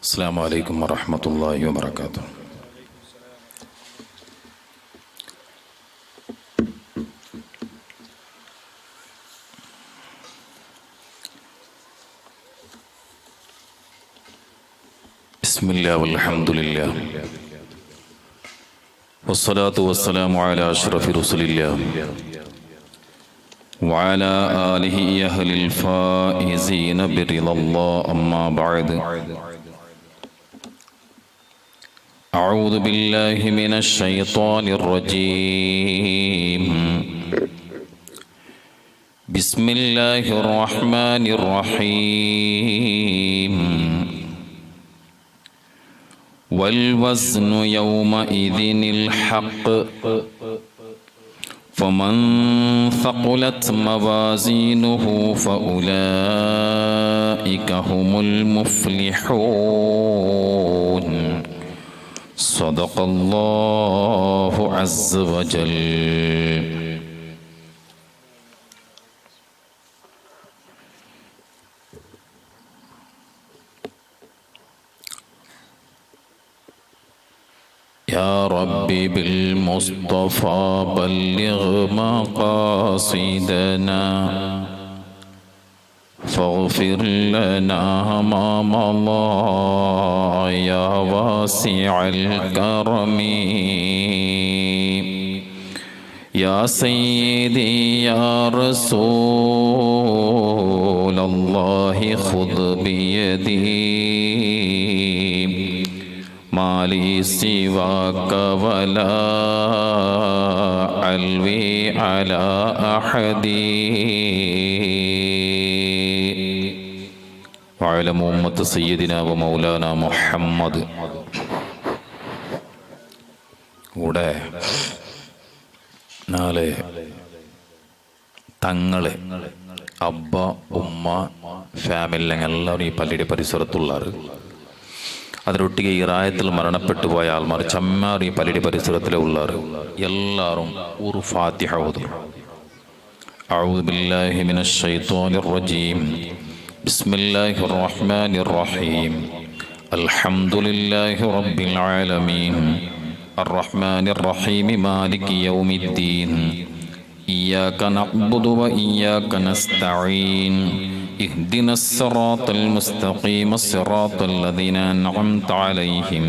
السلام عليكم ورحمة الله وبركاته. بسم الله والحمد لله والصلاة والسلام على أشرف رسل الله وعلى آله أهل الفائزين برضا الله. أما بعد، أعوذ بالله من الشيطان الرجيم. بسم الله الرحمن الرحيم. والوزن يومئذ الحق، فمن ثقلت موازينه فأولئك هم المفلحون. صدق الله عز وجل. يا ربي بالمصطفى بلغ مقاصدنا، فاغفر لنا ما مضى يا واسع الكرم. يا سيدي يا رسول الله خذ بيدي، ما لي سواك ولا علوي على أحد. وعلى أمة سيدنا ومولانا محمد. കൂടെ നാളെ തങ്ങളെ അബ്ബ ഉമ്മ ഫാമിലി എല്ലാവരും ഈ പള്ളിയുടെ പരിസരത്തുള്ളവർ, അതിലൊട്ടിಗೆ ഈ റായത്തിൽ മരണപ്പെട്ടു പോയ ആൾമാർ ചമ്മാർ ഈ പള്ളിയുടെ പരിസരത്തിലെ ഉള്ളവർ എല്ലാവരും ഒരു ഫാത്തിഹ ഓതും. അഊദു ബില്ലാഹി മിനശ് ശൈത്വാനിർ റജീം. ബിസ്മില്ലാഹിർ റഹ്മാനിർ റഹീം. അൽഹംദുലില്ലാഹി റബ്ബിൽ ആലമീൻ അർറഹ്മാനിർ റഹീം മാലികി യൗമിദ്ദീൻ. ഇയ്യാക നഅ്ബുദു വ ഇയ്യാക നസ്തഈൻ. اهدنا الصراط المستقيم صراط الذين أنعمت عليهم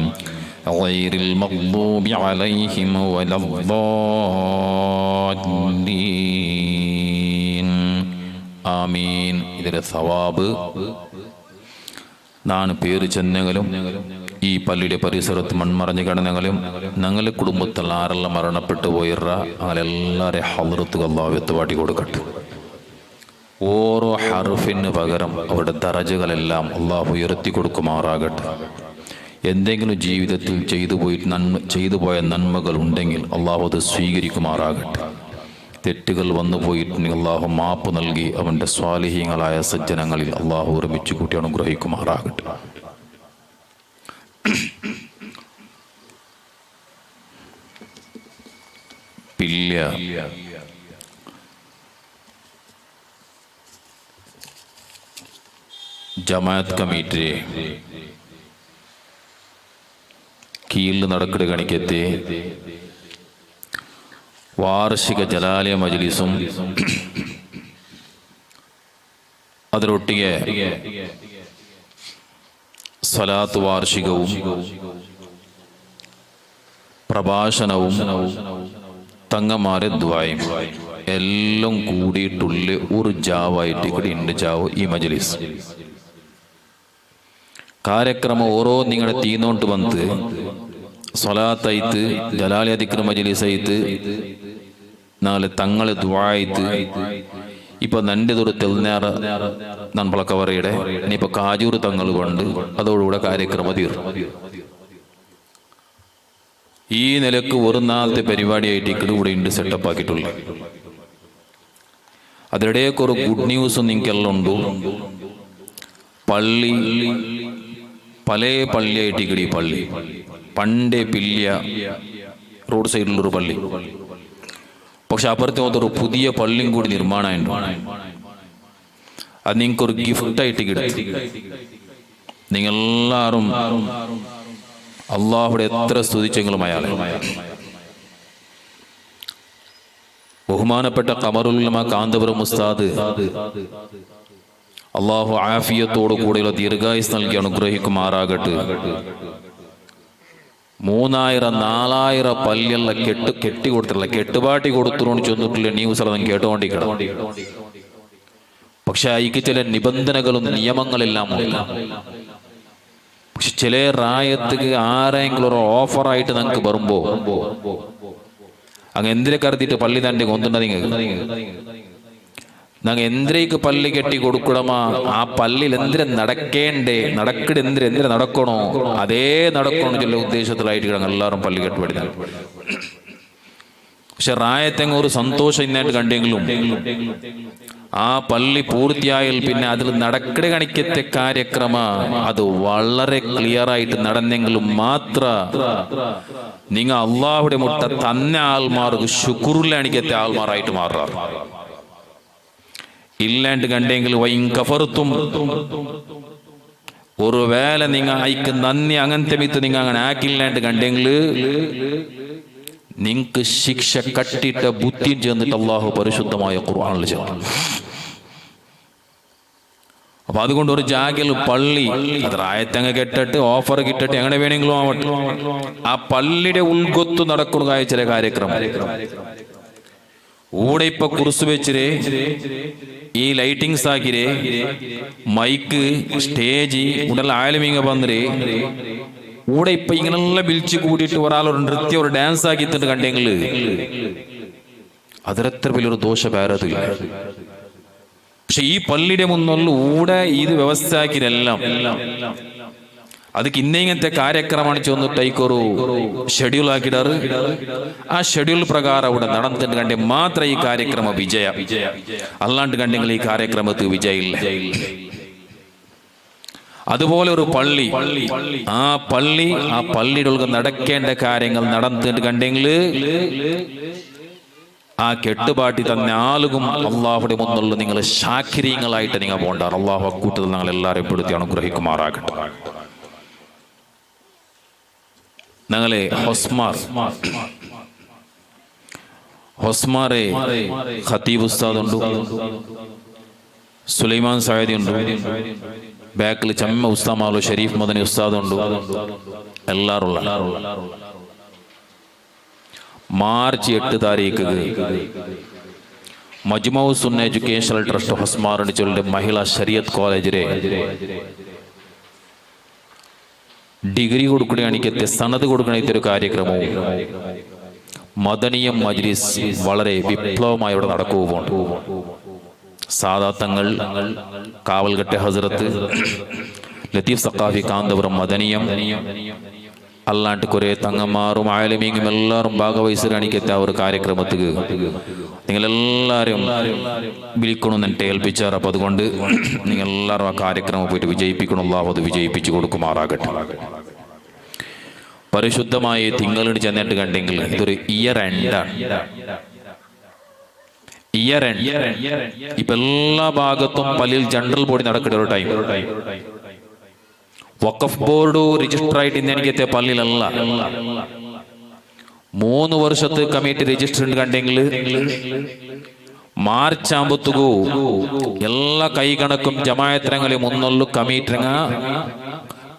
غير المغضوب عليهم ولا الضالين آمين. ഇതിലെ സവാബ് നാണ് പേര് ചെന്നങ്ങളും ഈ പള്ളിയുടെ പരിസരത്ത് മൺമറഞ്ഞു കിടന്നങ്ങളും ഞങ്ങളുടെ കുടുംബത്തിൽ ആരെല്ലാം മരണപ്പെട്ടു പോയിറ അങ്ങനെല്ലാവരെ ഹദ്റത്ത് അല്ലാഹു എത്തുവാട്ടി കൊടുക്കട്ടെ. ഓരോ ഹർഫിന് പകരം അവരുടെ ദറജകളെല്ലാം അള്ളാഹു ഉയർത്തി കൊടുക്കുമാറാകട്ടെ. എന്തെങ്കിലും ജീവിതത്തിൽ ചെയ്തു പോയ നന്മകൾ ഉണ്ടെങ്കിൽ അള്ളാഹു അത് സ്വീകരിക്കുമാറാകട്ടെ. തെറ്റുകൾ വന്നു പോയിട്ടുണ്ടെങ്കിൽ അള്ളാഹു മാപ്പ് നൽകി അവൻ്റെ സ്വാലിഹീങ്ങളായ സജ്ജനങ്ങളിൽ അള്ളാഹു ഒരുമിച്ച് കൂട്ടി അനുഗ്രഹിക്കുമാറാകട്ടെ. പില്യ ജമാഅത്ത് കമ്മിറ്റി കീഴിൽ നടക്കുന്ന കണിക്കത്തെ വാർഷിക ജലാലയ മജ്ലിസും അതിലൊട്ടിಗೆ സ്വലാത്ത് വാർഷികവും പ്രഭാഷണവും തങ്ങന്മാരെ ദുആയും എല്ലാം കൂടിയിട്ടുള്ള ഒരു ജാവായിട്ട് കൂടി ഉണ്ട് ജാവ് ഈ മജ്ലിസ് ಕಾರ್ಯಕ್ರಮ ಓರೋ ನಿಂಗಡ ತೀನೋಂಟು ಬಂತು ಸ್ವಲಾತ್ ಐತು ಜಲಾಲಿ ದಿಕ್ರ ಮಜ್ಲಿಸ್ ಐತು ನಾಳೆ ತಂಗಳ ದುಆ ಐತು. ഇപ്പൊ നൻ്റെതൊരു തെൽനേറ നൻപളക്ക പറയുടെ ഇനിയിപ്പോ കാജൂർ തങ്ങൾ കൊണ്ട് അതോടുകൂടെ കാര്യക്രമം തീർന്നു. ഈ നിലക്ക് ഒരു നാളത്തെ പരിപാടിയായിട്ട് ഇവിടെ ഉണ്ട് സെറ്റപ്പ് ആക്കിയിട്ടുള്ളത്. അതിനിടയൊക്കെ ഒരു ഗുഡ് ന്യൂസ് നിങ്ങൾക്കെല്ലാം ഉണ്ട്. പള്ളി പല പള്ളിയായിട്ട് ഈ പള്ളി പണ്ടേ പില്യ റോഡ് സൈഡിലൊരു പള്ളി, പക്ഷെ അപ്പുറത്തെ ഒരു പുതിയ പള്ളിയും കൂടി നിർമ്മാണമുണ്ട്. അത് നിങ്ങൾക്കൊരു ഗിഫ്റ്റായിട്ട് കിട്ടും. നിങ്ങളെല്ലാവരും അള്ളാഹുടെ എത്ര സ്തുതിച്ചെങ്കിലും അയാളെ. ബഹുമാനപ്പെട്ട ഖമറുൽ ഉലമ കാന്തപുരം ഉസ്താദ് അള്ളാഹു ആഫിയത്തോടു കൂടെയുള്ള ദീർഘായുസ് നൽകി അനുഗ്രഹിക്കുമാറാകട്ടെ. 3000-4000 പല്ലുള്ള കെട്ടി കൊടുത്തിട്ടില്ല, കെട്ടുപാട്ടി കൊടുത്തുകൊണ്ട് ചെന്നിട്ടില്ല ന്യൂസ് എല്ലാം കേട്ടുകൊണ്ടിരിക്കണം. പക്ഷെ അതിക്ക് ചില നിബന്ധനകളും നിയമങ്ങളെല്ലാം ഉണ്ട്. പക്ഷെ ചില റായത്തുക്ക് ആരെങ്കിലും ഒരു ഓഫറായിട്ട് നിങ്ങൾക്ക് വരുമ്പോ അങ്ങ് എന്തിനെ കരുതിയിട്ട് പള്ളി തന്നെ കൊണ്ടുണ്ടെങ്കിൽ ഞങ്ങൾ എന്തിനേക്ക് പള്ളി കെട്ടി കൊടുക്കണമാ, ആ പള്ളിയിൽ എന്തിനെ നടക്കട് എന്തിനെ നടക്കണോ അതേ നടക്കണോ ചില ഉദ്ദേശത്തിലായിട്ട് ഞങ്ങൾ എല്ലാവരും പള്ളി കെട്ടി പഠിക്കണം. പക്ഷെ റായത്തെങ്ങ ഒരു സന്തോഷം ഇന്നായിട്ട് കണ്ടെങ്കിലും ആ പള്ളി പൂർത്തിയായാൽ പിന്നെ അതിൽ നടക്കട് കണിക്കത്തെ കാര്യക്രമ അത് വളരെ ക്ലിയർ ആയിട്ട് നടന്നെങ്കിലും മാത്ര നിങ്ങൾ അള്ളാഹുടെ മുട്ട തന്നെ ആൾമാർക്ക് ശുക്രുല്ലണിക്കത്തെ ആൾമാരായിട്ട് മാറാറ്. ഇല്ലാണ്ട് കണ്ടെങ്കിൽ വൈൻ കഫർത്തും ഒരു വേല നിങ്ങൾ അയക്ക് നന്ദി അങ്ങനത്തെ മിത്ത് നിങ്ങൾ അങ്ങനെ ആക്കില്ലാണ്ട് കണ്ടെങ്കിൽ നിങ്ങൾക്ക് ശിക്ഷ കട്ടിട്ട ബുദ്ധി ചെന്നിട്ട് അള്ളാഹു പരിശുദ്ധമായ ഖുർആനിൽ ചേർന്നു. അപ്പൊ അതുകൊണ്ട് ഒരു ജാഗിൽ പള്ളി അത് റായത്തങ്ങ് കെട്ടിട്ട് ഓഫർ കിട്ടിട്ട് എങ്ങനെ വേണമെങ്കിലും ആവട്ടെ, ആ പള്ളിയുടെ ഉൾഗൊത്ത് നടക്കുന്ന ചില കാര്യക്രമം ഊടെ ഇപ്പൊ കുറിച്ച് വെച്ചിരേ, ഈ ലൈറ്റിങ്സ് ആക്കിരേ, മൈക്ക് സ്റ്റേജ് ഉടൽ ആയാലുമിങ്ങ വന്നിരേ, ഊടെ ഇപ്പൊ ഇങ്ങനെല്ലാം വിളിച്ചു കൂടിയിട്ട് ഒരാളൊരു നൃത്യം ഒരു ഡാൻസ് ആക്കിയിട്ട് കണ്ടെങ്കിൽ അതിലെത്ര വലിയൊരു ദോഷ വേറതില്ല. പക്ഷെ ഈ പള്ളിയുടെ മുന്നുള്ള ഊടെ ഇത് വ്യവസ്ഥ ആക്കിയെല്ലാം ಅದಕ್ಕೆ ಇನ್ನೇಂಗಂತೆ ಕಾರ್ಯಕ್ರಮ ಚೊಂದುಟ್ಟೈಕೋರು ಶೆಡ್ಯೂಲ್ ಹಾಕಿಡಾರು. ಆ ಶೆಡ್ಯೂಲ್ ಪ್ರಕಾರ ಕೂಡ നടന്നിട്ട് ಗಂಟೆ ಮಾತ್ರ ಈ ಕಾರ್ಯಕ್ರಮ ವಿಜಯ. അല്ലാണ്ട് കണ്ടെങ്കിൽ ഈ കാര്യക്രമത്തിൽ വിജയമില്ല. അതുപോലെ ഒരു പള്ളി, ആ പള്ളിയുടെ ഉള്ളിൽ നടക്കേണ്ട കാര്യങ്ങൾ നടന്നിട്ട് കണ്ടെങ്കിൽ ആ കെട്ടുപാട്ടി തന്നെ ആളുകും അള്ളാഹുടെ മുന്നുള്ള നിങ്ങൾ ശാഖിരീങ്ങളായിട്ട് നിങ്ങൾ പോണ്ടാർ. അള്ളാഹു അക്കൂട്ടത്തിൽ നിങ്ങൾ എല്ലാവരെയും പെടുത്തി അനുഗ്രഹിക്കുമാറാകട്ടെ. ഞങ്ങളെ ഹൊസ്മാറെ ഖതീബ് ഉസ്താദ് ഉണ്ട്, സുലൈമാൻ സായദി ഉണ്ട്, ബാക്കിൽ ചമ്മ ഉസ്താമാലു ഷരീഫ് മദനി ഉസ്താദ് ഉണ്ട്. എല്ലാവരും മാർച്ച് 8 താരീഖ് മജ്മൗ സുന്ന എഡ്യൂക്കേഷണൽ ട്രസ്റ്റ് ഹൊസ്മാറിന്റെ ചൊല്ലിന്റെ മഹിളാ ശരിയത്ത് കോളേജിലെ ഡിഗ്രി കൊടുക്കണ സനത് കൊടുക്കണ ഒരു കാര്യക്രമവും മദനിയം മജ്ലിസ് വളരെ വിപ്ലവമായി ഇവിടെ നടക്കുകയുമുണ്ട്. സാദാത്തങ്ങൾ, കാവൽഗട്ടെ ഹസ്രത്ത്, ലത്തീഫ് സഖാഫി കാന്തപുരം മദനിയം, അല്ലാണ്ട് കുറെ തങ്ങന്മാരും ആയാലുമീങ്ങും എല്ലാവരും ഭാഗവഹിച്ച് കാണിക്കത്തെ ആ ഒരു കാര്യക്രമത്തിൽ നിങ്ങളെല്ലാവരും വിളിക്കണമെന്ന് എന്നെ ഏൽപ്പിച്ചാർ. അപ്പം അതുകൊണ്ട് നിങ്ങളെല്ലാവരും ആ കാര്യക്രമം പോയിട്ട് വിജയിപ്പിക്കണമല്ലോ, അത് വിജയിപ്പിച്ചു കൊടുക്കുമാറാകട്ടെ. പരിശുദ്ധമായ തിങ്കളിന് ചെന്നിട്ട് കണ്ടെങ്കിൽ ഇതൊരു ഇയർ എൻഡാണ്. ഇയർ എൻഡ് ഇപ്പൊ എല്ലാ ഭാഗത്തും പള്ളിയിൽ ജനറൽ ബോഡി നടക്കുന്ന ഒരു ടൈം. വഖഫ് ബോർഡ് രജിസ്റ്റർ ആയിട്ട് ഇന്ന് എനിക്കത്തെ പള്ളിയിലല്ല, 3 വർഷത്തെ കമ്മിറ്റി രജിസ്റ്റർ കണ്ടെങ്കിൽ മാർച്ച് ആകുമ്പത്തുകൂ എല്ലാ കൈകണക്കും ജമായത്തരങ്ങളെ മുന്നൊല്ലു കമ്മിറ്റി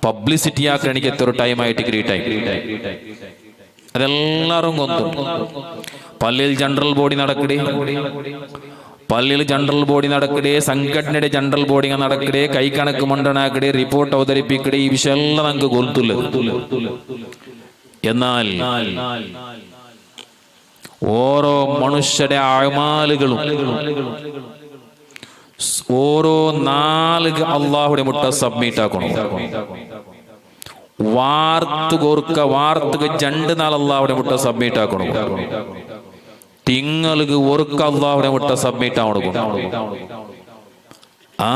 പബ്ലിസിറ്റി ആക്കാൻ എനിക്കത്തെ ഒരു ടൈമായിട്ട് ഈ ടൈം അതെല്ലാവരും കൊന്നു. പള്ളിയിൽ ജനറൽ ബോഡി നടക്കടേ, പള്ളിയിൽ ജനറൽ ബോഡി നടക്കടേ, സംഘടനയുടെ ജനറൽ ബോഡി നടക്കടേ, കൈക്കണക്ക് മണ്ടനാക്കടേ, റിപ്പോർട്ട് അവതരിപ്പിക്കടേ, ഈ വിഷയമെല്ലാം നമുക്ക് കൊലുത്തുള്ളത്. എന്നാൽ ഓരോ മനുഷ്യരുടെ അമാലുകളും ഓരോ 4 അള്ളാഹുടെ മുട്ട സബ്മിറ്റ് ആക്കണം. വാർത്തുക 2 നാൾ അള്ളാഹുടെ മുട്ട സബ്മിറ്റ് ആക്കണം. തിങ്ങൾക്ക് ഒറുക്ക അള്ളാഹുടെ മുട്ട സബ്മിറ്റ് ആവണം. ആ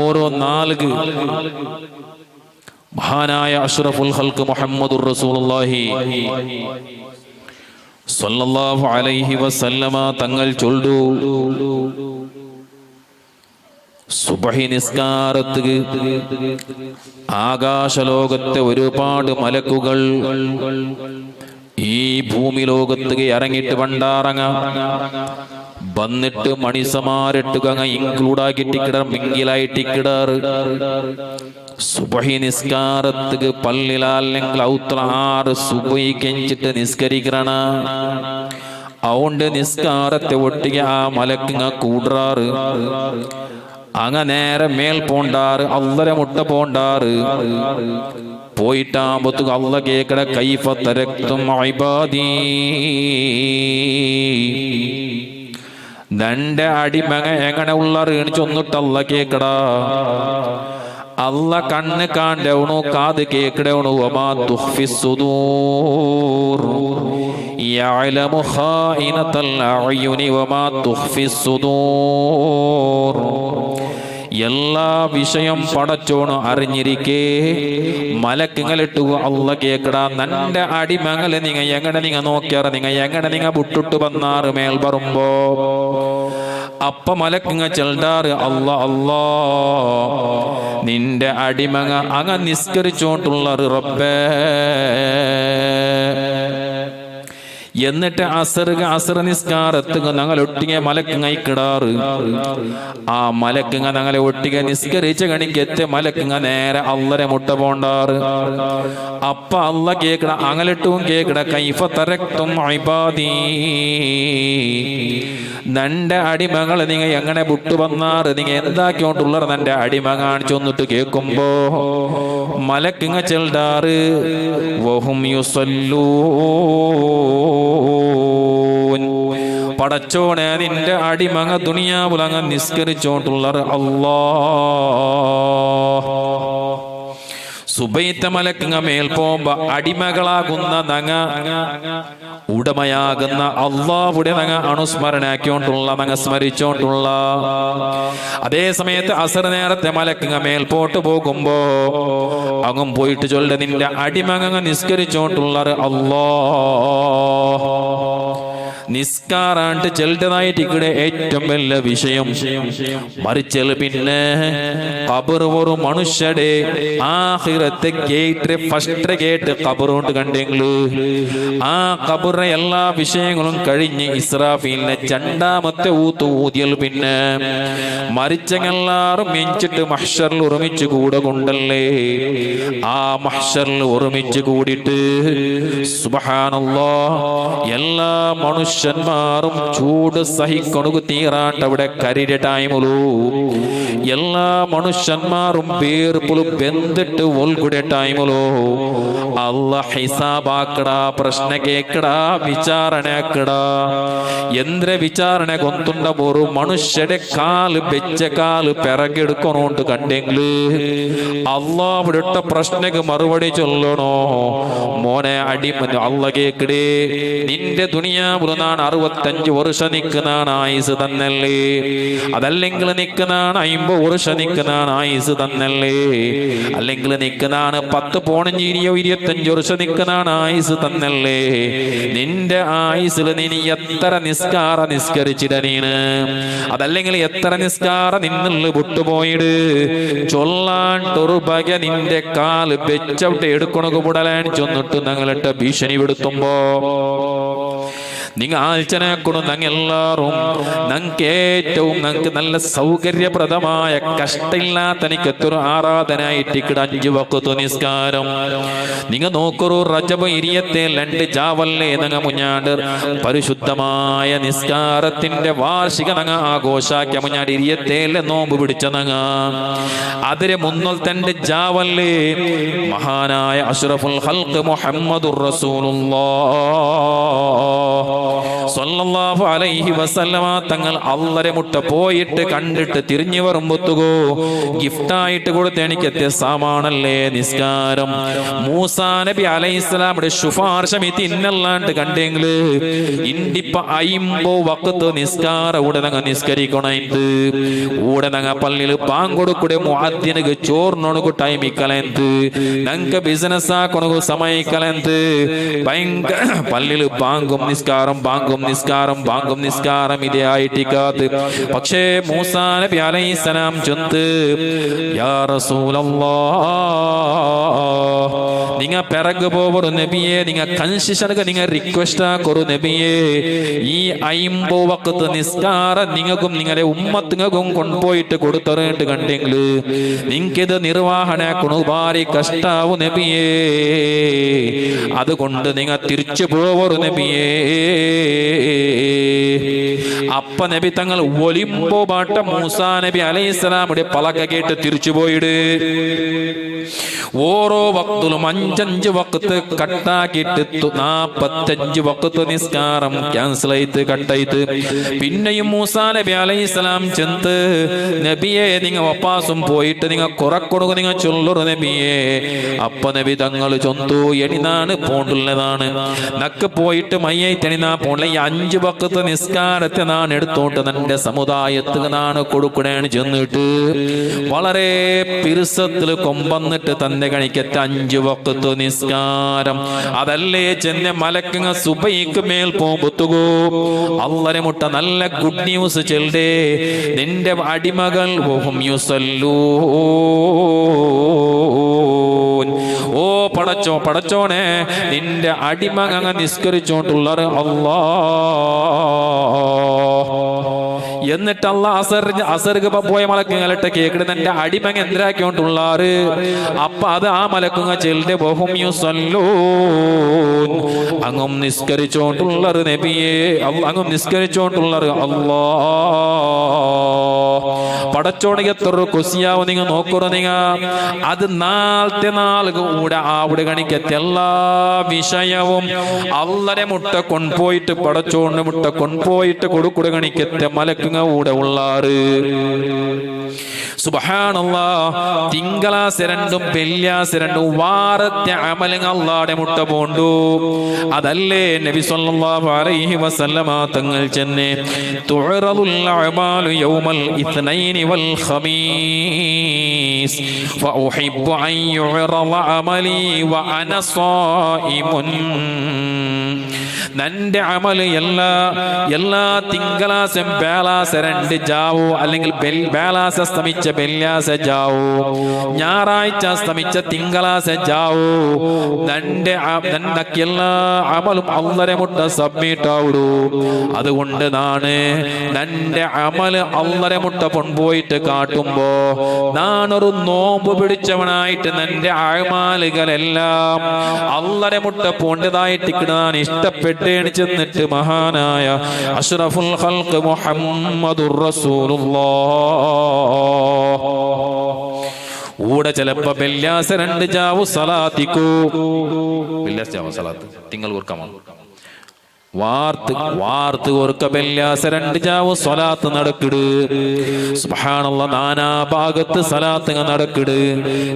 ഓരോ 4 മഹാനായ അഷ്റഫുൽ ഖൽഖ് മുഹമ്മദുർ റസൂലുള്ളാഹി സ്വല്ലല്ലാഹു അലൈഹി വസല്ലമ തങ്ങൾ ചൊല്ലു, സുബഹി നിസ്കാരത്തിന് ആകാശലോകത്തെ ഒരുപാട് മലക്കുകൾ ഈ ഭൂമി ലോകത്ത് ഇറങ്ങിയിട്ട് പണ്ടാറങ്ങ വന്നിട്ട് മണിസമാരിട്ടുക ഇൻക്ലൂഡാക്കിട്ടിക്കിടർ മിങ്കിലായിട്ടിക്കിടാറ്. സുബഹി നിസ്കാരത്തിന് പള്ളിലല്ലെങ്കിൽ ഔത്രാറ് സുബഹി കെഞ്ചിട്ട് നിസ്കരിക്കണ. അതുകൊണ്ട് നിസ്കാരത്തെ ഒട്ടിക ആ മലക്കിങ്ങ കൂടാറ്. അങ്ങ നേരെ മേൽ പോണ്ടാറ്, അള്ളരെ മുട്ട പോണ്ടാറ്. പോയിട്ടാകുമ്പോ അള്ള കേക്കട കൈഫ തരക്തും ഇബാദീ, നന്റെ അടിമങ്ങ എങ്ങനെ ഉള്ളറിയണ ചൊന്നിട്ട് അള്ള കേക്കടാ. അല്ല കണ്ണ് കാണ്ടവണു, കാത് കേക്കടവണു. വമാ തുഖ്ഫി സുദൂർ യഅലമു ഖായിനതൽ അഅ്യുനി വമാ തുഖ്ഫി സുദൂർ. എല്ലാ വിഷയം പടച്ചോണ് അറിഞ്ഞിരിക്കേ മലക്കുങ്ങളിട്ടു അള്ള കേക്കടാ. നന്റെ അടിമങ്ങളെ നിങ്ങ എങ്ങനെ നിങ്ങ നോക്കിയാറ്, നിങ്ങ എങ്ങനെ നിങ്ങ വിട്ടിട്ട് വന്നാറ് മേൽ പറയുമ്പോ. അപ്പ മലക്കുങ്ങ ചെൽഡാറ് അല്ല അല്ലാ, നിന്റെ അടിമങ്ങ അങ്ങ നിസ്കരിച്ചോണ്ടുള്ളറ് റബ്ബേ. എന്നിട്ട് അസർ നിസ്കാരത്തുക ഞങ്ങൾ ഒട്ടിക മലക്കുങ്ങയിക്കിടാറ്. ആ മലക്കുങ്ങ ഞങ്ങളെ ഒട്ടിക നിസ്കരിച്ച കണിക്കെത്തെ മലക്കുങ്ങ നേരെ അള്ളരെ മുട്ട പോണ്ടാറ്. അപ്പ അള്ള കേക്കട അങ്ങലിട്ടും കേക്കട കൈഫ തരക്തും ഇബാദീ, നന്റെ അടിമകള് നിങ്ങ എങ്ങനെ വിട്ടു വന്നാറ്, നിങ്ങ എന്താക്കിയോണ്ടുള്ളറ് നന്റെ അടിമ കാണിച്ചൊന്നിട്ട് കേൾക്കുമ്പോ മലക്കുങ്ങ ചെൽഡാറ് വഹും യുസല്ലൂൻ. പടച്ചോനെ നിന്റെ അടിമങ്ങ ദുനിയാവുലങ്ങ നിസ്കരിച്ചോണ്ടുള്ളറ് അല്ലാ. സുബൈത്ത മലക്കുങ്ങ മേൽ പോകുമ്പോ അടിമകളാകുന്ന നങ്ങ ഉടമയാകുന്ന അള്ളാഹുടെ നങ്ങ അനുസ്മരണാക്കിയോണ്ടുള്ള നങ്ങ സ്മരിച്ചോണ്ടുള്ള. അതേ സമയത്ത് അസർ നേരത്തെ മലക്കുങ്ങ മേൽപോട്ട് പോകുമ്പോ അങ്ങും പോയിട്ട് ചൊല്ല നിന്റെ അടിമങ്ങ നിസ്കരിച്ചോണ്ടുള്ള അല്ലാ. നിസ്കാരാണ്ട് ചെല്ലതായിട്ട് ഇവിടെ ഏറ്റവും വലിയ വിഷയം. മറിച്ചൽ പിന്നെ ഖബർ ഒരു മനുഷ്യടെ ആഖിറത്തെ ഗേറ്റ് ഫസ്റ്റ് ഗേറ്റ് ഖബർ കൊണ്ട് കണ്ടെങ്കില് ആ ഖബറിലെ എല്ലാ വിഷയങ്ങളും കഴിഞ്ഞ് ഇസ്രാഫീലിനെ രണ്ടാമത്തെ ഊതിയൽ പിന്നെ മരിച്ചെല്ലാരും മെഞ്ചിട്ട് മഹ്ശറിൽ ഒരുമിച്ച് കൂടെ കൊണ്ടല്ലേ. ആ മഹ്ശറിൽ ഒരുമിച്ച് കൂടിയിട്ട് സുബ്ഹാനല്ലാഹ് എല്ലാ മനുഷ്യന്മാരും ചൂട് സഹിക്കൊണു തീറാട്ട് അവിടെ കരിയുടെ ടൈമുള്ളൂ. എല്ലാ മനുഷ്യന്മാരും വേർപ്പുളു ബന്ധിട്ട് ഒൽകുടെ ടൈമുള്ളൂ. അല്ല ഹിസാബാക്കടാ, പ്രശ്ന കേക്കടാ, വിചാരണക്കടാ. എന്ത്ര വിചാരണ കൊന്തുണ്ട ഒരു മനുഷ്യരുടെ കാല് വെച്ച കാല് പിറകെടുക്കണോണ്ട് കണ്ടെങ്കില് അള്ളാഹ് ഇട്ട പ്രശ്നക്ക് മറുപടി ചൊല്ലണോ. മോനെ അടിമ അല്ല കേക്കടേ, നിന്റെ ദുനിയാവില് നാണ് 65 വർഷം നിൽക്കുന്നതാണ് ആയുസ് തന്നല്ലേ. അതല്ലെങ്കിൽ നിൽക്കുന്നതാണ് 50 വർഷം നിൽക്കുന്നതാണ് ആയുസ് തന്നല്ലേ. അല്ലെങ്കിൽ നിൽക്കുന്നതാണ് 10 പോണഞ്ചീനിയോ 25 വർഷം നിൽക്കുന്നതാണ് ആയുസ് തന്നല്ലേ. നിന്റെ ആയുസിൽ നീ എത്ര നിസ്കാര നിസ്കരിച്ചിടനീണ്, അതല്ലെങ്കിൽ എത്ര നിസ്കാര നിന്നുള്ള വിട്ടുപോയിട് ചൊല്ലാണ്ടൊരു ബക നിന്റെ കാല് വെച്ചവിട്ട് എടുക്കണക്ക് പുടലാൻ ചൊന്നിട്ട് ഞങ്ങളിട്ട് ഭീഷണി വിടുത്തുമ്പോ നിങ്ങൾ ആലോചനക്കൊണ്ടു ഞങ്ങൾ എല്ലാവരും ഞങ്ങൾക്ക് ഏറ്റവും ഞങ്ങൾക്ക് നല്ല സൗകര്യപ്രദമായ കഷ്ടമില്ലാത്ത എനിക്കെത്തൊരു ആരാധനായിട്ട് 5 വഖ്ത് നിസ്കാരം. നിങ്ങൾ നോക്കൊരു റജബ് 22 ജാവല്ലേ ഞങ്ങൾ മുഞ്ഞാണ്ട് പരിശുദ്ധമായ നിസ്കാരത്തിന്റെ വാർഷിക ഞങ്ങൾ ആഘോഷാക്കിയ മുഞ്ഞാണ്ട് 27 നോമ്പ് പിടിച്ച ഞങ്ങൾ അതിരെ 302 ജാവല്ലേ മഹാനായ അഷ്റഫുൽ ഖൽഖ് മുഹമ്മദുർ റസൂലുള്ളാഹ് സ്വല്ലല്ലാഹു അലൈഹി വസല്ലമ തങ്ങൾ അള്ളരെ മുട്ട പോയിട്ട് കണ്ടിട്ട് തിരിഞ്ഞു വരുമ്പോത്തുകോ ഗിഫ്റ്റായിട്ട് കൊടുത്ത് എനിക്കെത്തിയ സാമാണല്ലേ നിസ്കാരം. മൂസാ നബി അലൈഹിസ്സലാമിന്റെ ശുപാർശം ഇന്നല്ലാണ്ട് കണ്ടെങ്കിൽ ഇണ്ടിപ്പ 50 വഖ്ത് നിസ്കാര ഉടനങ്ങ നിസ്കരിക്കണത്. ഉടനങ്ങ പള്ളിയിൽ പാങ്കൊടുക്കൂടെ മുഅദ്ദിനക്ക് ചോറിനൊണു ടൈമിക്കലെന്ത്, ഞങ്ങൾക്ക് ബിസിനസ് ആക്കണു സമയിക്കലെന്ത്. ഭയങ്കര പള്ളിയിൽ പാങ്കും നിസ്കാരം പാങ്കും ബാങ്കും നിസ്കാരം ഇതേ ആയിട്ടിക്കാത്ത്. പക്ഷേ മൂസാ നബി അലൈഹിസ്സലാം ചൊന്ത്, യാ റസൂലല്ലാഹ്, നിങ്ങ പിറകു പോവൊരു നബിയെ, നിങ്ങ കൺസിഷനക നിങ്ങ റിക്വസ്റ്റ് ആക്കൊരു നബിയെ, ഈ 50 വഖത്ത് നിസ്കാരം നിങ്ങൾക്കും നിങ്ങളുടെ ഉമ്മത്തുങ്ങൾക്കും കൊണ്ടുപോയിട്ട് കൊടുത്തറിയിട്ട് കണ്ടെങ്കിൽ നിങ്ങൾക്കിത് നിർവാഹനാക്കണു ഭാരി കഷ്ടാവു നബിയേ. അതുകൊണ്ട് നിങ്ങൾ തിരിച്ചു പോവൊരു നബിയേ. അപ്പ നബി തങ്ങൾ ഒലിമ്പോ പാട്ട മൂസാ നബി അലൈഹിസ്സലാമുടെ പലക കേട്ട് തിരിച്ചു പോയിട്. ഓരോ വക്തിലും 5-5 വക്ത് കട്ടാക്കിയിട്ട് 45 വക്ത് നിസ്കാരം ക്യാൻസൽ ആയിട്ട് കട്ടായിട്ട്. പിന്നെയും മൂസാ നബി അലൈഹിസ്സലാം ചെന്ന്, നബിയെ നിങ്ങൾ വപ്പാസും പോയിട്ട് നിങ്ങൾ കുറക്കൊടുക നിങ്ങൾ ചൊല്ലൊരു നബിയെ. അപ്പ നബി തങ്ങൾ ചൊന്തു, എണിനാണ് പോണ്ടുള്ളതാണ്, നക്ക് പോയിട്ട് മയ്യായിട്ട് എണിനാ പോണ്ട. ഈ 5 വക്ത് നിസ്കാരത്തെ നാൻ എടുത്തോട്ട് നിന്റെ സമുദായത്തിന് നാണ് കൊടുക്കണേന്ന് ചെന്നിട്ട് വളരെ പിരുസത്തിൽ കൊമ്പന്നിട്ട് തന്നെ കണിക്കത്തെ 5 വക്ത് നിസ്കാരം. അതല്ലേ ചെന്ന മലക്കുങ്ങ സുബൈക്ക് മേൽ പോകുത്തുകോ അള്ളരെ മുട്ട നല്ല ഗുഡ് ന്യൂസ് ചെൽഡേ, നിന്റെ അടിമകൾ ഓ പടച്ചോനെ, നിന്റെ അടിമ അങ്ങ് നിസ്കരിച്ചോണ്ടുള്ള അല്ലാ. എന്നിട്ട് അസർക്ക് പോയ മലക്കുങ്ങളിട്ട് കേക്കിട്ട് നിന്റെ അടിമ എന്തിനാക്കിക്കൊണ്ടുള്ളാറ്. അപ്പൊ അത് ആ മലക്കുങ്ങ ചെല്ലിന്റെ ബഹും അങ്ങും നിസ്കരിച്ചോണ്ടുള്ളറ് നബിയെ, അങ്ങും നിസ്കരിച്ചോണ്ടുള്ളറ് അല്ലാ. പടച്ചോണിക്ക് എത്ര കൊസിയാവ് നിങ്ങൾ നോക്കറ നിങ്ങ. അത് നാളത്തെ നാൾ കൂടെ അവിടെ കണിക്കത്തെ എല്ലാ വിഷയവും അള്ളരെ മുട്ട കൊണ്ടുപോയിട്ട് പടച്ചോണ്ട് മുട്ട കൊണ്ടുപോയിട്ട് കൊടുക്കുട കണിക്കത്തെ മലക്കുങ്ങ കൂടെ ഉള്ളാറ്. സുബ്ഹാനല്ലാഹ്. തിങ്കളാസ് രണ്ടും വെള്ളിയാസ് രണ്ടും വാറത്തെ അമലുകൾ അല്ലാഹുടെ മുട്ട പോണ്ടു. അതല്ലേ നബി സല്ലല്ലാഹു അലൈഹി വസല്ലമ തങ്ങൾ ചെന്നെ, തുഅറദുൽ അഅമാലു യൗമൽ ഇത്നൈനി വൽ ഖമീസ് ഫഉഹിബ്ബു അൻ യുഅറദ അമലി വ അന സായിമുൻ. നന്റെ അമല് എല്ലാ തിങ്കളാസം ബേലാസ 2 ജാവോ, അല്ലെങ്കിൽ ബേലാസ സ്തമിച്ച ബെല്യാസ ജാവോ, ഞായറാഴ്ച സ്തമിച്ച തിങ്കളാസ ജാവോ, നന്നക്ക് എല്ലാ അമലും അള്ളരെ മുട്ട സബ്മിറ്റ് ആവിടൂ. അതുകൊണ്ട് നന്റെ അമല് അള്ളരെ മുട്ട കൊണ്ടുപോയിട്ട് കാട്ടുമ്പോ നാനൊരു നോമ്പ് പിടിച്ചവനായിട്ട് നന്റെ അമാലുകളെല്ലാം അള്ളരെ മുട്ട പോണ്ടതായിട്ട് കിടാൻ ഇഷ്ടപ്പെട്ടേണ് ചെന്നിട്ട് മഹാനായ അഷ്റഫുൽ ഖൽഖ് മുഹമ്മദുർ റസൂലുള്ളാഹ് ഊടെ ചിലപ്പോ ബെല്യാസ 2 ജാവു സലാത്തിക്കൂ. ബെല്യാസ ജാവു സലാത്ത് തിങ്കൾ ഓർക്കാമോ? വാർത്ത് ഓർക്ക ബെല്യാസ 2 ജാവു സ്വലാത്ത് നടക്കിട്. സുബ്ഹാനല്ലാഹ്. നാനാ ഭാഗത്ത് സലാത്ത് നടക്കിട്.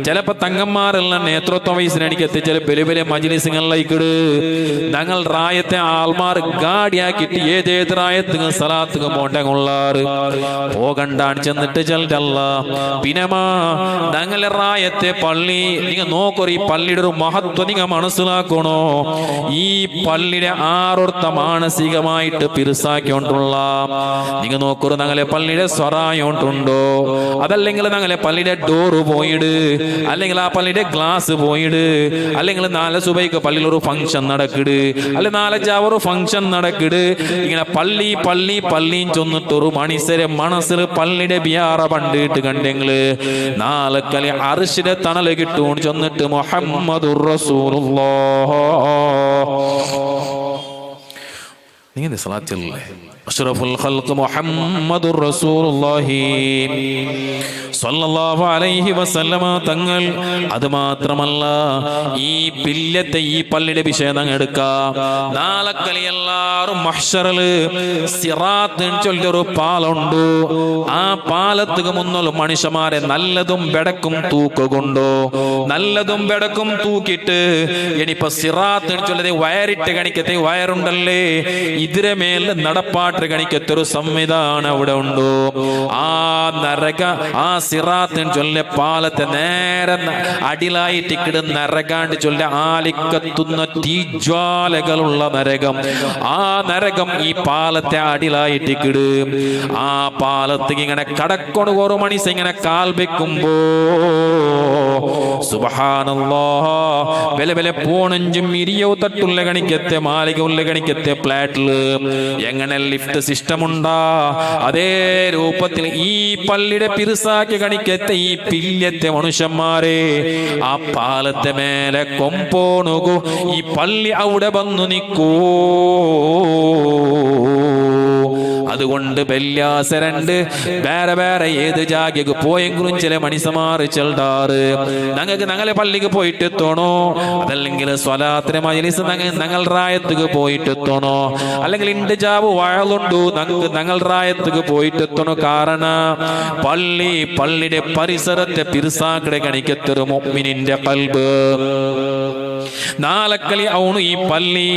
ചിലപ്പോ തങ്ങന്മാരെല്ലാം നേതൃത്വ വയസ്സിനടിക്കത്ത് ചില വലിയ വലിയ മജ്ലിസുകളിലേക്കിട്. ഞങ്ങൾ റായത്തെ ആൾമാർ ഗാഡിയാക്കിട്ട് ഏതേത് റായത്ത് സലാത്ത് പോണ്ടങ്ങുള്ളാറ് പോകണ്ടാണ് ചെന്നിട്ട് ചെല്ലല്ല. പിന്നെമാ ഞങ്ങളെ റായത്തെ പള്ളി നിങ്ങൾ നോക്കൊരു ഈ പള്ളിയുടെ ഒരു മഹത്വം നിങ്ങൾ മനസ്സിലാക്കണോ. ഈ പള്ളിയുടെ ആറൊരുത്ത മാനസികമായിട്ട് പിറുസാക്കിക്കൊണ്ടുള്ള നിങ്ങൾ നോക്കൂ. ഞങ്ങളെ പള്ളിയുടെ സ്വറായോണ്ടുണ്ടോ, അതല്ലെങ്കിൽ ഞങ്ങളെ പള്ളിയുടെ ഡോറ് പോയിട്, അല്ലെങ്കിൽ ആ പള്ളിയുടെ ഗ്ലാസ് പോയിട്, അല്ലെങ്കിൽ 4 സുബൈക്ക് പള്ളിയിൽ ഒരു ഫംഗ്ഷൻ നടക്കിട്, അല്ലെ 4 ജാവൊരു ഫംഗ്ഷൻ നടക്കിട്. ഇങ്ങനെ പള്ളിയും ചൊന്നിട്ടൊരു മനുഷ്യരെ മനസ്സിൽ പള്ളിയുടെ ബിയാറ പണ്ടിട്ട് കണ്ടെങ്കിൽ 4 കളി അർശിന്റെ തണല് കിട്ടും ചൊന്നിട്ട് മുഹമ്മദുർ റസൂലുള്ളാഹ്. നീ സലാത്തില്ലേ? അഷ്റഫുൽ ഖൽഖ് മുഹമ്മദുർ റസൂലുള്ളാഹി സ്വല്ലല്ലാഹു അലൈഹി വസല്ലമ തങ്ങൾ. അത് മാത്രമല്ല, ഈ പില്ലത്തെ ഈ പള്ളിയുടെ വിഷയം അങ്ങ് എടുക്കാം. നാളെ കളി എല്ലാവരും മഹ്ശറില് സിറാത്ത് ചൊല്ലൊരു പാലുണ്ട്. ആ പാലത്തുക മുന്നോല് മനുഷ്യന്മാരെ നല്ലതും ബെടക്കും തൂക്കുകൊണ്ടോ, നല്ലതും ബെടക്കും തൂക്കിട്ട് ഇനിയിപ്പോ സിറാത്ത് ചൊല്ലതെ വയറിട്ട് കണിക്കത്തെ വയറുണ്ടല്ലേ, ഇതിരെ മേൽ നടപ്പാട്ട് കിട്ടൊരു സംവിധാനം അവിടെ ഉണ്ടോ? ആ നരക ആ സിറാത്തിൻ ചൊല്ല പാലത്തെ നേരെ അടിലായിട്ട് കിടന്ന് നരകാണ്ട് ചൊല്ല ആലിക്കത്തുന്ന തീജ്വാലകളുള്ള നരകം. ആ നരകം ഈ പാലത്തെ അടിലായിട്ട് കിടും. ആ പാലത്തേക്ക് ഇങ്ങനെ കടക്കൊണു ഒരു മണിസ ഇങ്ങനെ കാൽ വെക്കുമ്പോ സുബ്ഹാനല്ലാഹ് വെല വെല പോണഞ്ചും ഇരിയോ തട്ടുള്ള കണിക്കത്തെ മാലിക ഉള്ള കണിക്കത്തെ ഫ്ലാറ്റില് എങ്ങനെ ലിഫ്റ്റ് സിസ്റ്റം ഉണ്ടാ അതേ രൂപത്തിൽ ഈ പള്ളിയുടെ പിറുസാക്കി കണിക്കത്തെ ഈ പില്യത്തെ മനുഷ്യന്മാരെ ആ പാലത്തെ മേലെ കൊമ്പോണുകു ഈ പള്ളി അവിടെ വന്നു നിൽക്കൂ. അതുകൊണ്ട് വെള്ളിയാസരണ്ട് വേറെ വേറെ ഏത് ജാഗക്ക് പോയെങ്കിലും ചില മണിസമാറ് ചെൽടാറ് ഞങ്ങൾക്ക് ഞങ്ങളെ പള്ളിക്ക് പോയിട്ട് എത്തണോ, അതല്ലെങ്കിൽ സ്വലാത്തിന് മജ്‌ലിസ് ഞങ്ങൾ റായത്തുക്ക് പോയിട്ട് എത്തണോ, അല്ലെങ്കിൽ ഇണ്ട് ജാബ് വഴലുണ്ടു ഞങ്ങൾ റായത്തുക്ക് പോയിട്ട് എത്തണോ. കാരണം പള്ളിയുടെ പരിസരത്തെ പിറുസാക്കടെ കണിക്കത്തൊരു മുഅ്മിനിന്റെ ഖൽബ് നാലക്കലി അവണു ഈ പള്ളി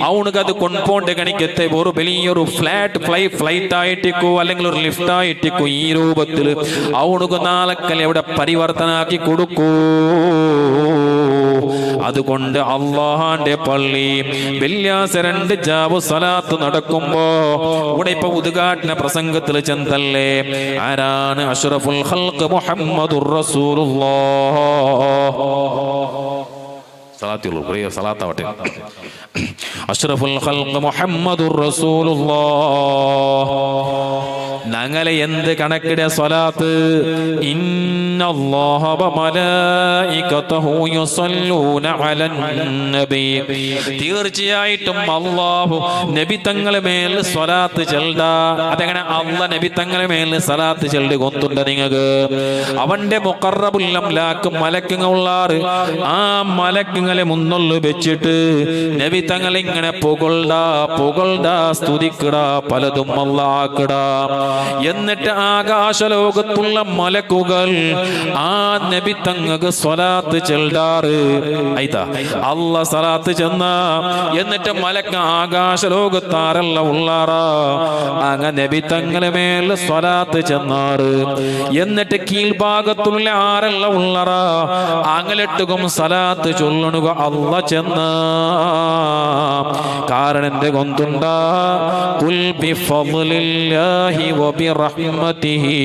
അവണുകത് കൊണ്ടുപോണ്ട് കണിക്കത്തെ ഒരു വലിയൊരു ഫ്ലൈറ്റ് ആയിട്ടിക്കോ അല്ലെങ്കിൽ ഒരു ലിഫ്റ്റ് ആയിട്ടിക്കോ ഈ രൂപത്തിൽ അവണുക്ക് നാലക്കലി അവിടെ പരിവർത്തനാക്കി കൊടുക്കൂ. അതുകൊണ്ട് അള്ളാഹാന്റെ പള്ളി വെള്ളിയാസരണ്ട് ജാബ് സ്വലാത്ത് നടക്കുമ്പോ ഇവിടെ ഇപ്പൊ ഉദ്ഘാടന പ്രസംഗത്തിൽ ചെന്തല്ലേ ആരാണ് അഷ്റഫുൽ ഖൽഖ് മുഹമ്മദുർ റസൂലുള്ളാഹ്. സലാത്തുള്ളൂ പ്രിയ സലാത്താവട്ടെ. അഷ്റഫുൽ ഖൽഖ് മുഹമ്മദുർ റസൂലുള്ളാഹ്. ഞങ്ങളെ എന്ത് കണക്കിടെ സ്വലാത്ത്? ഇന്നല്ലാഹ വ മലായികതഹു യുസല്ലൂന അലൻ നബി. തീർച്ചയായിട്ടും അല്ലാഹു നബി തങ്ങളെ മേൽ സ്വലാത്ത് ചെൽടാ. അതെങ്ങനെ അല്ലാഹ് നബി തങ്ങളെ മേൽ സ്വലാത്ത് ചെൽഡ് കൊണ്ടുണ്ട് നിങ്ങൾക്ക്? അവന്റെ മുഖറബുൽ അംലാക്ക് മലക്കുകളുള്ളാറ് ആ മലക്കുകളെ മുന്നൊള്ളു വെച്ചിട്ട് നബി തങ്ങളെ ഇങ്ങനെ പുകൾടാ സ്തുതിക്കടാ പലതും അല്ലാഹ്ക്കടാ. എന്നിട്ട് ആകാശലോകത്തുള്ള മലക്കുകൾ ആ നബി തങ്ങൾക്ക് സ്വലാത്ത് ചെൽടാറ്. ഐതാ അല്ലാഹ് സ്വലാത്ത് ചെന്ന എന്നിട്ട് മലക്ക് ആകാശലോകത്താരല്ല ഉള്ളാറാ അങ്ങ നബി തങ്ങളെ മേൽ സ്വലാത്ത് ചെന്നാറ്. എന്നിട്ട് കീഴ്ഭാഗത്തുള്ള ആരല്ല ഉള്ളറാ അങ്ങലെട്ടുകും സ്വലാത്ത് ചൊല്ലണുക അല്ലാഹ് ചെന്ന. കാരണം എന്ത് കൊണ്ടുണ്ടാ? ഖുൽ ബിഫദ്ലില്ലാഹി വബിറഹ്മതിഹി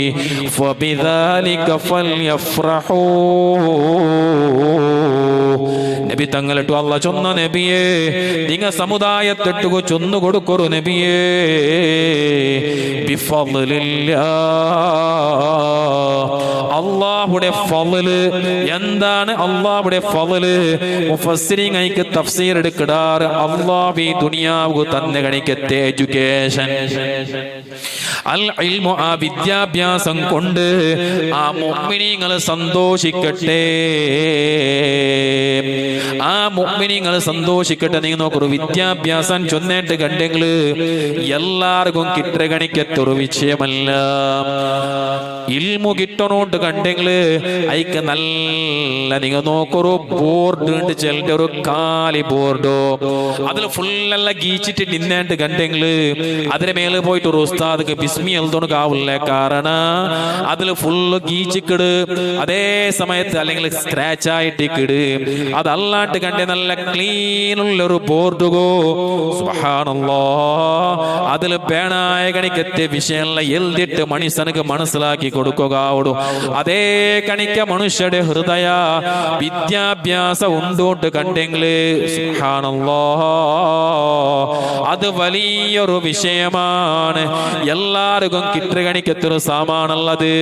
ഫബിദാലിക ഫൽയഫ്റഹൂ. നബി തങ്ങളിട്ടു അല്ലാഹ് ചൊന്ന നബിയേ നിങ്ങ സമുദായത്തിട്ടു ചൊന്നു കൊടുക്കൊരു നബിയേ. ബിഫദ്ലില്ലാഹ് അല്ലാഹുടെ ഫള്. എന്താണ് അല്ലാഹുടെ ഫള്? മുഫസ്സിരീങ്ങൾക്ക് തഫ്സീർ എടുക്കടാറ് അല്ലാഹു ഈ ദുനിയാവ് തന്നെ കണിക്കത്തെ എഡ്യൂക്കേഷൻ അൽ ഇൽമു ആ വിദ്യാഭ്യാസം കൊണ്ട് ആ മുഅ്മിനീങ്ങൾ സന്തോഷിക്കട്ടെ. ആ മുഅ്മിനീങ്ങൾ സന്തോഷിക്കട്ടെ. നിങ്ങൾ നോക്കൊരു വിദ്യാഭ്യാസം ചൊന്നേട്ട് കണ്ടെങ്കിൽ എല്ലാവർക്കും കിട്ട കണിക്കത്തൊരു വിഷയമല്ല. ഇൽമു കിട്ടണോട്ട് കണ്ടെങ്കിൽ അയക്ക് നല്ല നിങ്ങൾ നോക്കൊരു ബോർഡ് ഉണ്ട് ചെല്ലിട്ട് ഒരു കാലി ബോർഡോ അതിൽ ഫുള്ളെല്ലാം ഗീച്ചിട്ട് നിന്നേട്ട് കണ്ടെങ്കിൽ അതിന് മേലെ പോയിട്ട് ഒരു ഉസ്താദ് ബിസ്മി എഴുതണ കാവില്ല. കാരണം അതിൽ ഫുള്ള് ഗീച്ചിക്കിട് അതേ സമയത്ത് അല്ലെങ്കിൽ സ്ക്രാച്ച് ആയിട്ടിക്കിട്. അതല്ലാണ്ട് കണ്ടേ നല്ല ക്ലീനുള്ളൊരു ബോർഡുകോ സുബ്ഹാനല്ലാഹ് അതിൽ പേണായ കണിക്കത്തെ വിഷയമുള്ള എഴുതിട്ട് മനുഷ്യനക്ക് മനസ്സിലാക്കി കൊടുക്കുക. അതേ കണിക്ക മനുഷ്യരുടെ ഹൃദയ വിദ്യാഭ്യാസം ഉണ്ടോട്ട് കണ്ടെങ്കിൽ സുബ്ഹാനല്ലാഹ് അത് വലിയൊരു വിഷയമാണ്. എല്ലാവർക്കും കിട്ടുകണിക്കത്തൊരു സാമാനുള്ളത്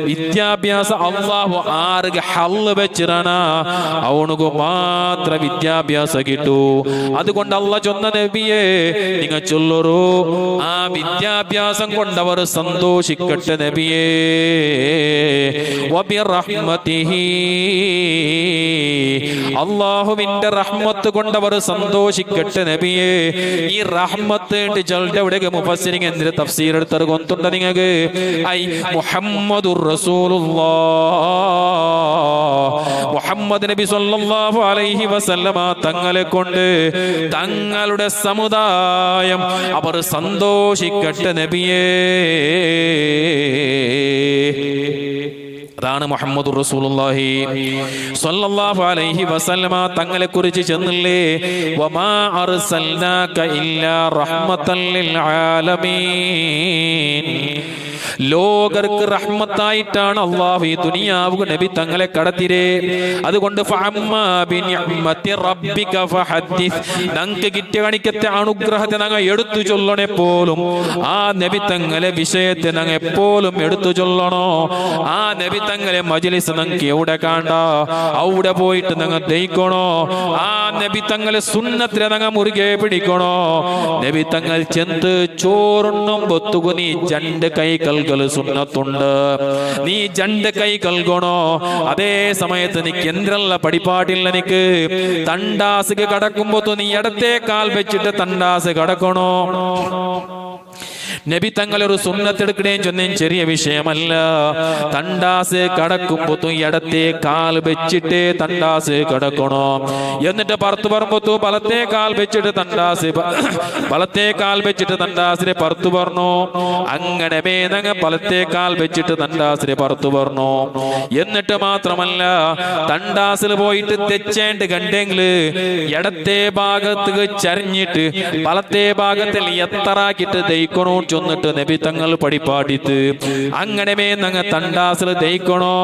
വിദ്യാഭ്യാസം. അല്ലാഹു ആർക്ക് ഹല്ല് വെച്ചിറാണ് അവനുക്ക് മാത്രം വിദ്യാഭ്യാസം കിട്ടൂ. അതുകൊണ്ട് അല്ലാഹ് ചൊന്ന നബിയെ നിങ്ങൾ ചൊല്ലൊരു ആ വിദ്യാഭ്യാസം കൊണ്ടവർ സന്തോഷിക്കട്ടെ നബിയേ. വബിറഹ്മതിഹി, അല്ലാഹുവിന്റെ റഹ്മത്ത് കൊണ്ടവർ സന്തോഷിക്കട്ടെ നബിയേ. ഈ റഹ്മത്ത് ചൊല്ലിട്ട് എവിടെയൊക്കെ മുഫസ്സിരിങ് എന്തിന് തഫ്സീർ എടുത്തത് കൊണ്ടുണ്ട് നിങ്ങൾക്ക്? ഐ മുഹമ്മദുർ റസൂലുള്ളാഹ്, മുഹമ്മദ് നബി സല്ലല്ലാഹു അലൈഹി വസല്ലമ തങ്ങളെ കൊണ്ട് തങ്ങളുടെ സമുദായം അവർ സന്തോഷിക്കട്ടെ നബിയേ. അതാണ് മുഹമ്മദുർ റസൂലുള്ളാഹി സ്വല്ലല്ലാഹു അലൈഹി വസല്ലമ തങ്ങളെ കുറിച്ച് ചെന്നില്ലേ, വമാ അർസൽനാക ഇല്ലാ റഹ്മത്തൻ ലിൽ ആലമീൻ, ലോകർക്ക് റഹ്മത്തായിട്ടാണ് അല്ലാഹു ഈ ദുനിയാവ് നബി തങ്ങളെ കടത്തിരേ. അതുകൊണ്ട് ഫഅമ്മാ ബിനിഅമതി റബ്ബിക ഫഹദ്ദിസ്, നങ്ക കിട്ടിയ കണിക്കത്തെ അനുഗ്രഹത്തെ നങ്ങ എടുത്തു ചൊല്ലണേ പോലും ആ നബി തങ്ങളെ വിഷയത്തെ നങ്ങ എപ്പോഴും എടുത്തു ചൊല്ലണോ. ആ നബി തങ്ങളെ മജ്ലിസ് നങ്ങക്ക് എവിടെ കാണ്ട അവിടെ പോയിട്ട് നങ്ങ ദയിക്കണോ. ആ നബി തങ്ങളെ സുന്നത്തിനെ നങ്ങ മുറുകെ പിടിക്കണോ. നബി തങ്ങൾ ചെന്ത് ചോറുണ്ണും ബൊത്തുകു നീ രണ്ട് കൈകൾ സുന്നത്തുണ്ട്, നീ രണ്ട് കൈ കൽകണോ. അതേ സമയത്ത് നിക്ക് എന്തിനുള്ള പടിപ്പാട്ടില്ല, നിക്ക് തണ്ടാസ് കടക്കുമ്പോ നീ ഇടത്തെ കാൽ വെച്ചിട്ട് തണ്ടാസ് കടക്കണോ. നബി തങ്ങളൊരു സുന്നത്തെടുക്കണേം ചൊന്നേം ചെറിയ വിഷയമല്ല. തണ്ടാസ് കടക്കുമ്പോ ഇടത്തെ കാൽ വെച്ചിട്ട് തണ്ടാസ് കടക്കണോ. എന്നിട്ട് പുറത്തു പറയുമ്പോ വലത്തെ കാൽ വെച്ചിട്ട് തണ്ടാസ് വലത്തെ കാൽ വെച്ചിട്ട് തണ്ടാസിനെ പുറത്തു പറഞ്ഞു. അങ്ങനെ വേദങ്ങ വലത്തെ കാൽ വെച്ചിട്ട് തണ്ടാസിനെ പുറത്തു പറഞ്ഞു. എന്നിട്ട് മാത്രമല്ല തണ്ടാസിൽ പോയിട്ട് തെച്ചേണ്ട് കണ്ടെങ്കിൽ ഇടത്തെ ഭാഗത്ത് ചരിഞ്ഞിട്ട് വലത്തെ ഭാഗത്തിൽ എത്തറാക്കിട്ട് ദയിക്കണോ ചൊന്നിട്ട് നബി തങ്ങൾ പടിപ്പാട്ടിത്ത്. അങ്ങനെ നങ്ങ തണ്ടാസിൽ ദയിക്കണോ.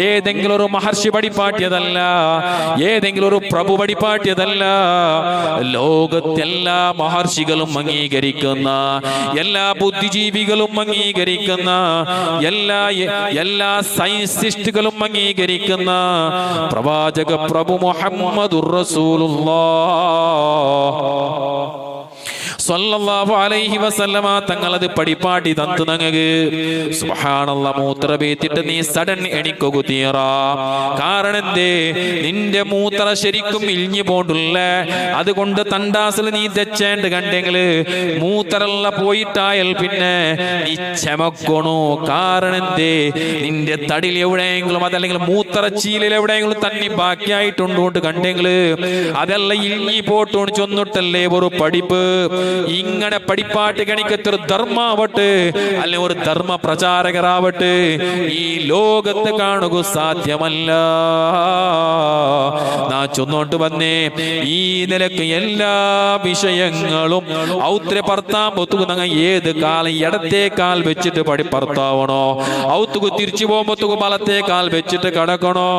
ഏതെങ്കിലും ഒരു മഹർഷി പടിപ്പാട്ടിയതല്ല, ഏതെങ്കിലും ഒരു പ്രഭു പടിപ്പാട്ടിയതല്ല. ലോകത്തെല്ലാ മഹർഷികളും അംഗീകരിക്കുന്ന, എല്ലാ ബുദ്ധിജീവികളും അംഗീകരിക്കുന്ന, എല്ലാ സയന്റിസ്റ്റുകളും അംഗീകരിക്കുന്ന പ്രവാചക പ്രഭു മുഹമ്മദുർ റസൂലുള്ളാഹ് സ്വല്ലല്ലാഹു അലൈഹി വസല്ലമ തങ്ങളത് പടിപ്പാട്ടി തന്നു നങ്ങക്ക്. സുബ്ഹാനല്ലാഹ്, മൂത്ര പേത്തിട്ട് നീ സഡൻ എണിക്കൊകു തീറ. കാരണം എന്തേ, നിന്റെ മൂത്ര ശരിക്കും ഇഴിഞ്ഞു പോണ്ടുള്ള. അതുകൊണ്ട് തണ്ടാസിൽ നീ തെച്ചേണ്ട് കണ്ടെങ്കില് മൂത്രല്ല പോയിട്ടായാൽ പിന്നെ നീ ചമക്കണു. കാരണം എന്തേ, നിന്റെ തടിൽ എവിടെയെങ്കിലും അതല്ലെങ്കിൽ മൂത്രച്ചീലിൽ എവിടെയെങ്കിലും തന്നി ബാക്കിയായിട്ടുണ്ടോട്ട് കണ്ടെങ്കില് അതെല്ലാം ഇഴിഞ്ഞി പോട്ടോണ് ചൊന്നിട്ടല്ലേ ഒരു പഠിപ്പ്. ഇങ്ങനെ പഠിപ്പാട്ട് കണിക്കത്തൊരു ധർമാവട്ടെ അല്ലെങ്കിൽ ഒരു ധർമ്മ പ്രചാരകരാവട്ടെ ഈ ലോകത്ത് കാണുക സാധ്യമല്ല. നാ ചൊന്നോട്ട് വന്നേ, ഈ നിലക്ക് എല്ലാ വിഷയങ്ങളും ഔത്രെ ഭർത്താൻ ഒത്തുകുന്ന ഏത് കാലം ഇടത്തെ കാൽ വെച്ചിട്ട് ഭർത്താവണോ. ഔത്തുകു തിരിച്ചു പോകുമ്പോത്തുകു ബലത്തെ കാൽ വെച്ചിട്ട് കടക്കണോ.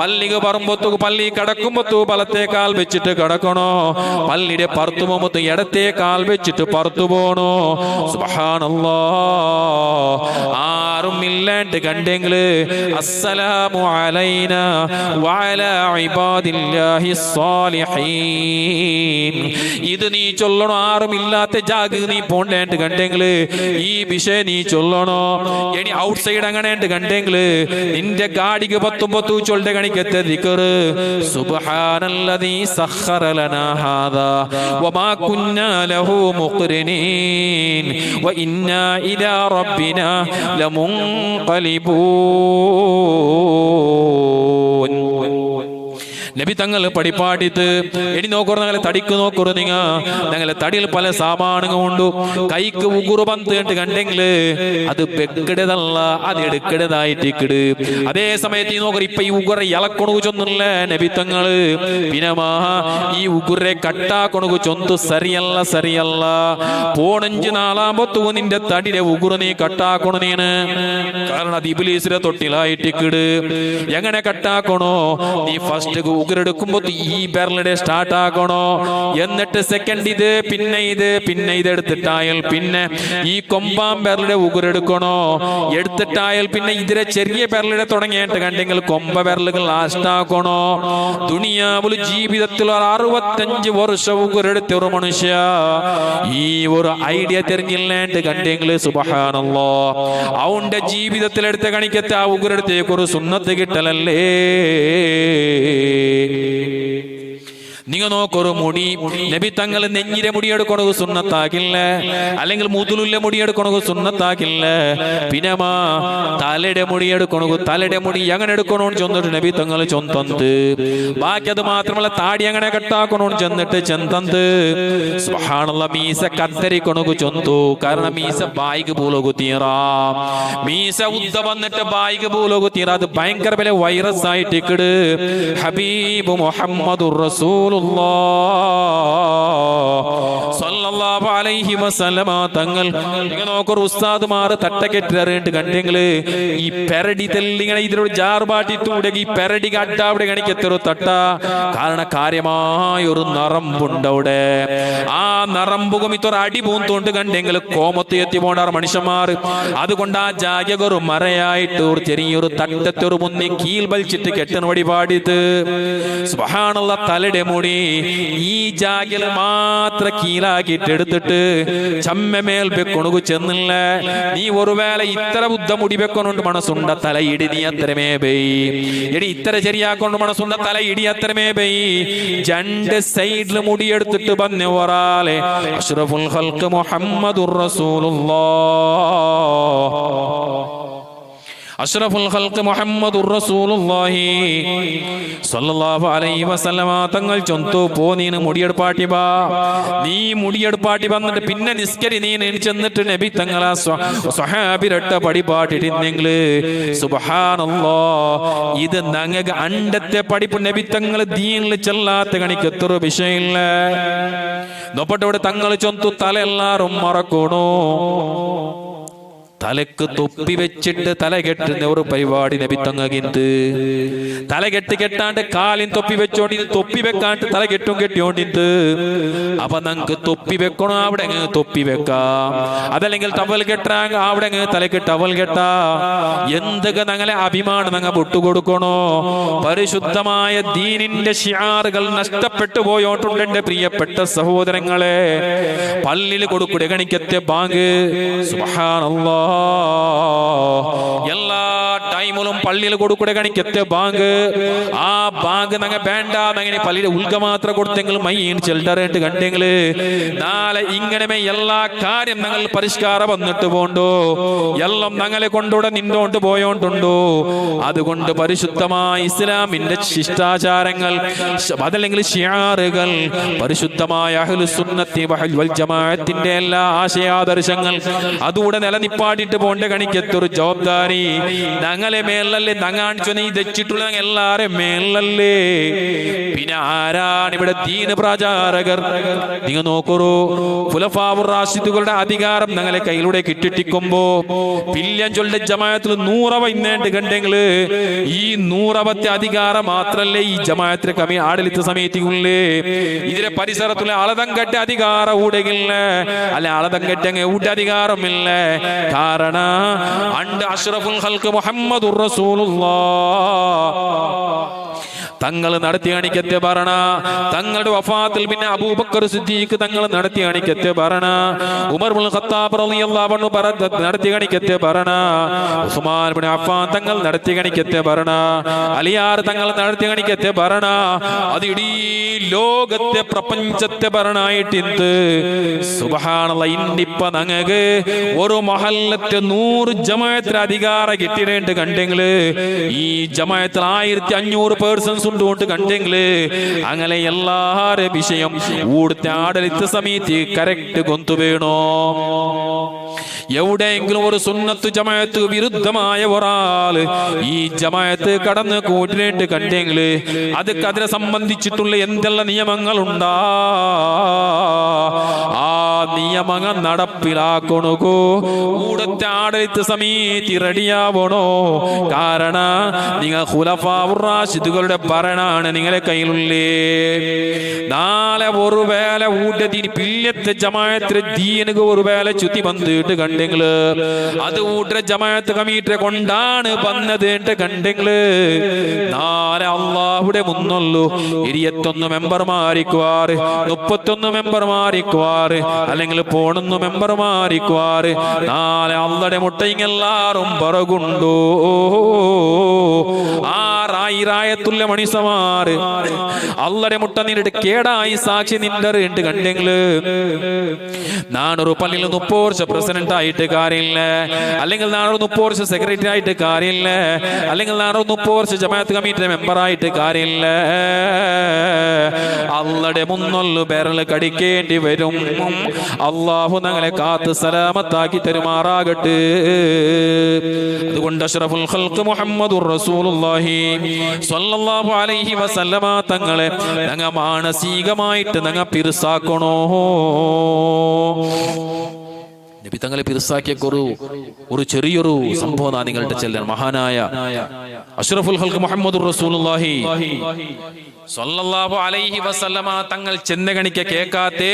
പള്ളിക്ക് പറമ്പൊത്തുകു പള്ളി കടക്കുമ്പോത്തു ബലത്തെ കാൽ വെച്ചിട്ട് കടക്കണോ. പള്ളിയുടെ പുറത്തു പോകുമ്പോ ഇടത്തെ കാൽ വെച്ചിട്ട് പുറത്തു പോണോ. സുബ്ഹാനല്ലാഹ്, ആരും ഇല്ലാണ്ട് കണ്ടെങ്കില് അസ്സലാമു അലൈനാ വഅലാ ഇബാദില്ലാഹി സ്വാലിഹീൻ ഇത് നീ ചൊല്ലണോ. ആരും ഇല്ലാത്ത ജാഗ് നീ പോണ്ടേണ്ട് കണ്ടെങ്കില് ഈ വിഷയം നീ ചൊല്ലണോ. ഇനി ഔട്ട് സൈഡ് അങ്ങനെ കണ്ടെങ്കില് നിന്റെ ഗാഡിക്ക് പത്തുമ്പത്തു ചൊല്ലെ കണിക്കത്തെ ദിക്റ് സുബ്ഹാനല്ലദീ സഖറ ലനാ ഹാദാ വമാ കുന്നാ ലഹു മുഖ്രിനീൻ വഇന്നാ ഇലാ റബ്ബിനാ ലമുൻഖലിബൂൻ. നബി തങ്ങൾ പടിപ്പാട്ടിത്ത് എടി നോക്കൂ. ഞങ്ങളെ തടിക്ക് നോക്കൂ. ഞങ്ങളെ തടിയിൽ പല സാമാനങ്ങൾ ഉണ്ട്. കൈക്ക് ഉകുറു പന്ത് കണ്ടെങ്കില് അത് വെക്കടതല്ല, അത് എടുക്കടതായിട്ടിക്കിട്. അതേ സമയത്ത് ഈ നോക്കൂ, ഇപ്പൊ ഈ ഉകുറ ഇളക്കൊണു ചൊന്നില്ല നബി തങ്ങള്. പിന്നമാ ഈ ഉകുറെ കട്ടാക്കൊണു ചൊന്തു സരിയല്ല, സരിയല്ല. പോണഞ്ച് നാളാമ്പത്തു നിന്റെ തടിയുടെ ഉകുറ നീ കട്ടാക്കൊണു നീന്. കാരണം അത് ഇബ്ലീസിന്റെ തൊട്ടിലായിട്ടിക്കിട്. എങ്ങനെ കട്ടാക്കണോ? നീ ഫസ്റ്റ് ഉഗരെടുക്കുമ്പോ ഈ ബെർലിടെ സ്റ്റാർട്ട് ആക്കണോ, എന്നിട്ട് സെക്കൻഡ് ഇത്, പിന്നെ ഇത് എടുത്തിട്ടായാൽ പിന്നെ ഈ കൊമ്പാം ബെർലിടെ ഉഗരെടുക്കണോ, എടുത്തിട്ടായാൽ പിന്നെ ഇതിലെ ചെറിയ ബെർലിടെ തുടങ്ങിയിട്ട് കണ്ടെങ്കിൽ കൊമ്പ ബെർലുകൾ ലാസ്റ്റ് ആക്കണോ. ദുനിയാവുൽ ജീവിതത്തിൽ 65 വർഷം ഉഗരെടുത്ത ഒരു മനുഷ്യ ഈ ഒരു ഐഡിയ തിരിഞ്ഞില്ലാണ്ട് കണ്ടെങ്കിൽ സുബ്ഹാനല്ലാഹ് അവന്റെ ജീവിതത്തിലെടുത്ത് കണിക്കത്തെ ആ ഉഗരെടുത്തേക്ക് ഒരു സുന്നത്ത് കിട്ടലല്ലേ. നിങ്ങൾ നോക്കൊരു മുടി നബി തങ്ങൾ നെഞ്ഞിരെ മുടിയെടുക്കണത് സുന്നത്താക്കില്ല, അല്ലെങ്കിൽ മുതുലില്ല മുടിയെടുക്കണത് സുന്നത്താക്കില്ല. പിന്നെ തലയുടെ മുടിയെടുക്കണത് തലയുടെ മുടി അങ്ങനെ എടുക്കണോന്ന് ചെന്നിട്ട് നബി തങ്ങൾ ചൊന്തന്ത്. ബാക്കി അത് മാത്രമല്ല താടി അങ്ങനെ കെട്ടാക്കണോന്ന് ചെന്നിട്ട് ചെന്തന്ത്. സുബ്ഹാനല്ലാഹ് മീസ കത്തരിക്കണത് ചൊന്തു. കാരണം മീസ ബായിക്ക് പൂലോകു തീറ, മീസ ഉദ്ദ വന്നിട്ട് ബായിക്ക് പൂലോകു തീറ. അത് ഭയങ്കര വില വൈറസ് ആയിട്ട് ഇക്കട്. ഹബീബ് മുഹമ്മദുർ റസൂൽ സല്ലല്ലാഹു അലൈഹി വസല്ലമ തങ്ങൾ നോക്കൊരു ഉസ്താദ്മാർ തട്ടക്കെട്ടിട്ട് കണ്ടെങ്കിൽ ഈ പെരടി തെല്ലിങ്ങനെ ഇതിലൊരു ജാർപാട്ടിട്ടൂടെ ഈ പെരടി കട്ടാവിടെ കണിക്കെത്തൊരു തട്ട. കാരണം കാര്യമായ ഒരു നറമ്പുണ്ട് അവിടെ. ആ നറമ്പുകം ഇത്തൊരു അടി പൂന്തോണ്ട് കണ്ടെങ്കിൽ കോമത്ത് എത്തി പോണ്ടാറ് മനുഷ്യന്മാർ. അതുകൊണ്ട് ആ ജാഗൊരു മറയായിട്ട് ഒരു ചെറിയൊരു തട്ടത്തൊരു മുന്നിൽ കീൽ വലിച്ചിട്ട് കെട്ടണ വടി പാടിത്. സുബ്ഹാനല്ലാഹ് തലയുടെ മുടി ഈ ജാഗിൽ മാത്ര കീലാക്കിട്ട് എടുത്തിട്ട് ചമ്മമേൽ വെക്കൊണു ചെന്നില്ല. നീ ഒരു വേള ഇത്ര ബുദ്ധ മുടി വെക്കൊണ്ടുണ്ട് മനസ്സുണ്ട തല ഇടി നീ അത്രമേ ബെയ് എടി ഇത്ര ശരിയാക്കൊണ്ട് മനസ്സുണ്ട തല ഇടി അത്രമേ ബെയ്. രണ്ട് സൈഡിൽ മുടിയെടുത്തിട്ട് വന്ന ഒരാളെ അഷ്റഫുൽ ഖൽഖ് മുഹമ്മദുർ റസൂലുള്ളാഹ് അഷ്റഫുൽ ഖൽഖ് മുഹമ്മദുർ റസൂലുള്ളാഹി സ്വല്ലല്ലാഹു അലൈഹി വസല്ലമ തങ്ങൾ ചൊന്തു പോ നീന് മുടിയെടുപ്പാട്ടി ബാ. നീ മുടിയെടുപ്പാട്ടി വന്നിട്ട് പിന്നെ നിസ്കരി നീ ചെന്നിട്ട് നബി തങ്ങളെ സ്വഹാബിരട്ട പടിപാട്ടിരുന്നെങ്കിൽ സുബ്ഹാനല്ലാഹ് ഇത് ഞങ്ങൾക്ക് അണ്ടത്തെ പഠിപ്പ് നബി തങ്ങൾ ദീനിൽ ചെല്ലാത്ത കണിക്ക് എത്ര വിഷയമില്ല. നോപ്പട്ടോടെ തങ്ങൾ ചൊന്തു തല എല്ലാരും മറക്കണോ. തലക്ക് തൊപ്പി വെച്ചിട്ട് തല കെട്ടുന്ന ഒരു പരിപാടി നബി തങ്ങകിന്ത്. തല കെട്ടാണ്ട് കാലിൻ തൊപ്പി വെച്ചോണ്ടി തൊപ്പി വെക്കാണ്ട് തല കെട്ടിയോണ്ടിന്ത്. അപ്പൊ നമുക്ക് തൊപ്പി വെക്കണോ അവിടെ തൊപ്പി വെക്കാം, അതല്ലെങ്കിൽ ടവൽ കെട്ടാ അവിടെ തലക്ക് ടവൽ കെട്ടാ. എന്തൊക്കെ ഞങ്ങളെ അഭിമാനം ഞങ്ങൾ വിട്ടുകൊടുക്കണോ. പരിശുദ്ധമായ ദീനിന്റെ ഷിആറുകൾ നഷ്ടപ്പെട്ടു പോയോട്ടുണ്ട് എന്റെ പ്രിയപ്പെട്ട സഹോദരങ്ങളെ. പള്ളിയിൽ കൊടുക്കൂടെ ഗണിക്കത്തെ ബാങ്ക് സുബ്ഹാനല്ലാഹ് എല്ലാ ടൈമിലും പള്ളിയിൽ കൊടുക്കൂടെ കണിക്കത്തെ ബാങ്ക്. ആ ബാങ്ക് ഞങ്ങ വേണ്ട അങ്ങനെ പള്ളിയുടെ ഉൽഗ മാത്രം കൊടുത്തെങ്കിൽ മൈൻ ചെൽഡറായിട്ട് കണ്ടെങ്കിൽ നാളെ ഇങ്ങനെ എല്ലാ കാര്യം ഞങ്ങൾ പരിഷ്കാരം വന്നിട്ട് പോണ്ടോ. എല്ലാം ഞങ്ങളെ കൊണ്ടൂടെ നിന്നോണ്ട് പോയോണ്ടുണ്ടോ. അതുകൊണ്ട് പരിശുദ്ധമായ ഇസ്ലാമിന്റെ ശിഷ്ടാചാരങ്ങൾ അതല്ലെങ്കിൽ ഷിആറുകൾ പരിശുദ്ധമായ അഹ്ലുസ് സുന്നത്തി വൽ ജമാഅത്തിന്റെ എല്ലാ ആശയാദർശങ്ങൾ അതുകൂടെ നിലനിപ്പാടിട്ട് പോണ്ട കണിക്കത്തൊരു ജവാബ്ദാരി ഞങ്ങളെ മേലല്ലേ. ഞങ്ങാണിച്ചു നീ തെച്ചിട്ടുള്ള എല്ലാരും മേലല്ലേ. പിന്നെ ആരാണ് ഇവിടെ ദീന പ്രചാരകർ? നിങ്ങൾ നോക്കൂ, ഖുലഫാഉർ റാഷിദുകളുടെ അധികാരം ഞങ്ങളെ കയ്യിലൂടെ കിട്ടിട്ടിക്കുമ്പോ പില്യഞ്ചൊല്ലെ ജമാഅത്തിൽ 100 ഇന്നേണ്ട് കണ്ടെങ്കിൽ ഈ 100 അധികാരം മാത്രല്ലേ ഈ ജമാഅത്തിലെ കമ്മി ആടലിത്ത സമയത്തില്ലേ. ഇതിലെ പരിസരത്തുള്ള അളതങ്കെട്ട അധികാരം ഊടെകില്ല, അല്ലെ അളതങ്കെട്ടങ്ങ് ഊട്ട അധികാരമില്ല. കാരണം അണ്ട് അഷ്റഫുൽ ഖൽഖ് മുഹമ്മദുർ റസൂലുള്ളാഹ് തങ്ങൾ നടത്തി കാണിക്കത്തെ ഭരണ. തങ്ങളുടെ വഫാത്തിൽ പിന്നെ അബൂബക്കർ സിദ്ദീഖ് തങ്ങൾ നടത്തി കാണിക്കത്തെ ഭരണ. ഉമർ ഇബ്നുൽ ഖത്താബ് റളിയല്ലാഹു അൻഹു നടത്തി കാണിക്കത്തെ ഭരണ. ഉസ്മാൻ ഇബ്നു അഫ്ഫാൻ തങ്ങൾ നടത്തി കാണിക്കത്തെ ഭരണ. അലിയാർ തങ്ങൾ നടത്തി കാണിക്കത്തെ ഭരണ. അത് ഇടീ ലോകത്തെ പ്രപഞ്ചത്തെ ഭരണായിട്ടിന്ത് സുബ്ഹാനല്ലാഹ്. ഇന്നിപ്പ ഞങ്ങൾക്ക് ഒരു മഹല്ലത്തെ 100 ജമാഅത്തിന് അധികാരം കിട്ടിയിട്ട് കണ്ടെങ്കിൽ ഈ ജമാഅത്തിൽ 1500 പേഴ്സൺസ് കൊണ്ട് കണ്ടെങ്കിൽ അങ്ങനെ എല്ലാരെ വിഷയം ഊടുത്തെ ആടലിത്ത സമയത്ത് കറക്റ്റ് കൊന്തു വീണോ. എവിടെയെങ്കിലും ഒരു സുന്നത്ത് ജമാഅത്ത് വിരുദ്ധമായ ഒരാള് ഈ ജമാഅത്ത് കടന്ന് കൂട്ടിയിട്ട് കണ്ടെങ്കിൽ അതിനെ സംബന്ധിച്ചിട്ടുള്ള എന്തെല്ലാം നിയമങ്ങളുണ്ടാ ആ നിയമങ്ങൾ നടപ്പിലാക്കണോ ഇവിടുത്തെ ആടളിത്ത സമയത്ത് റെഡിയാവണോ കാരണം നിങ്ങൾ ഖുലഫാഉർ റാഷിദുകളുടെ ഭരണമാണ് നിങ്ങളെ കയ്യിലുള്ളേ നാളെ ഒരു വേല ഊട്ടത്തിന് പില്ലത്തെ ജമാഅത്തെ ദീനക്ക് ഒരു വേല ചുറ്റി വന്നിട്ട് കണ്ടെങ്കില് അത് ഊട്ട ജമാഅത്ത് കമ്മിറ്റിയെ കൊണ്ടാണ് വന്നത് കണ്ടെങ്കില് നാളെ അള്ളാഹുടെ മുന്നുള്ളൂ 21 മെമ്പർമാരിക്കുവാറ് 31 മെമ്പർമാരിക്കുവാറ് അല്ലെങ്കിൽ 11 മെമ്പർമാരിക്കുവാറ് നാളെ അള്ളയുടെ മുട്ടയിങ്ങെല്ലാരും പറകുണ്ടോ ആറായിരത്തുള്ള മണിസമാറ് അള്ളയുടെ മുട്ട നിന്നിട്ട് കേടായി സാക്ഷി നിന്റെ കണ്ടെങ്കില് നാനൊരു പള്ളിയിൽ 30 വർഷം പ്രസിഡന്റ് ആയിട്ട് കാര്യമില്ല അല്ലെങ്കിൽ 30 വർഷം സെക്രട്ടറി ആയിട്ട് കാര്യമില്ല അല്ലെങ്കിൽ 30 വർഷം ജമാഅത്ത് കമ്മിറ്റിയുടെ മെമ്പറായിട്ട് കാര്യമില്ല അള്ളയുടെ മുന്നൊല്ലു ബെരൽ കടിക്കേണ്ടി വരും അള്ളാഹു ഞങ്ങളെ കാത്ത് സലാമത്താക്കി തരുമാറാകട്ടെ അതുകൊണ്ട് അഷ്റഫുൽ ഖൽഖ് മുഹമ്മദുർ റസൂലുള്ളാഹി സ്വല്ലല്ലാഹു അലൈഹി വസല്ലമ തങ്ങളെ ഞങ്ങൾ മാനസികമായിട്ട് ഞങ്ങൾ പിറുസാക്കണോ നബി തങ്ങളെ പിറുസാക്കിയ ഒരു ചെറിയൊരു സംഭവം നിങ്ങളുടെ ചെല്ലാൻ മഹാനായ അഷ്റഫുൽ ഖൽഖ് മുഹമ്മദുർ റസൂലുള്ളാഹി സ്വല്ലല്ലാഹു അലൈഹി വസല്ലമ തങ്ങൾ ചെന്ന കണിക്ക കേൾക്കാത്തെ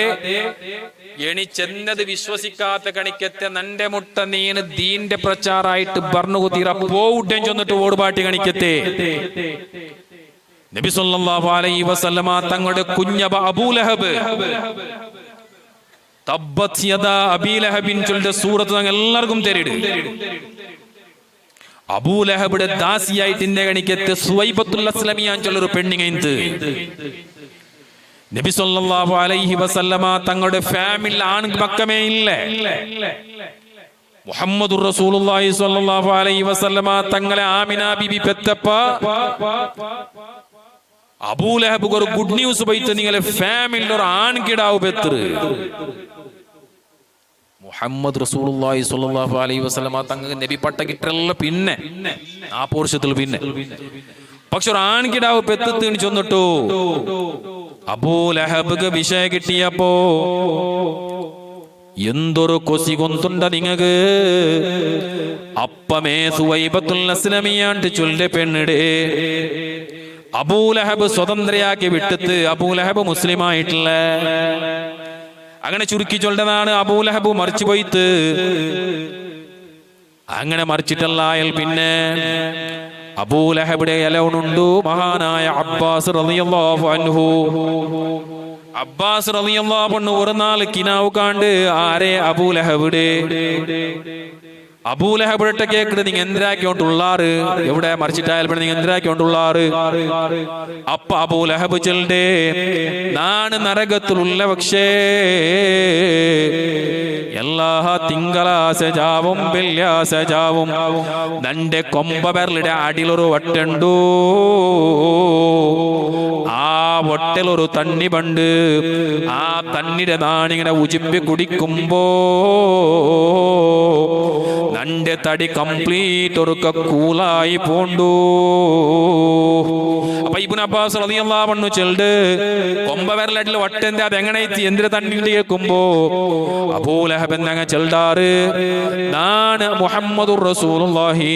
എണി ചെന്നത് വിശ്വസിക്കാത്ത കണിക്കത്തെ നന്റെ മുട്ട നീന് ദീന്റെ പ്രചാരായിട്ട് ഭരണകുതീറ പോവുട്ടേം ചെന്നിട്ട് ഓടുപാട്ടി കണിക്കത്തെ നബി സല്ലല്ലാഹു അലൈഹി വസല്ലമ തങ്ങളുടെ കുഞ്ഞബ അബൂലഹബ് തബ്ബത് യദാ അബീ ലഹബിൻ ചൊല്ലിയ സൂറത്ത് ഞങ്ങൾ എല്ലാവർക്കും തരിട് അബൂലഹബിയുടെ ദാസിയായിട്ട് ഇന്നെ കണിക്കത്തെ സുവൈബത്തുൽ അസ്ലമിയാൻ ചൊല്ലൊരു പെണ്ണിങ്ങ നബി സല്ലല്ലാഹു അലൈഹി വസല്ലമ തങ്ങളുടെ ഫാമിലി ആൺ മക്കമേ ഇല്ല മുഹമ്മദുർ റസൂലുള്ളാഹി സ്വല്ലല്ലാഹു അലൈഹി വസല്ലമ തങ്ങളെ ആമിന ബിബി പെത്തപ്പ അബൂലഹബ് ഒരു ഗുഡ് ന്യൂസ് പോയിട്ട് നിങ്ങളെ ഫാമിലിയിൽ ഒരു ആൺകിടാവ് പെത്തറ് മുഹമ്മദ് റസൂലുള്ളാഹി സ്വല്ലല്ലാഹു അലൈഹി വസല്ലമ തങ്ങൾക്ക് നബി പട്ട കിട്ടല്ല പിന്നെ ആ പോർഷത്തിൽ പിന്നെ പക്ഷെ ഒരു ആൺകിടാവ് പെത്തെന്ന് ചെന്നിട്ടു അബൂലഹബ്ക്ക് വിഷയം കിട്ടിയപ്പോ എന്തൊരു കൊസി കൊന്തുണ്ട നിങ്ങക്ക് അപ്പമേ സുവൈബത്തുൽ അസ്ലമിയാണ്ട് ചൊല്ലെ പെണ്ണിടേ അബൂലഹബ് സ്വതന്ത്രയാക്കി വിട്ടിട്ട് അബൂലഹബ് മുസ്ലിം ആയിട്ടില്ല അങ്ങനെ ചുരുക്കി ചൊല്ലതാണ് അബൂലഹബ് മറിച്ചു പോയിട്ട് അങ്ങനെ മറിച്ചിട്ടല്ലായാൽ പിന്നെ അബൂലഹബിയുടെ ഇലവുണ്ടു മഹാനായ അബ്ബാസ് റളിയല്ലാഹു അൻഹു അബ്ബാസ് റളിയല്ലാഹു അൻഹു ഒരു നാൾ കിനാവ് കാണ്ട് ആരെ അബൂലഹബിടെ അബൂലഹബിടെ കേക്കിട്ട് നിങ്ങൾ എന്തിനാക്കിയോണ്ടുള്ളാറ് എവിടെ മറിച്ചിട്ടായാൽ നിങ്ങൾ എന്തിനാക്കിയോണ്ടുള്ളാറ് അപ്പ അബൂലഹബ് ചെല്ലേ നാണ് നരകത്തിലുള്ള പക്ഷേ എല്ലാ തിങ്കളാസജാവും വെള്ളിയാസജാവും നന്റെ കൊമ്പ ബെർലിടെ അടിലൊരു വട്ടുണ്ടു ആ വട്ടിലൊരു തണ്ണി പണ്ട് ആ തണ്ണിയുടെ നാണിങ്ങനെ ഉജിപ്പി കുടിക്കുമ്പോ നന്റെ തടി കംപ്ലീറ്റ് ഒരു കൂലായി പോണ്ടു അപ്പൊ ഇബ്നു അബ്ബാസ് റളിയല്ലാഹു അൻഹു ചെല്ല് കൊമ്പ വിരലടിൽ വട്ടെന്താ അതെങ്ങനെ എന്തിനെ തണ്ണിട്ട് കേൾക്കുമ്പോ അബൂലഹബ് എന്നങ്ങ് ചെൽഡാറ് നാണ് മുഹമ്മദുർ റസൂലുള്ളാഹി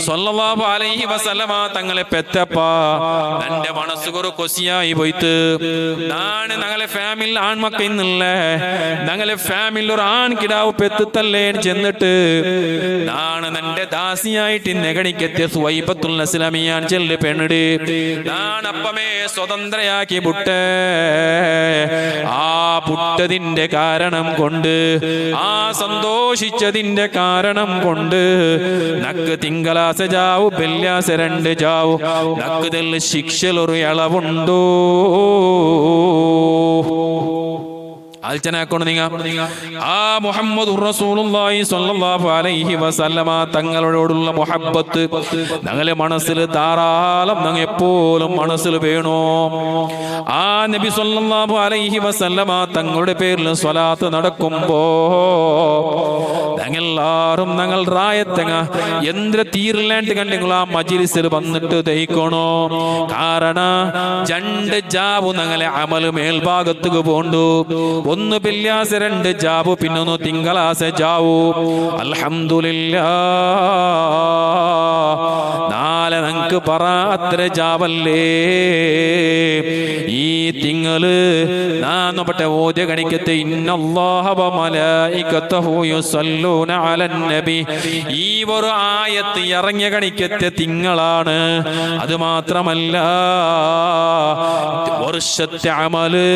സ്വല്ലല്ലാഹു അലൈഹി വസല്ലമ തങ്ങളെ പെത്തപ്പ നന്റെ മനസ്സുകൊരു കൊസിയായി പോയിട്ട് നാണ് ഞങ്ങളെ ഫാമിലി ആൺമക്ക ഇന്നില്ല ഞങ്ങളെ ഫാമിലി ഒരു ആൺകിടാവ് പെത്തല്ലേ ചെന്നിട്ട് നാണ് നന്റെ ദാസിയായിട്ട് നെഗണിക്കെത്തിയ സുവൈബത്തുൽ അസ്ലമിയാൻ ചെല്ല് പെണ്ണിട് നാണപ്പമേ സ്വതന്ത്രയാക്കി പുട്ട് ആ പുട്ടതിന്റെ കാരണം കൊണ്ട് ആ സന്തോഷിച്ചതിന്റെ കാരണം കൊണ്ട് നക്ക് തിങ്കളാസ ജാവു വെള്ളിയാസ 2 ജാവു നക്ക് തെല്ല് ശിക്ഷലൊരു ഇളവുണ്ടോ ആൽച്ചനാക്കണം നിങ്ങൾ ആ മുഹമ്മദുർ റസൂലുള്ളാഹി സ്വല്ലല്ലാഹു അലൈഹി വസല്ലമ തങ്ങളോടുള്ള മുഹബ്ബത്ത് ഞങ്ങളെ മനസ്സിൽ ധാരാളം ഞങ്ങൾ എപ്പോഴും മനസ്സിൽ വേണോ ആ നബി സ്വല്ലല്ലാഹു അലൈഹി വസല്ലമ തങ്ങളുടെ പേരിൽ സ്വലാത്ത് നടക്കുമ്പോ ഞങ്ങളെല്ലാരും ഞങ്ങൾ റായത്തങ്ങ എന്തിര തീരില്ലാണ്ട് കണ്ടെങ്കിൽ ആ മജിലിസിൽ വന്നിട്ട് ദഹിക്കണോ. കാരണം 2 ജാബു ഞങ്ങളെ അമല് മേൽഭാഗത്തേക്ക് പോണ്ടു. 1 പില്യാസ 2 ജാബു പിന്നൊന്ന് തിങ്കളാസ ജാവു. അൽഹംദുലില്ലാ നാളെ ഞങ്ങൾക്ക് പറ അത്ര ജാവല്ലേ. ഈ തിങ്കള് നാന്ന് പറ്റ ഓദ്യ കണിക്കത്തെ ഇന്നല്ലാഹ വ മലായികതഹു യുസല്ലൂന അലൻ നബി. ഈ ഒരു ആയത്ത് ഇറങ്ങിയ കണിക്കത്തെ തിങ്കളാണ്. അത് മാത്രമല്ല വർഷത്തെ അമല്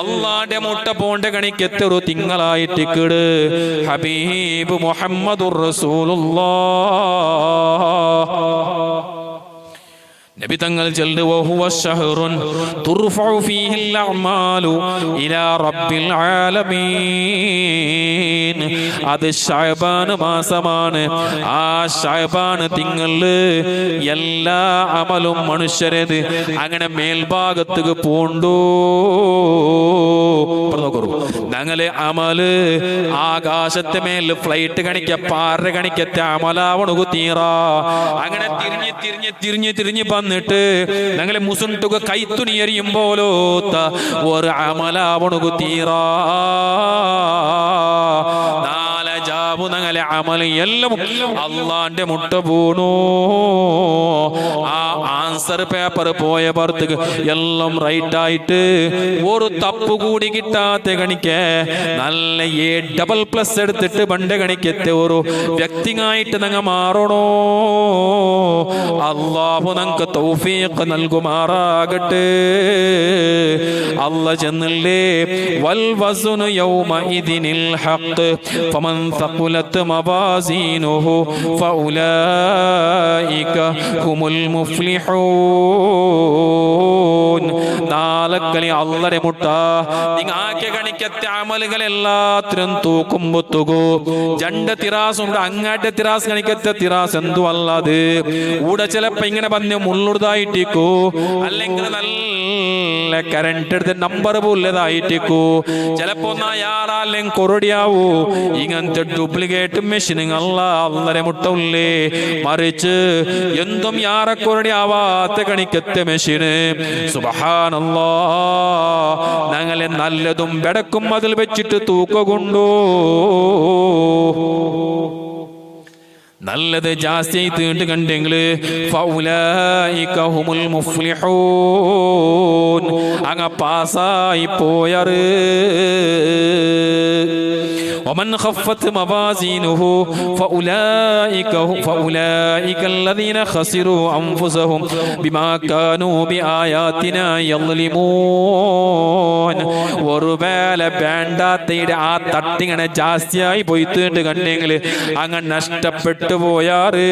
അള്ളാന്റെ മുട്ട പോണ്ട കണിക്കത്തെ ഒരു തിങ്കളായിട്ട് കിട് ഹബീബ് മുഹമ്മദുർ റസൂലുള്ളാഹ്. നബി തങ്ങൾ ചൊല്ലു വഹുവ ശഹറുൻ തുർഫഉ ഫീഹിൽ അഅമാലു ഇലാ റബ്ബിൽ ആലമീൻ. അത് ശഅബാൻ മാസമാണ്. ആ ശഅബാൻ തിങ്കളില് എല്ലാ അമലും മനുഷ്യരത് അങ്ങനെ മേൽഭാഗത്തേക്ക് പോണ്ടു. ഞങ്ങള് അമല് ആകാശത്തെ മേൽ ഫ്ലൈറ്റ് കണിക്ക പാറ കണിക്കത്തെ അമലാവണു തീറ. അങ്ങനെ തിരിഞ്ഞ് തിരിഞ്ഞ് തിരിഞ്ഞ് തിരിഞ്ഞ് എന്നിട്ട് ഞങ്ങളെ മുസുണ്ടുക കൈത്തുണി എറിയുമ്പോലോത്ത ഒരു അമലാവണു തീറാ. ജാബു ഞങ്ങളെ അമല് എല്ലാം അള്ളാന്റെ മുട്ട പോണു. ആ ആൻസർ പേപ്പർ പോയ പുറത്തേക്ക് എല്ലാം റൈറ്റ് ആയിട്ട് ഒരു തപ്പ് കൂടി കിട്ടാത്ത കണിക്ക നല്ല A++ എടുത്തിട്ട് പണ്ട് കണിക്കത്തെ ഒരു വ്യക്തിയായിട്ട് ഞങ്ങൾ മാറണോ. അള്ളാഹു ഞങ്ങൾക്ക് തൗഫീഖ് നൽകുമാറാകട്ടെ. അല്ലാഹ് ചെന്നില്ലേ വൽ വസ്നു യൗമഇദിനിൽ ഹഖ് ഫമൻ ثقلت موازينه فأولئك هم المفلحون. നാലക്കലി അള്ളരെ മുട്ട നിങ്ങാക്കെ കണിക്കത്തെ അമലുകൾ എല്ലാത്തിനും തൂക്കുമ്പൊത്തുകൂ. 2 തിറാസുണ്ട്. അങ്ങാട്ടെ തിറാസ് കണിക്കത്തെ തിറാസ് എന്തു അല്ലാത് ഊടെ ചിലപ്പോ ഇങ്ങനെ പറഞ്ഞ് മുള്ളുതായിട്ടിക്കൂ, അല്ലെങ്കിൽ നല്ല കറണ്ട് എടുത്ത് നമ്പർ പോലതായിട്ടിക്കൂ, ചിലപ്പോ യാറാല്ലെങ്കിൽ കൊറടിയാവൂ. ഇങ്ങനത്തെ ഡ്യൂപ്ലിക്കേറ്റ് മെഷീൻ അള്ളരെ മുട്ടല്ലേ. മറിച്ച് എന്തും യാറക്കൊരടി ആവാത്ത കണിക്കത്തെ മെഷീന് സുബ്ഹാനല്ലാഹ് ഞങ്ങളെ നല്ലതും ബെടക്കും അതിൽ വെച്ചിട്ട് തൂക്കൊണ്ടു. നല്ലത് ജാസ്തി തീണ്ട് കണ്ടെങ്കിൽ ഫൗലൈക ഹുമുൽ മുഫ്ലിഹൂൻ അങ്ങ പാസായി പോയാറ്. ومن خفت موازينه فأولئك الذين خسروا أنفسهم بما كانوا بآياتنا يظلمون. ഒരുവേല വേണ്ടാത്തയുടെ ആ തട്ടിങ്ങനെ ജാസ്തിയായി പോയിട്ടുണ്ട് കണ്ടെങ്കിൽ അങ്ങ് നഷ്ടപ്പെട്ടു പോയാറ്.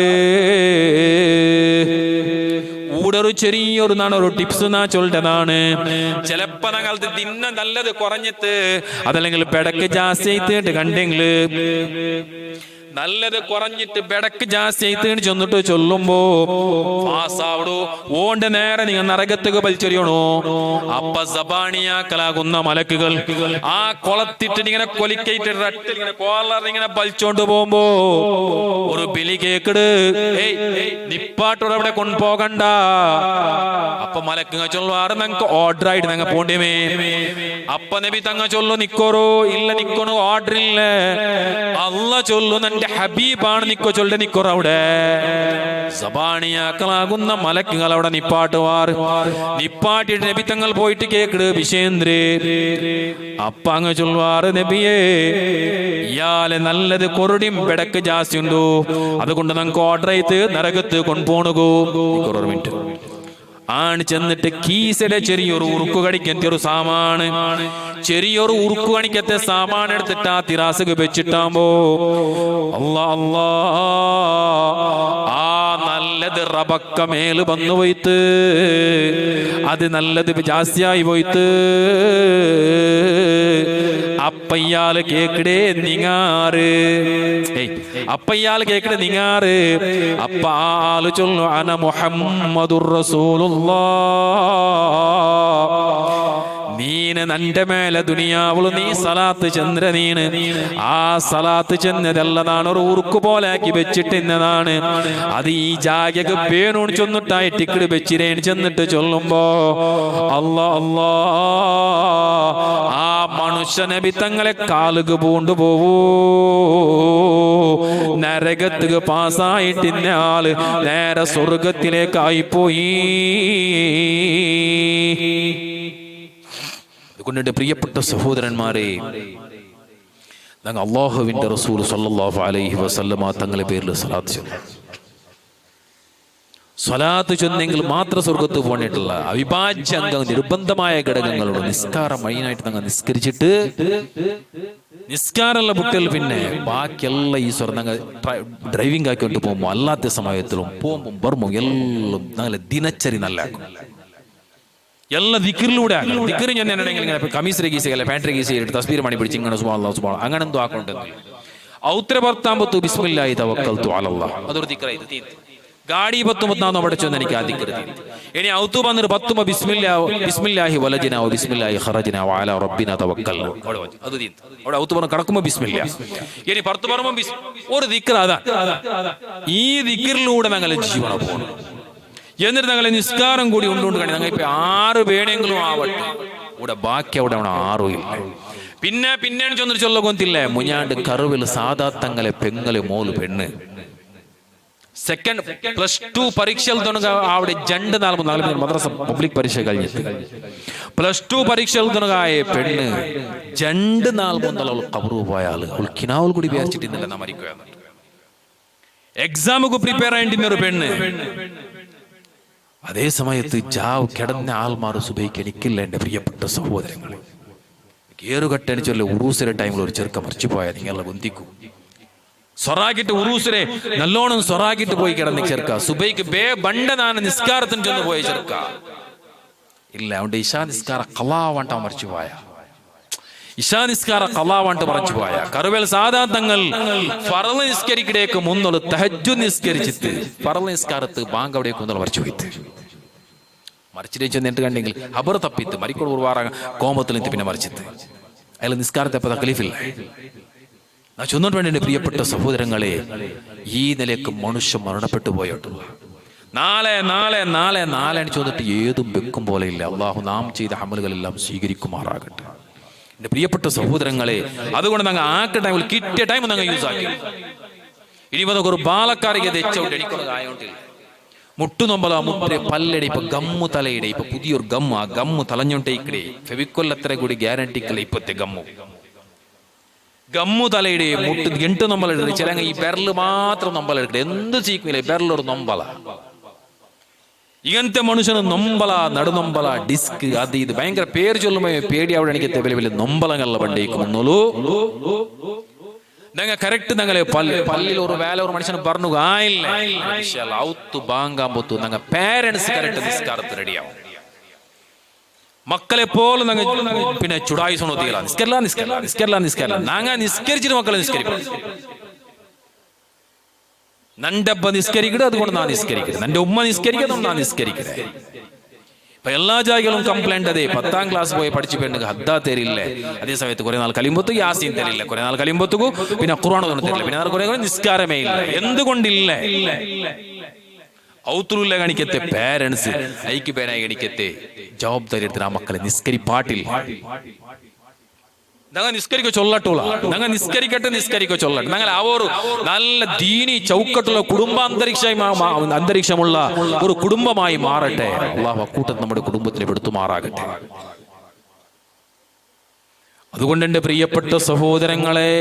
കൂടൊരു ചെറിയൊരു ഒരു ടിപ്സ് എന്നാ ചൊല്ലിട്ടതാണ്. ചിലപ്പോ ഞങ്ങൾ തിന്ന നല്ലത് കുറഞ്ഞിട്ട് അതല്ലെങ്കിൽ പെടക്ക് ജാസ്തി കണ്ടെങ്കിൽ നല്ലത് കുറഞ്ഞിട്ട് ബെടക്ക് ജാസ്തി ചെന്നിട്ട് ചൊല്ലുമ്പോ പാസാവടു ഓണ്ട് നേരെ നിങ്ങൾ നരകത്തേക്ക് വലിച്ചെറിയണോ. അപ്പ സബാണിയാക്കലാകുന്ന മലക്കുകൾ ആ കൊളത്തിട്ട് ഇങ്ങനെ കൊലിക്കേറ്റ് ഇങ്ങനെ കോളർ ഇങ്ങനെ വലിച്ചോണ്ട് പോകുമ്പോ ഒരു ബിലി കേക്കട് നിപ്പാട്ടോടെ അവിടെ കൊണ്ടുപോകണ്ട. അപ്പൊ മലക്കുങ്ങ ചൊല്ലുവാറ് ഞങ്ങക്ക് ഓർഡർ ആയിട്ട് ഞങ്ങൾ പോണ്ടേമേ. അപ്പ നബി തങ്ങ ചൊല്ലു നിക്കോറോ ഇല്ല നിക്കണോ ഓർഡർ ഇല്ല. അല്ല ചൊല്ലു എന്റെ ഹബീബാണ് നിക്കോ ചൊല്ലെ നിക്കോറ അവിടെ സബാണിയാക്കളാകുന്ന മലക്കുകൾ അവിടെ നിപ്പാട്ടുവാർ. നിപ്പാട്ടിട്ട് നബി തങ്ങൾ പോയിട്ട് കേക്കട് വിഷേന്ദ്രേ. അപ്പ അങ്ങ് ചൊല്ലുവാറ് നബിയേ ഇയാളെ നല്ലത് കൊറടിയും ബെടക്ക് ജാസ്തി ഉണ്ടോ, അതുകൊണ്ട് നമുക്ക് ഓർഡർ ചെയ്ത് നരകത്ത് കൊണ്ടുപോണുകോ. മിനിറ്റ് ആണ് ചെന്നിട്ട് കീസിലെ ചെറിയൊരു ഉറുക്കു കടിക്കത്തെ ഒരു സാമാണ്, ചെറിയൊരു ഉറുക്കു കണിക്കത്തെ സാമാൻ എടുത്തിട്ട് ആ തിറാസക്ക് വെച്ചിട്ടാകുമ്പോ അല്ലാ അല്ലാ ആ നല്ലത് റബക്ക മേല് വന്നു പോയിത്ത്, അത് നല്ലത് ജാസ്തിയായി പോയിത്ത്. അപ്പയ്യാല് കേക്കടേ നിങ്ങാറ്, അപ്പയ്യാല് കേക്കടേ നിങ്ങാറ്. അപ്പ ആള് ചൊല്ലു അന മുഹമ്മദുർ റസൂലുള്ളാഹ്, നീ നന്റെ മേലെ ദുനിയാവുളു നീ സലാത്ത് ചന്ദ്ര നീന് ആ സലാത്ത് ചെന്നതല്ലതാണ് ഒരു ഉറുക്കു പോലാക്കി വെച്ചിട്ടിന്നതാണ് അത് ഈ ജാഗക്ക് പേനോട് ചൊന്നിട്ടായി ടിക്കറ്റ് വെച്ചിരേൻ ചെന്നിട്ട് ചൊല്ലുമ്പോ അല്ലാ അല്ലാ ആ മനുഷ്യ നബി തങ്ങളെ കാലുക പൂണ്ടു പോവൂ നരകത്തുക പാസ്സായിട്ടിന്ന ആള് നേരെ സ്വർഗത്തിലേക്കായി പോയി. അതുകൊണ്ട് പ്രിയപ്പെട്ട സഹോദരന്മാരെ, ഞങ്ങൾ അല്ലാഹുവിന്റെ റസൂൽ സല്ലല്ലാഹു അലൈഹി വസല്ലമ തങ്ങളുടെ പേരിൽ സ്വലാത്ത് ചൊന്നെങ്കിൽ മാത്രം സ്വർഗത്ത് പോണിട്ടുള്ള അവിഭാജ്യ അംഗം നിർബന്ധമായ ഘടകങ്ങളുണ്ട്. നിസ്കാരം മെയിനായിട്ട് ഞങ്ങൾ നിസ്കരിച്ചിട്ട് നിസ്കാരമുള്ള കുട്ടികൾ പിന്നെ ബാക്കിയെല്ലാം ഈ സ്വർണ്ണങ്ങൾ ഡ്രൈവിംഗ് ആക്കിക്കൊണ്ട് പോകുമ്പോൾ അല്ലാത്ത സമയത്തിലും പോകുമ്പോൾ ബർമ്മവും എല്ലാം ഞങ്ങളെ ദിനച്ചരി നല്ല എല്ലാ ദിക്കറിലൂടെ ദിക്കറി ഞാൻ ഇങ്ങനെ കമീസ് ഗീസല്ല പാൻട്രി ഗീസ് ചെയ്തിട്ട് തസ്ബീർ മണി പിടിച്ച് ഇങ്ങനെ സുബ്ഹാനല്ലാഹ് അങ്ങനെ എന്തോ ആക്കൊണ്ടെന്ന് ഔത്ര ഭർത്താമ്പത്തു ബിസ്മില്ലാഹി തവക്കൽതു അലല്ലാഹ് അതൊരു ദിക്കറായി ഗാഡി 10 അവിടെ ചെന്ന് എനിക്ക് ആ ദിക്കറ് ഇനി ഔത്തു വന്നിട്ട് 10 ബിസ്മില്ലാഹി വലജിനാ ബിസ്മില്ലാഹി ഖറജിനാ വഅലാ റബ്ബിനാ തവക്കൽനാ അത് തീ അവിടെ ഔത്തു പറഞ്ഞു കടക്കുമ്പോൾ ബിസ്മില്ലാഹ് ഇനി പുറത്ത് പറയുമ്പോൾ ഒരു ദിക്കർ അതാ. ഈ ദിക്കറിലൂടെ ഞങ്ങൾ ജീവനം പോകണം. എന്നിട്ട് ഞങ്ങളെ നിസ്കാരം കൂടി ഉണ്ടുകൊണ്ട് കാണി ഞങ്ങൾ ഇപ്പൊ 6 വേണമെങ്കിലും ആവട്ടെ ഇവിടെ ബാക്കി അവിടെ 6 ഇല്ല. പിന്നെ ചൊന്നിട്ട് ചൊല്ല കൊന്നില്ലേ മുഞ്ഞാണ്ട് കറുവിൽ സാധാ തങ്ങളെ പെങ്ങളെ മോള് പെണ്ണ് സെക്കൻഡ് +2 പരീക്ഷകൾ തുടങ്ങുക അവിടെ 2-4 മദ്രസ പബ്ലിക് പരീക്ഷ കഴിഞ്ഞിട്ട് +2 പരീക്ഷകൾ തുടങ്ങായ പെണ്ണ് 2-4 കബറു പോയ ആള് അവൾ കിനാവൽ കൂടി വിചാരിച്ചിട്ടില്ല നാം മരിക്കുക. എക്സാമുക്ക് പ്രിപ്പയർ ആയിട്ടിരുന്ന ഒരു പെണ്ണ് അതേ സമയത്ത് ജാവ് കിടന്ന ആൾമാർ സുബൈക്ക് എനിക്കില്ല. എന്റെ പ്രിയപ്പെട്ട സഹോദരങ്ങൾ, ഏറുകട്ടണിച്ചല്ലേ ഉറൂസിലെ ടൈമിൽ ഒരു ചെറുക്ക മറിച്ചു പോയാൽ നിങ്ങളെ ബന്ധിക്കും. സൊറാക്കിട്ട് ഉറൂസിനെ നല്ലോണം സൊറാക്കിട്ട് പോയി കിടന്ന് ചെറുക്ക സുബൈക്ക് ബണ്ടനാണ് നിസ്കാരത്തിന് ചെന്ന് പോയ ചെറുക്ക ഇല്ല. അവന്റെ ഇശാ നിസ്കാര കലാവാണ്ട മറിച്ചു പോയ ഇശാ നിസ്കാര കലാവാണ്ട് മറിച്ചു പോയ കറുവേൽ സാധാതങ്ങൾ ഫറള് നിസ്കരിക്കടേക്ക് മുന്നോള് തഹജ്ജുദ് നിസ്കരിച്ചിട്ട് ഫറള് നിസ്കാരത്ത് ബാങ്ക് അവിടേക്ക് മുന്നോള് മറിച്ചു പോയിട്ട് മറിച്ചിട്ട് ചെന്നിട്ട് കണ്ടെങ്കിൽ അബർ തപ്പിത്ത് മരിക്കോട് ഉറവാറ കോമത്തിൽ നിന്ന് പിന്നെ മറിച്ചിട്ട് അയാൾ നിസ്കാരത്തെ അപ്പൊ തക്ലീഫില്ല. ഞാൻ ചൊന്നിട്ട് വേണ്ടി പ്രിയപ്പെട്ട സഹോദരങ്ങളെ, ഈ നിലയ്ക്ക് മനുഷ്യൻ മരണപ്പെട്ടു പോയിട്ടുള്ള നാളെ ചോദിട്ട് ഏതും വെക്കും പോലെ ഇല്ല. അള്ളാഹു നാം ചെയ്ത അമലുകളെല്ലാം സ്വീകരിക്കുമാറാകട്ടെ. എന്റെ പ്രിയപ്പെട്ട സഹോദരങ്ങളെ, അതുകൊണ്ട് ഞങ്ങൾ ആക്ക ടൈമിൽ കിട്ടിയ ടൈം ഞങ്ങൾ യൂസ് ആക്കി. ഇനി വന്ന ഒരു ബാലക്കാരിക തെച്ചോട്ട് എനിക്കൊന്നും ആയോണ്ടില്ല. മുട്ടുനൊമ്പല മുട്ടേ പല്ലടി ഇപ്പൊ ഗമ്മു തലയുടെ ഇപ്പൊ പുതിയൊരു ഗമ്മു ആ ഗമ്മു തലഞ്ഞോണ്ടേക്കടേ ഫെവിക്കൊല്ലത്ര കൂടി ഗ്യാരണ്ടിക്കല്ല ഇപ്പത്തെ ഗമ്മു തലയുടെ മുട്ട് 8 നൊമ്പലെടുത്ത് ചില ഈ ബെരല് മാത്രം നൊമ്പലെടുക്കട്ടെ എന്ത് ചീക്കുന്നില്ല ബെരലൊരു നൊമ്പല. ഇങ്ങനത്തെ മനുഷ്യന് നൊമ്പല നടുനൊമ്പല ഡിസ്ക് അത് ഇത് ഭയങ്കര പേര് ചൊല്ലുമ്പോ പേടി അവിടെ എനിക്ക് വലിയ വലിയ നൊമ്പലങ്ങളിലെ പണ്ടേക്കുന്നുള്ളൂ. ഞങ്ങൾ കറക്റ്റ് ഞങ്ങളെ പള്ളിയിൽ ഒരു വേല ഒരു മനുഷ്യന് പറഞ്ഞു ആയില്ല ഔത്തു ബാങ്കാമ്പത്തു ഞങ്ങൾ പേരൻസ് കറക്റ്റ് നിസ്കാരത്ത് റെഡിയാവും. മക്കളെ പോലും പിന്നെ ചുടായി സോണോത്തില്ല നിസ്കരിച്ചിട്ട് മക്കളെ നിസ്കരിക്കും. നന്റപ്പ നിസ്കരിക്കട്ടെ അതുകൊണ്ട് നാ നിസ്കരിക്കട്ടെ, നന്റെ ഉമ്മ നിസ്കരിക്കണം നാ നിസ്കരിക്കട്ടെ. ഇപ്പൊ എല്ലാ ജാഗകളും കംപ്ലൈന്റ് അതെ 10ാം ക്ലാസ് പോയി പഠിച്ചു പെണ്ണുക്ക് ഹദ്ദാ തരില്ലേ. അതേ സമയത്ത് കുറെ നാൾ കഴിയുമ്പോഴത്തേക്ക് യാസീൻ തരില്ല, കുറെ നാൾ കഴിയുമ്പോഴത്തേക്കും പിന്നെ ഖുർആൻ തരില്ല, പിന്നെ കുറെ നിസ്കാരമേ ഇല്ല. എന്തുകൊണ്ടില്ല? ഔത്തുള്ള കണിക്കത്തെ പേരൻസ് ഐക്യ പേരായി കണിക്കത്തെ ജവാബ്ദാരി എടുത്തിട്ട് ആ മക്കളെ നിസ്കരിപ്പാട്ടില്ല. ഞങ്ങൾ നിസ്കരിക്കോ ചൊല്ലട്ടുള്ള ഞങ്ങൾ നിസ്കരിക്കോ ചൊല്ലട്ടെ. ഞങ്ങൾ ആ ഒരു നല്ല ദീനി ചൗക്കട്ടുള്ള അന്തരീക്ഷമുള്ള ഒരു കുടുംബമായി മാറട്ടെ. അല്ലാഹു അക്കൂട്ടം നമ്മുടെ കുടുംബത്തിനെ പെടുത്തുമാറാകട്ടെ. അതുകൊണ്ട് എന്റെ പ്രിയപ്പെട്ട സഹോദരങ്ങളെ,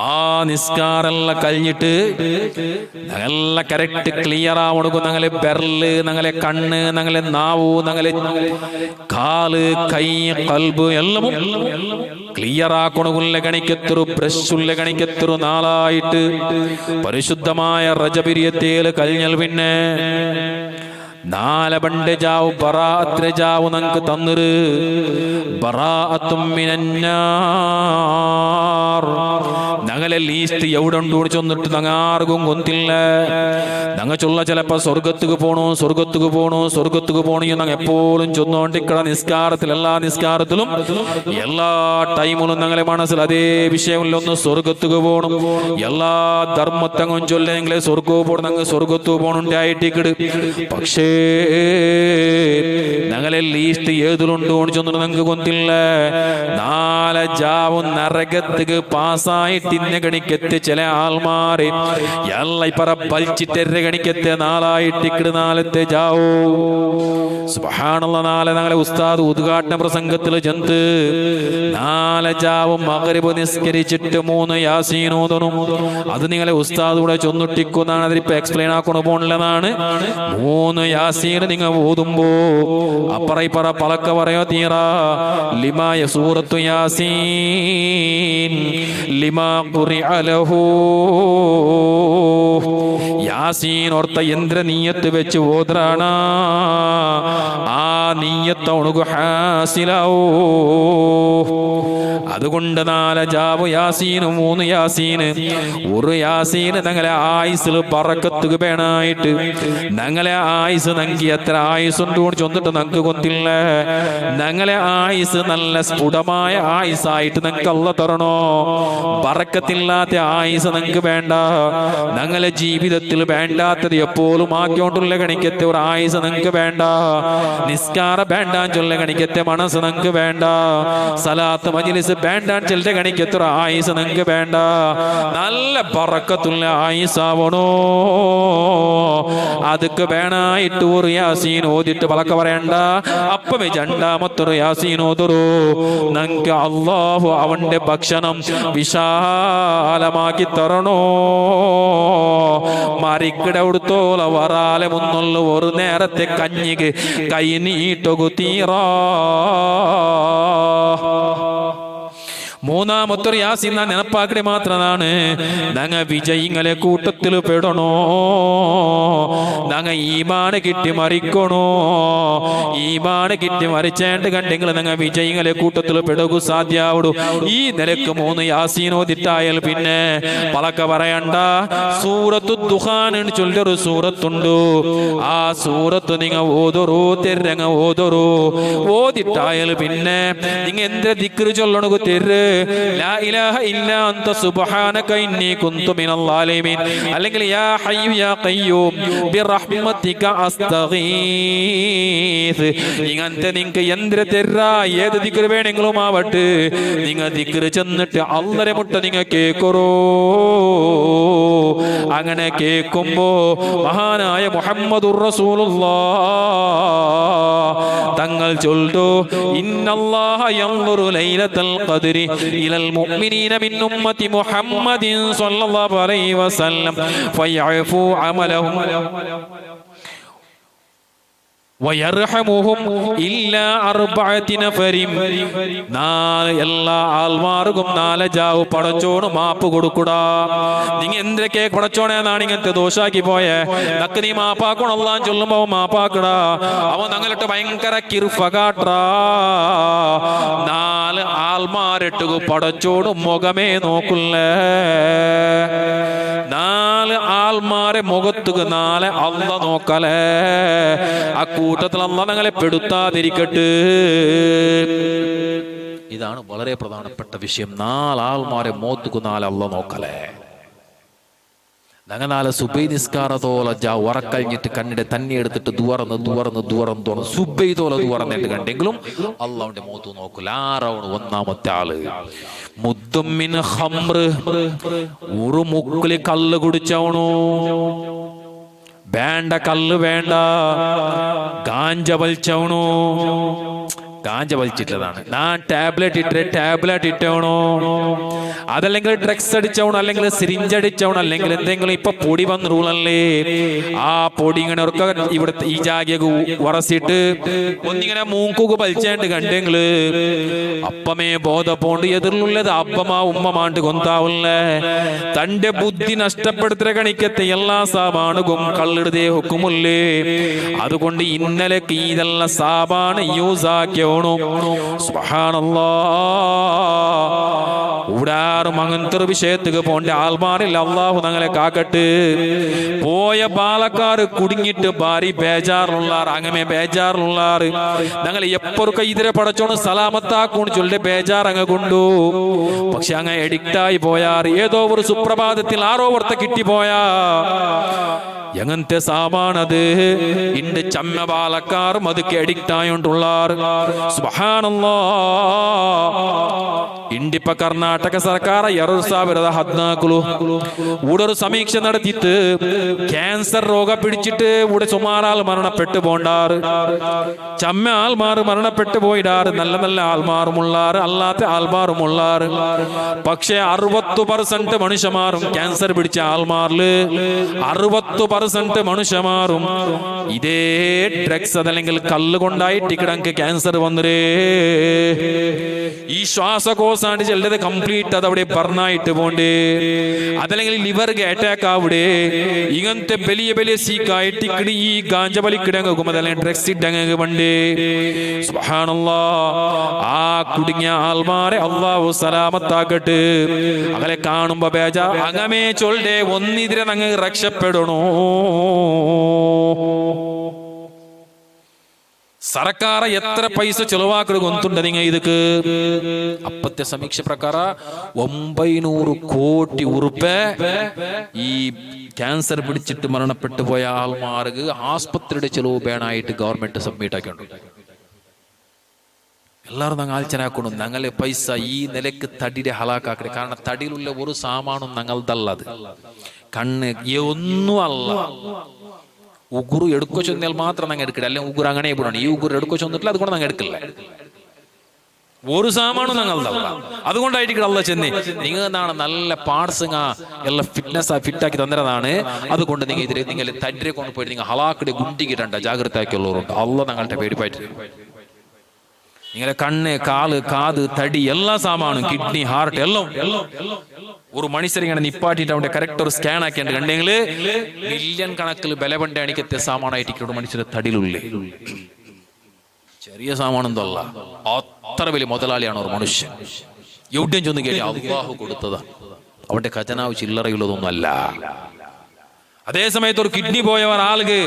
ആ നിസ്കാരെല്ലാം കഴിഞ്ഞിട്ട് ഞങ്ങളെ കറക്റ്റ് ക്ലിയർ ആവണം. ഞങ്ങളെ ബെർല്, ഞങ്ങളെ കണ്ണ്, ഞങ്ങളെ നാവു, ഞങ്ങളെ കാല്, കൈ, കൽബ് എല്ലാം ക്ലിയർ ആക്കണമുള്ള കണിക്കത്തൊരു ബ്രഷുള്ള കണിക്കത്തൊരു നാളായിട്ട് പരിശുദ്ധമായ റജബിരിയത്തേൽ കഴിഞ്ഞാൽ പിന്നെ 4 ബണ്ട് ജാവു ബറാഅത്ത് ജാവു നമുക്ക് തന്നിര്. ബറാഅത്തും മിനന്നാർ ഞങ്ങളെ ലീസ്റ്റ് എവിടെ ഉണ്ടോ ചെന്നിട്ട് ഞങ്ങൾ ആർക്കും കൊന്നില്ല. ഞങ്ങൾ ചൊല്ല ചിലപ്പോ സ്വർഗത്തുക്ക് പോണു ഞങ്ങൾ എപ്പോഴും ചൊന്നോണ്ടിക്കട നിസ്കാരത്തിൽ, എല്ലാ നിസ്കാരത്തിലും എല്ലാ ടൈമിലും ഞങ്ങളെ മനസ്സിൽ അതേ വിഷയമില്ലൊന്ന് സ്വർഗത്തുക്ക് പോകണം. എല്ലാ ധർമ്മത്തങ്ങും ചൊല്ലെങ്കിലെ സ്വർഗവും പോകണം, ഞങ്ങൾ സ്വർഗത്തു പോകണുണ്ടായിട്ടിക്കട്. പക്ഷേ ഞങ്ങളെ ലീസ്റ്റ് ഏതിലുണ്ടോ ചെന്നിട്ട് ഞങ്ങൾക്ക് കൊന്നില്ല. നാളെ ജാവും നരകത്തുക്ക് പാസ്സായിട്ട് ഇന്ന ഗണിക്കത്തെ ചില ആൾമാര് എല്ലാ ഇപ്പറ ബലിച്ചിട്ടെര ഗണിക്കത്തെ നാളായിട്ടിക്കട് നാളത്തെ ജാവോ. സുബ്ഹാനല്ലാഹ്, നാളെ ഞങ്ങളെ ഉസ്താദ് ഉദ്ഘാടന പ്രസംഗത്തിൽ ചെന്ന് നാളെ ജാവും മഗ്രിബ് നിസ്കരിച്ചിട്ട് 3 യാസീൻ ഓതണം. അത് നിങ്ങളെ ഉസ്താദ് കൂടെ ചൊന്നിട്ടിക്കുന്നാണ്. അതിലിപ്പോ എക്സ്പ്ലെയിൻ ആക്കണ പോണില്ലെന്നാണ്. 3 യാസീൻ നിങ്ങൾ ഓതുമ്പോ അപ്പറ ഇപ്പറ പലക്ക പറയോ തീറാ ലിമായ സൂറത്തു യാസീൻ ലിമാ ഖുറിഅ ലഹു. യാസീൻ ഓർത്ത യന്ത്ര നീയത്ത് വെച്ച് ഓദ്രാണ, ആ നീയത്ത് ഉണുകു ഹാസിലാവോ. അതുകൊണ്ട് 4 ജാബു യാസീന് 3 യാസീന് 1 യാസീന് ഞങ്ങളെ ആയുസിൽ പറക്കത്തുക വേണായിട്ട് ഞങ്ങളെ ആയുസ് നങ്കി എത്ര ആയുസുണ്ട് ചൊന്നിട്ട് ഞങ്ങൾക്ക് കൊന്നില്ല. ഞങ്ങളെ ആയുസ് നല്ല സ്ഫുടമായ ആയുസായിട്ട് ഞങ്ങൾക്ക് അല്ല തരണോ. പറക്കത്തില്ലാത്ത ആയുസ് ഞങ്ങൾക്ക് വേണ്ട. ഞങ്ങളെ ജീവിതത്തിൽ വേണ്ടാത്തത് എപ്പോഴും ആക്കിയോണ്ടുള്ള ഗണിക്കത്തെ ഒരു ആയുസ് ഞങ്ങൾക്ക് വേണ്ട. നിസ്കാരം വേണ്ടാൻ ചൊല്ല ഗണിക്കത്തെ മനസ്സ് ഞങ്ങൾക്ക് വേണ്ട. സലാത്ത് മജ്ലിസ് വേണ്ടാൻ ചൊല്ല ഗണിക്കത്തെ ഒരു ആയുസ് ഞങ്ങൾക്ക് വേണ്ട. നല്ല പറക്കത്തുള്ള ആയുസാവണോ. അതൊക്കെ വേണായിട്ട് ഒരു യാസീൻ ഓതിട്ട് പലക്ക പറയണ്ട. അപ്പമേ 2ാമത്തൊരു യാസീൻ ഓതുറോ. ഞങ്ങൾക്ക് അല്ലാഹു അവന്റെ ഭക്ഷണം വിശാലമാക്കി തരണോ. മരിക്കിടത്തോള വറാലെ മുന്നുള്ള ഒരു നേരത്തെ കഞ്ഞിക്ക് കൈ നീട്ടൊകു തീറാ. 3ാമത്തൊരു യാസീൻ നെനപ്പാക്കടി മാത്രമാണ്. ഞങ്ങൾ വിജയിങ്ങളെ കൂട്ടത്തിൽ പെടണോ. ഞങ്ങൾ ഈമാന് കിട്ടി മരിക്കണോ. ഈമാന് കിട്ടി മരിച്ചേണ്ട് കണ്ടെങ്കിൽ ഞങ്ങൾ വിജയിങ്ങളെ കൂട്ടത്തിൽ പെടകു സാധ്യാവിടൂ. ഈ നിലക്ക് 3 യാസീൻ ഓതിട്ടായാൽ പിന്നെ പലക്ക പറയണ്ട. സൂറത്തു ദുഖാൻ ചൊല്ലൊരു സൂറത്തുണ്ട്. ആ സൂറത്ത് നിങ്ങൾ ഓതൊറോ തെരങ്ങ ഓതൊറോ. ഓതിട്ടായാൽ പിന്നെ നിങ്ങൾ എന്ത് ദിക്റ് ചൊല്ലണു തെര്. ലാ ഇലാഹ ഇല്ലാ അൻത സുബ്ഹാനക ഇന്നി കുന്തു മിനൽ ളാലിമീൻ. അല്ലെങ്കിൽ യാ ഹയ്യു യാ ഖയ്യൂം ബിറഹ്മതിക അസ്തഗീസ്. ഇങ്ങനത്തെ നിങ്ങൾക്ക് എന്ത് തെര ഏത് ദിക്റ് വേണമെങ്കിലും ആവട്ടെ, നിങ്ങൾ ദിക്റ് ചെന്നിട്ട് അള്ളരെ മുട്ട നിങ്ങൾ കേൾക്കറോ. അങ്ങനെ കേൾക്കുമ്പോ മഹാനായ മുഹമ്മദുർ റസൂലുള്ളാഹ് തങ്ങൾ ചൊല്ലു ഇന്നല്ലാഹ യൻദുറു ലൈലത്തുൽ ഖദ്രി ഇലൽ മുഅ്മിനീന മിൻ ഉമ്മത്തി മുഹമ്മദിൻ സ്വല്ലല്ലാഹു അലൈഹി വസല്ലം ഫയഅഫു അമലഹും വയർഹമുഹും ഇല്ലാ 4 നഫരിൻ. എല്ലാ ആൾമാർക്കും 4 ജാവ് പടച്ചോണ് മാപ്പ് കൊടുക്കൂടാ. നിങ്ങൾ എന്തൊക്കെ പടച്ചോണെന്നാണ് ഇങ്ങനത്തെ ദോഷാക്കി പോയെ. നക്ക് നീ മാപ്പാക്കണം അല്ലാന്ന് ചൊല്ലുമ്പോ മാപ്പാക്കടാ. അവൻ ഞങ്ങളിട്ട് ഭയങ്കര കിർഫ കാട്ടാ. 4 ആൾമാരിട്ട് പടച്ചോട് മുഖമേ നോക്കില്ലേ. 4 ആൾമാരെ മുഖത്തുക 4 അല്ല നോക്കലേ. ആ കൂട്ടത്തിൽ അല്ലാഹ് ഞങ്ങളെ പെടുത്താതിരിക്കട്ടെ. ഇതാണ് വളരെ പ്രധാനപ്പെട്ട വിഷയം. 4 ആൾമാരെ മോത്തുക്ക് 4 അല്ല നോക്കലേ. ഞങ്ങൾ 4 സുബൈ നിസ്കാരത്തോല ഉറക്കഴിഞ്ഞിട്ട് കണ്ണിടെ തന്നെ എടുത്തിട്ട് തുറന്ന് സുബൈതോല തുറന്നിട്ട് കണ്ടെങ്കിലും അള്ളാഹുവിന്റെ മോത്ത് നോക്കൂല. ആറാണ് 1ാമത്തെ ആള്. മുദ്ദമ്മിൻ ഖംറ് ഒരു മുക്കില് കല്ല് കുടിച്ചവണു. വേണ്ട കല്ല് വേണ്ട. ഗാഞ്ച വലിച്ചവണു. ഗാഞ്ച വലിച്ചിട്ടതാണ്. ഞാൻ ടാബ്ലറ്റ് ഇട്ടവണോ. അതല്ലെങ്കിൽ ഡ്രഗ്സ് അടിച്ചവണോ, അല്ലെങ്കിൽ സിരിഞ്ച് അടിച്ചവണോ, അല്ലെങ്കിൽ എന്തെങ്കിലും ഇപ്പൊ പൊടി വന്ന് റൂളല്ലേ. ആ പൊടി ഇങ്ങനെ ഇവിടുത്തെ ഈ ജാഗയൊക്കെ ഉറച്ചിട്ട് ഒന്നിങ്ങനെ മൂക്കൊക്കെ വലിച്ചേണ്ട് കണ്ടെങ്കില് അപ്പമേ ബോധപ്പോണ്ട് എതിർന്നുള്ളത് അപ്പമാ ഉമ്മമാണ്ട് കൊന്താവില്ലേ. തന്റെ ബുദ്ധി നഷ്ടപ്പെടുത്തുന്ന കണിക്കത്തെ എല്ലാ സാബാണും കള്ളിടുതേ ഹുക്കുമുല്ലേ. അതുകൊണ്ട് ഇന്നലേക്ക് ഇതെല്ലാം സാബാണ് യൂസ് ആക്കിയ സുബ്ഹാനല്ലാഹ്. ഊടാറും അങ്ങനത്തെ ഒരു വിഷയത്തേക്ക് പോണ്ട ആൾമാരിൽ അള്ളാഹു ഞങ്ങളെ കാക്കട്ട്. പോയ പാലക്കാർ കുടുങ്ങിട്ട് ഭാരി ബേജാറിലുള്ളാർ, അങ്ങനെ ബേജാറിലുള്ളാർ ഞങ്ങൾ എപ്പോഴൊക്കെ ഇതിരെ പടച്ചോണ് സലാമത്താക്കൂന്ന് ചൊല്ലിട്ട് ബേജാർ അങ്ങ് കൊണ്ടു. പക്ഷെ അങ്ങ് എഡിക്റ്റായി പോയാർ. ഏതോ ഒരു സുപ്രഭാതത്തിൽ ആരോ വർത്ത കിട്ടിപ്പോയാ എങ്ങനത്തെ സാമാനത് ഇന്റെ ചമ്മ പാലക്കാരും അതൊക്കെ എഡിക്റ്റ് ആയോണ്ടുള്ളാർ. സുബ്ഹാനല്ലാഹ്. ಇಂಡಿಪ ಕರ್ನಾಟಕ ಸರ್ಕಾರ 2014 ഇവിടെ ഒരു സമീക്ഷ നടത്തിയിട്ട് ക്യാൻസർ രോഗം പിടിച്ചിട്ട് ഇവിടെ സുമാറാൾ മരണപ്പെട്ടു പോണ്ടാറ്. ചമ്മ ആൾമാർ മരണപ്പെട്ടു പോയിടാറ്. നല്ല നല്ല ആൾമാറുമുള്ളാറ്, അല്ലാത്ത ആൾമാറുമുള്ളാറ്. പക്ഷെ 60% മനുഷ്യമാരും ക്യാൻസർ പിടിച്ച ആൾമാരില് 60% മനുഷ്യമാരും ഇതേ ഡ്രഗ്സ് അതല്ലെങ്കിൽ കല്ലുകൊണ്ടായിട്ട് ഇക്കിടക്ക് ക്യാൻസർ വന്നേ. ഈ ശ്വാസകോശാണ്ട് ചെല്ലത് കംപ്ലീറ്റ് അതവിടെ ബർണായിട്ട് പോണ്ടേ, അതല്ലെങ്കിൽ ലിവർക്ക് അറ്റാക്ക് ആവിടെ. ഇങ്ങനത്തെ വലിയ വലിയ സീക്കായിട്ട് ഇക്കടി ഈ ഗാഞ്ച വലിക്കിടങ്ങും അതല്ലെങ്കിൽ ഡ്രഗ്സ് ഇടങ്ങ് പണ്ടേ. സുബ്ഹാനല്ലാഹ്. ആ കുടുങ്ങിയ ആൾമാരെ അല്ലാഹു സലാമത്താക്കട്ടെ. അങ്ങനെ കാണുമ്പോ ബേജാ അങ്ങമേ ചൊല്ലേ ഒന്നിതിരെ അങ്ങ് രക്ഷപ്പെടണോ. സർക്കാർ എത്ര പൈസ ചെലവാക്കി ಗೊಂತುಂಡ നിങ്ങൾ ಇದಕ್ಕೆ ಅಪ್ಪತ್ತೆ ಸಮೀಕ್ಷೆ ಪ್ರಕಾರ 900 കോടി ഉറുപ്പിക ഈ ക്യാൻസർ പിടിച്ചിട്ട് മരണപ്പെട്ടു പോയ ആൾമാർക്ക് ആസ്പത്രിയുടെ ചെലവ് വേണമായിട്ട് ഗവൺമെന്റ് സബ്മിറ്റ് ആക്കിയിട്ടുണ്ട്. എല്ലാവരും ഞങ്ങൾ ആലോചനാക്കണം. ഞങ്ങളെ പൈസ ഈ നിലക്ക് തടിയുടെ ഹലാക്കാക്കട്ടെ. കാരണം തടിയിലുള്ള ഒരു സാമാനും ഞങ്ങളതല്ലത്. കണ്ണ് ഒന്നും അല്ല. ഉഗുറു എടുക്കോ ചെന്നാൽ മാത്രം ഞങ്ങൾ എടുക്കില്ല. അല്ലെങ്കിൽ ഉഗുറ് അങ്ങനെ പോകണം. ഈ ഉഗുറ് എടുക്കോ ചെന്നിട്ടില്ല, അതുകൊണ്ട് ഞങ്ങൾ എടുക്കില്ല. ഒരു സാമാനും ഞങ്ങളതല്ല. അതുകൊണ്ടായിരിക്കും അല്ല ചെന്നേ നിങ്ങൾ എന്താണ് നല്ല പാർട്സുങ്ങ എല്ലാം ഫിറ്റാക്കി തന്നതാണ്. അതുകൊണ്ട് നിങ്ങൾ ഇതിൽ നിങ്ങൾ തടിയെ കൊണ്ട് പോയിട്ട് നിങ്ങൾ ഹലാക്കിടെ ഗുണ്ടിക്കിട്ടണ്ട. ജാഗ്രത ആക്കിയുള്ളവരുണ്ട്. അല്ല ഞങ്ങളുടെ പേടിപ്പായിട്ട് നിങ്ങളെ കണ്ണ് കാല് കാത് തടി എല്ലാ സാമാനും കിഡ്നി ഹാർട്ട് എല്ലാം ഒരു മനുഷ്യരെ ഇങ്ങനെ നിപ്പാട്ടിട്ട് അവന്റെ കറക്റ്റ് ഒരു സ്കാൻ ആക്കിയിട്ട് കണ്ടെങ്കിൽ മില്യൺ കണക്കിൽ ബലപണ്ട അണിക്കത്തെ സാമാനായിട്ട് മനുഷ്യരുടെ തടിയിലുള്ളേ. ചെറിയ സാമാനൊന്നല്ല, അത്ര വലിയ മുതലാളിയാണ് ഒരു മനുഷ്യൻ. എവിടെയും ചെന്ന് കേട്ടി അല്ലാഹു കൊടുത്തതാ. അവന്റെ ഖജനാവ് ചില്ലറയുള്ളതൊന്നും അല്ല. അതേ സമയത്ത് ഒരു കിഡ്നി പോയ ഒരാൾക്ക്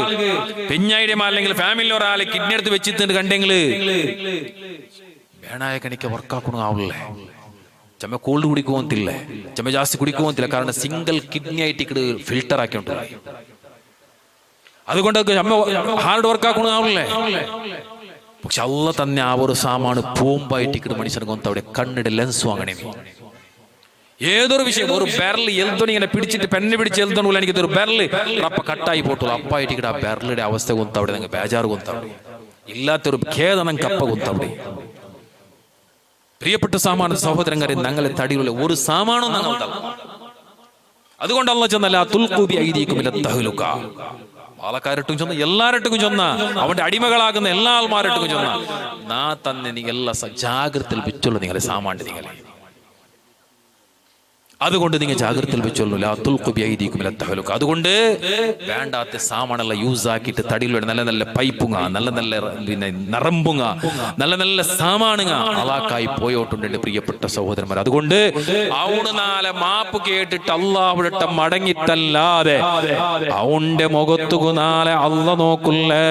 പെഞ്ഞായിരം അല്ലെങ്കിൽ ഫാമിലി ഒരാളെ കിഡ്നി എടുത്ത് വെച്ചിട്ട് കണ്ടെങ്കിൽ വേണായ കണിക്ക് വർക്കാക്കണാവില്ലേ. ചമ്മ കോൾഡ് കുടിക്കുവന്നില്ല, ചമ്മ ജാസ്തി കുടിക്കുവന്നില്ല. കാരണം സിംഗിൾ കിഡ്നി ആയിട്ട് ഇക്കട് ഫിൽട്ടർ ആക്കിയിട്ടുണ്ട്. അതുകൊണ്ട് ചമ്മ ഹാർഡ് വർക്ക് ആക്കണാവില്ലേ. പക്ഷെ അല്ല തന്നെ ആ ഒരു സാമാണ് പൂമ്പായിട്ട് ഇക്കട് മനുഷ്യനെ കൊന്ത അവിടെ കണ്ണിടെ ലെൻസ് വാങ്ങണേ. ഏതൊരു വിഷയം ഒരു ബെരൽ എൽത്തോണി ഇങ്ങനെ പിടിച്ചിട്ട് പെണ്ണ് പിടിച്ച് എൽത്തോണില്ല. എനിക്ക് ഒരു ബെരൽ അപ്പ കട്ടായി പോട്ടുള്ളൂ. അപ്പായിട്ട് ഇക്കടെ ആ ബെരലിന്റെ അവസ്ഥ കൊന്തവിടെ നിങ്ങൾ ബേജാറ് കൊന്തവിടെ ഇല്ലാത്തൊരു ഖേദനം കപ്പ കൊന്തവിടെ. പ്രിയപ്പെട്ട സാമാന സഹോദരങ്ങളെ, ഞങ്ങളെ തടിയുള്ള ഒരു സാമാനും ഞങ്ങൾ തല്ല. അതുകൊണ്ട് അല്ലാഹു ചെന്നല്ല തുൽഖൂബി ഐദീകും ഇല തഹ്ലുക. പാലക്കാരട്ടും ചൊന്ന എല്ലാരട്ടും ചൊന്ന അവന്റെ അടിമകളാകുന്ന എല്ലാ ആൾമാരട്ടും ചൊന്ന നാ തന്നെ നിങ്ങൾ എല്ലാ ജാഗ്രതയിൽ വെച്ചുള്ള നിങ്ങളെ സാമാണ്ട് നിങ്ങളെ. അതുകൊണ്ട് നിങ്ങൾ ജാഗ്രതയിൽ വെച്ചോളൂ. അതുകൊണ്ട് വേണ്ടാത്ത സാമാനെല്ലാം യൂസ് ആക്കിയിട്ട് തടിയിലൂടെ നല്ല നല്ല പൈപ്പുങ്ങ, നല്ല നല്ല പിന്നെ നറമ്പുങ്ങ, നല്ല നല്ല സാമാനുങ്ങ അലാക്കായി പോയോട്ടുണ്ട് പ്രിയപ്പെട്ട സഹോദരന്മാർ. അതുകൊണ്ട് അവണ് നാളെ മാപ്പ് കേട്ടിട്ട് അല്ലാഹുവിടട്ട മടങ്ങിത്തല്ലാതെ അവന്റെ മുഖത്തുകു നാളെ അല്ല നോക്കുള്ളേ.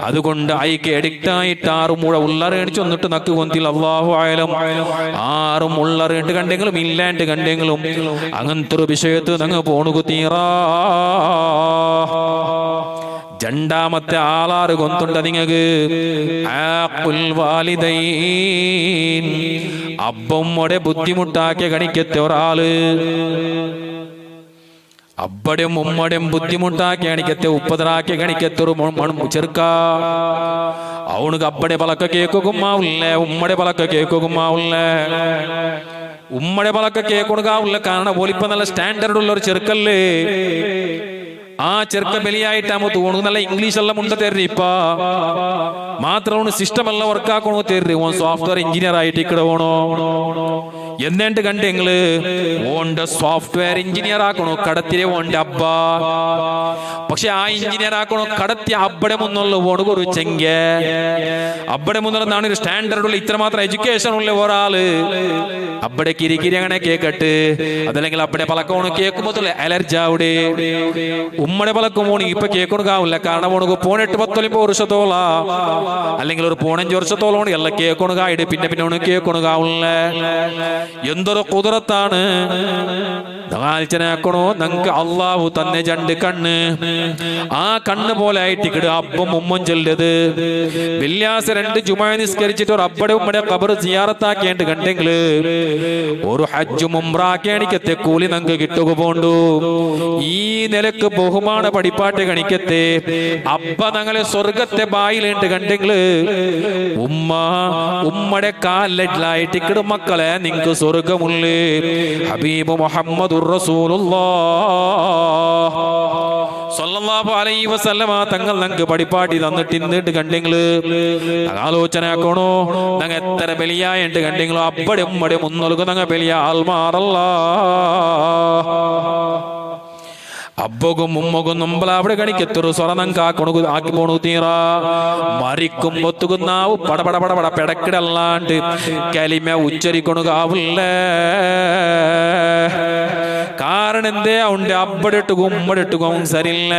അതുകൊണ്ട് ഐക്ക് എഡിക്റ്റ് ആയിട്ട് ആറും കൂടെ ഉള്ളറേണിച്ച് വന്നിട്ട് നക്ക് കൊന്തിൽ അല്ലാഹു ആയാലും ആറും ഉള്ളറേണ്ട് കണ്ടെങ്കിലും ഇല്ലാണ്ട് കണ്ടെങ്കിലും അങ്ങനത്തെ ഒരു വിഷയത്ത് ഞങ്ങൾ പോണു തീറാ. രണ്ടാമത്തെ ആളാറ് കൊന്തുണ്ട് നിങ്ങൾക്ക് അബ്ബമ്മയുടെ ബുദ്ധിമുട്ടാക്കിയ കണിക്കത്തെ ഒരാള്. അബ്ബടെയും ഉമ്മടെയും ബുദ്ധിമുട്ടാക്കി കണിക്കത്തെ ഉപ്പതറാക്കി കണിക്കത്തൊരു ചെറുക്ക. അവനുക്ക് അബ്ബടെ പലക്ക കേക്കുമാവില്ലേ, ഉമ്മടെ പലക്ക കേക്കുമാവില്ലേ. ഉമ്മടെ പലക്ക കേക്കുണക്കാവില്ല. കാരണം പോലിപ്പ നല്ല സ്റ്റാൻഡേർഡ് ഉള്ള ഒരു ചെറുക്കല്ലേ. ആ ചെറുക്ക ബലിയായിട്ടാമോ തോന്നുന്നു. നല്ല ഇംഗ്ലീഷ് എല്ലാം മുണ്ട തരുന്നു. ഇപ്പ മാത്രമാണ് സിസ്റ്റം എല്ലാം വർക്കാക്കണോ തരുന്നു. ഓൻ സോഫ്റ്റ്വെയർ എഞ്ചിനീയർ ആയിട്ട് ഇക്കടെ പോണോ. എന്നിട്ട് കണ്ടെങ്കില് ഓന്റെ സോഫ്റ്റ്വെയർ എഞ്ചിനീയർ ആക്കണോ കടത്തിലെ ഓന്റെ അബ്ബ. പക്ഷെ ആ എഞ്ചിനീയർ ആക്കണോ കടത്തി അബ്ബടെ മുന്നുള്ള ഓട് കുറിച്ചെങ്ക അബ്ബടെ മുന്നുള്ളതാണ് ഒരു സ്റ്റാൻഡേർഡുള്ള ഇത്രമാത്രം എഡ്യൂക്കേഷൻ ഉള്ള ഒരാള് അബ്ബടെ കിരികിരി അങ്ങനെ കേക്കട്ട് അതല്ലെങ്കിൽ അബ്ബടെ പലക്കോണ് കേൾക്കുമ്പോ അലർജി അവിടെ ഉമ്മടെ പലക്കുമോണി ഇപ്പൊ കേൾക്കണാവില്ല. കാരണം ഉണക്ക് 18-19 വർഷത്തോള അല്ലെങ്കിൽ ഒരു 15 വർഷത്തോളം എല്ലാം കേൾക്കണായിട്ട് പിന്നെ പിന്നെ ഉണക്ക് കേൾക്കണാവില്ല. എന്തൊരു കുതിരത്താണ് ആലോചനയാക്കണോ. നിങ്ങൾക്ക് അള്ളാഹു തന്നെ 2 കണ്ണ്. ആ കണ്ണ് പോലെ ആയിട്ട് കിട അബ്ബും ഉമ്മൻ ചെല്ലത് വെള്ളിയാഴ്ച 2 ജുമാ നിസ്കരിച്ചിട്ട് ഒരു അബ്ബടെ ഉമ്മടെ ഖബർ സിയാറത്താക്കേണ്ട കണ്ടെങ്കിൽ ഒരു ഹജ്ജും ഉംറാക്കേണിക്കത്തെ കൂലി നിങ്ങൾക്ക് കിട്ടുക പോണ്ടു. ഈ നിലക്ക് ബഹുമാന പഠിപ്പാട്ട് കണിക്കത്തെ അബ്ബ ഞങ്ങളെ സ്വർഗത്തെ ബായിലുണ്ട് കണ്ടെങ്കിൽ ഉമ്മടെ കാലിലായിട്ട് കിട മക്കളെ നിങ്ങൾക്ക് സ്വർഗമുള്ളേ. ഹബീബ് മുഹമ്മദുർ റസൂലുള്ളാഹ് സ്വല്ലല്ലാഹു അലൈഹി വസല്ലമ തങ്ങൾ ഞങ്ങൾക്ക് പഠിപ്പാട്ടി തന്നിട്ട് കണ്ടെങ്കിൽ ആലോചന ആക്കണോ. ഞങ്ങൾ എത്ര ബലിയായിട്ട് കണ്ടെങ്കിലോ അപ്പടെ ഉമ്മടെ മുന്നൊലുക്ക് ഞങ്ങൾ ബലിയ ആൽമാറല്ല. അബ്ബകും ഉമ്മകും നമ്മളെ അവിടെ കണിക്കത്തൊരു സ്വറനം കാക്കണു ആക്കി പോണു തീറാ. മരിക്കുമ്പൊത്തുകുന്നാവ് പടപട പടപട പെടക്കിടല്ലാണ്ട് കലിമ ഉച്ചരിക്കണുകാവില്ല. കാരണം എന്തേ അവന്റെ അബ്ബടെട്ടുകും ഉമ്മടെട്ടുകും സരില്ല.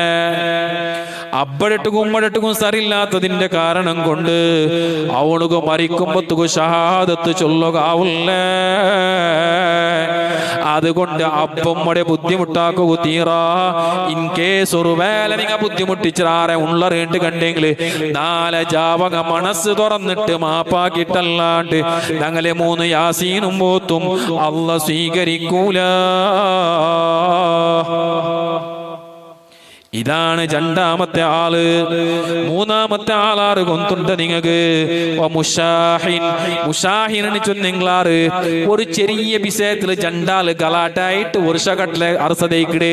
അബ്ബടെട്ടുകും ഉമ്മടെട്ടുകും സരില്ലാത്തതിന്റെ കാരണം കൊണ്ട് അവനുക്ക് മരിക്കുമ്പൊത്തുകു ഷഹാദത്ത് ചൊല്ലുകാവില്ല. അതുകൊണ്ട് അബ്ബമ്മടെ ബുദ്ധിമുട്ടാക്കുക തീറാ. ഇൻ കേസ് ഒരു വേല നിങ്ങ ബുദ്ധിമുട്ടിച്ചാറെ ഉള്ളറേണ്ട് കണ്ടെങ്കിൽ 4 ജാവക മനസ്സ് തുറന്നിട്ട് മാപ്പാക്കിട്ടല്ലാണ്ട് ഞങ്ങളെ 3 യാസീനും പോത്തും അല്ല സ്വീകരിക്കൂല. ഇതാണ് 2ാമത്തെ ആള്. 3ാമത്തെ ആളാറ് കൊന്തുണ്ട് നിങ്ങൾക്ക് മുഷാഹിനെ ചൊന്നിങ്ങളാറ് ഒരു ചെറിയ വിഷയത്തില് 2 ആള് ഗലാട്ടായിട്ട് വർഷകട്ടിലെ അർസതയ്ക്കിടേ.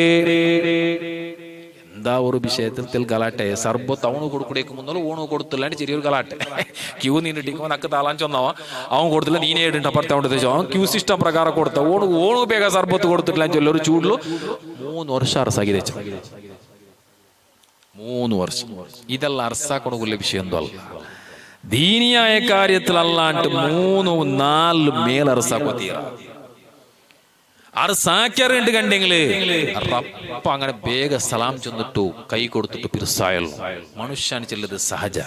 എന്താ ഒരു വിഷയത്തിൽ ഗലാട്ടെ സർബത്ത് അവന് കൊടുക്കടേക്കുമ്പോൾ ഓണ് കൊടുത്തില്ലാണ്ട് ചെറിയൊരു ഗലാട്ടെ ക്യൂ നീണ്ടിട്ടിരിക്കുമ്പോൾ നക്ക് താളാൻ ചൊന്നവ അവൻ കൊടുത്തില്ല നീനെ ഇടുണ്ട് അപ്പുറത്തെ അവൻ്റെ അവൻ ക്യൂ സിസ്റ്റം പ്രകാരം കൊടുത്ത ഓണ് വേഗ സർബത്ത് കൊടുത്തിട്ടില്ല ചൊല്ലു. ഒരു ചൂടിലു 3 വർഷം അർസാക്കി വെച്ചു. 3 വർഷം. ഇതെല്ലാം അർസാക്കണക്കുള്ള വിഷയം എന്തോ അല്ല. ദീനിയായ കാര്യത്തിൽ അല്ലാണ്ട് 3-4 മേൽ അർസാക്കോ തീറ. അർസാക്കറുണ്ട് കണ്ടെങ്കില് റപ്പ അങ്ങനെ വേഗ സലാം ചെന്നിട്ടു കൈ കൊടുത്തിട്ട് പിർസായല്ലോ. മനുഷ്യന് ചെല്ലത് സഹജ.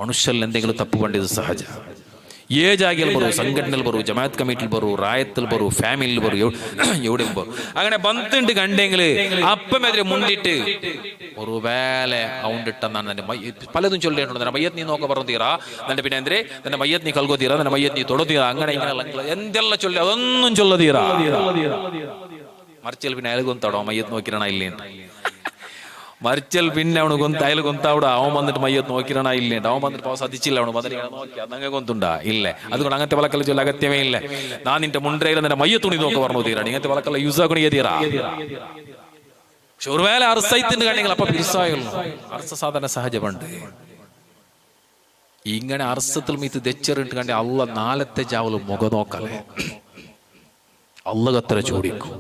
മനുഷ്യൽ എന്തെങ്കിലും തപ്പ് പണ്ടിത് സഹജ. ഏ ജാഗയിൽ ബറു സംഘടനയിൽ ബറു ജമാഅത്ത് കമ്മിറ്റിയിൽ ബറു റായത്തിൽ ബറു ഫാമിലിയിൽ ബറു എവിടെയും ബറു അങ്ങനെ ബന്ധുണ്ട് കണ്ടെങ്കിൽ അപ്പമെതിരെ മുണ്ടിട്ട് ഒരു വേല ഔണ്ടിട്ടെന്നാണ് എൻ്റെ പലതും ചൊല്ലിയിട്ടുണ്ട്. എൻ്റെ മയ്യത്ത് നീ നോക്ക പറഞ്ഞു തീറാ എൻ്റെ പിന്നെ എന്തിരെ എൻ്റെ മയ്യത്ത് നീ കൽകോ തീറാ എൻ്റെ മയ്യത്ത് നീ തൊടു തീറാ അങ്ങനെ ഇങ്ങനെ എന്തെല്ലാം ചൊല്ലി അതൊന്നും ചൊല്ല തീറാ. മറിച്ചൽ പിന്നെ അയാൾ കൊന്തോടോ മയ്യത്ത് നോക്കിരണ ഇല്ലേ. മരിച്ചൽ പിന്നെ അവന് കൊന്ത അയാൾ കൊന്താവിടെ അവൻ വന്നിട്ട് മയ്യത്ത് നോക്കിരണ ഇല്ലേ. അവൻ വന്നിട്ട് പാവ സതിച്ചില്ല അവന് വന്നിട്ട് നോക്കി അതങ്ങ് കൊന്തുണ്ടാ ഇല്ലേ. അതുകൊണ്ട് അങ്ങനത്തെ വളക്കല്ല ചൊല്ല അകത്യമേ ഇല്ല. ഞാൻ നിന്റെ മുണ്ടയിൽ നിന്റെ മയ്യത്തുണി നോക്കി പറഞ്ഞു തീരാണ്. ഇങ്ങനത്തെ വളക്കല്ല യൂസ് ആക്കണേ തീറാ. പക്ഷെ ഒരു വേല അർസൈത്തിന്റെ കണ്ടെങ്കിൽ അപ്പൊ പിരിസായുള്ളൂ. അർസ സാധാരണ സഹജമുണ്ട്. ഇങ്ങനെ അർസത്തിൽ മീത്ത് ദച്ചറിട്ട് കണ്ടി അള്ള 4ത്തെ ജാവല് മുഖ നോക്കല്ലേ അള്ള കത്ര ചോദിക്കും.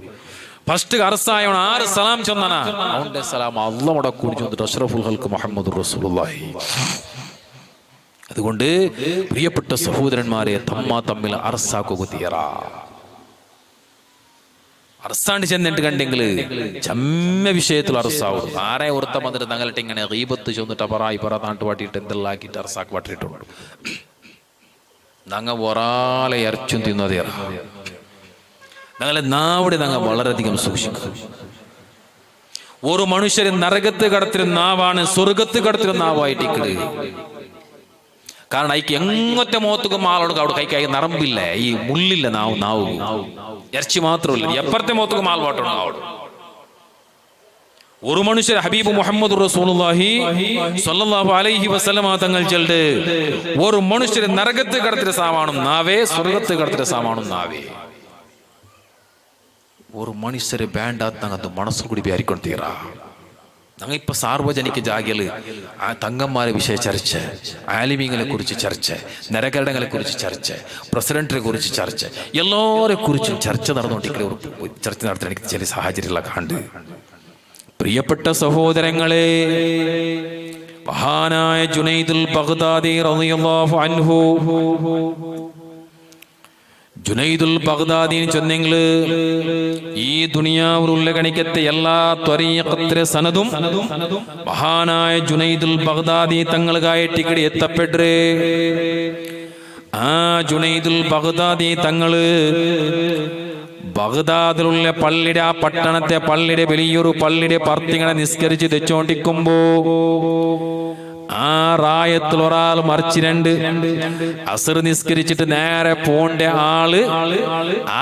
ഫസ്റ്റ് അർസായവൻ 6 സലാം ചൊന്നന അവന്റെ സലാം അള്ള മുടക്കൂടി ചൊന്നിട്ട് അഷ്റഫുൽ ഖൽഖ് മുഹമ്മദുർ റസൂലുള്ളാഹി. അതുകൊണ്ട് പ്രിയപ്പെട്ട സഹോദരന്മാരെ തമ്മിൽ അർസാക്കുക തീറാ. അർസാണ്ട് ചെന്നിട്ട് കണ്ടെങ്കിൽ ചമ്മ വിഷയത്തിൽ അർസാവും. ആരെ ഉറത്ത വന്നിട്ട് ഞങ്ങളുടെ ഇങ്ങനെ ഗീബത്ത് ചെന്നിട്ട് പറ നാട്ടുപാട്ടിയിട്ട് എന്തെല്ലാം ആക്കിയിട്ട് അർസാക്ക് പാട്ടിട്ടുണ്ട്. ഞങ്ങ ഒരാളെ ഇറച്ചും തിന്നതേ ഞങ്ങളെ നാവിടെ ഞങ്ങൾ വളരെയധികം സൂക്ഷിക്കും. ഒരു മനുഷ്യരെ നരകത്ത് കടത്തിരുന്ന നാവാണ് സ്വർഗത്ത് കടത്തിരുന്ന നാവായിട്ട്. കാരണം അയക്ക് എങ്ങത്തെ മോത്തുക്കും ആളോട് അവിടെ കൈക്കായി നറമ്പില്ല, ഈ മുള്ളില്ല നാവ് ഇറച്ചി മാത്രമല്ല എപ്പുറത്തെ മോത്തുക്കും ആൾ പാട്ടുണ്ട് അവിടെ. ഒരു മനുഷ്യർ ഹബീബ് മുഹമ്മദ് റസൂലുള്ളാഹി സ്വല്ലല്ലാഹു അലൈഹി വസല്ലമ തങ്ങൾ ചൊല്ല് ഒരു മനുഷ്യരെ നരകത്ത് കടത്തിയ സാമാനും നാവേ സ്വർഗത്ത് കടത്തിയ സാമാനും നാവേ. ഒരു മനുഷ്യരെ വേണ്ടാത്ത മനസ്സു കൂടി വിചാരിക്കൊണ്ടീറാ. ഞങ്ങൾ ഇപ്പൊ സാർവജനിക ജാഗില് ആ തങ്ങന്മാരെ വിഷയ ചർച്ച, ആലിമീങ്ങളെ കുറിച്ച് ചർച്ച, നരകരണങ്ങളെ കുറിച്ച് ചർച്ച, പ്രസിഡന്റിനെ കുറിച്ച് ചർച്ച, എല്ലാവരെ കുറിച്ചും ചർച്ച നടന്നുകൊണ്ടിരിക്കുന്ന ചർച്ച നടത്താൻ എനിക്ക് ചില സാഹചര്യങ്ങളൊക്കെ കണ്ട്. പ്രിയപ്പെട്ട സഹോദരങ്ങളെ, മഹാനായ ജുനൈദുൽ ബഗ്ദാദി റളിയല്ലാഹു അൻഹു, ജുനൈദുൽ ബഗ്ദാദിന് ചൊന്നെങ്കില് ഈ ദുനിയാവിലുള്ള കണിക്കത്തെ എല്ലാ ത്വരീഖത്തിലെ സനദും മഹാനായ ജുനൈദുൽ ബഗ്ദാദി തങ്ങൾക്കായിട്ടിക്കടി എത്തപ്പെട്ടേ. ആ ജുനൈദുൽ ബഗ്ദാദി തങ്ങള് ബഗ്ദാദിലുള്ള പള്ളിയുടെ, ആ പട്ടണത്തെ പള്ളിയുടെ, വലിയൊരു പള്ളിയുടെ പർത്തിങ്ങനെ നിസ്കരിച്ച് തെച്ചോണ്ടിക്കുമ്പോ ആ റായത്തിൽ ഒരാൾ മറിച്ച് രണ്ട് അസർ നിസ്കരിച്ചിട്ട് നേരെ പോണ്ട ആള്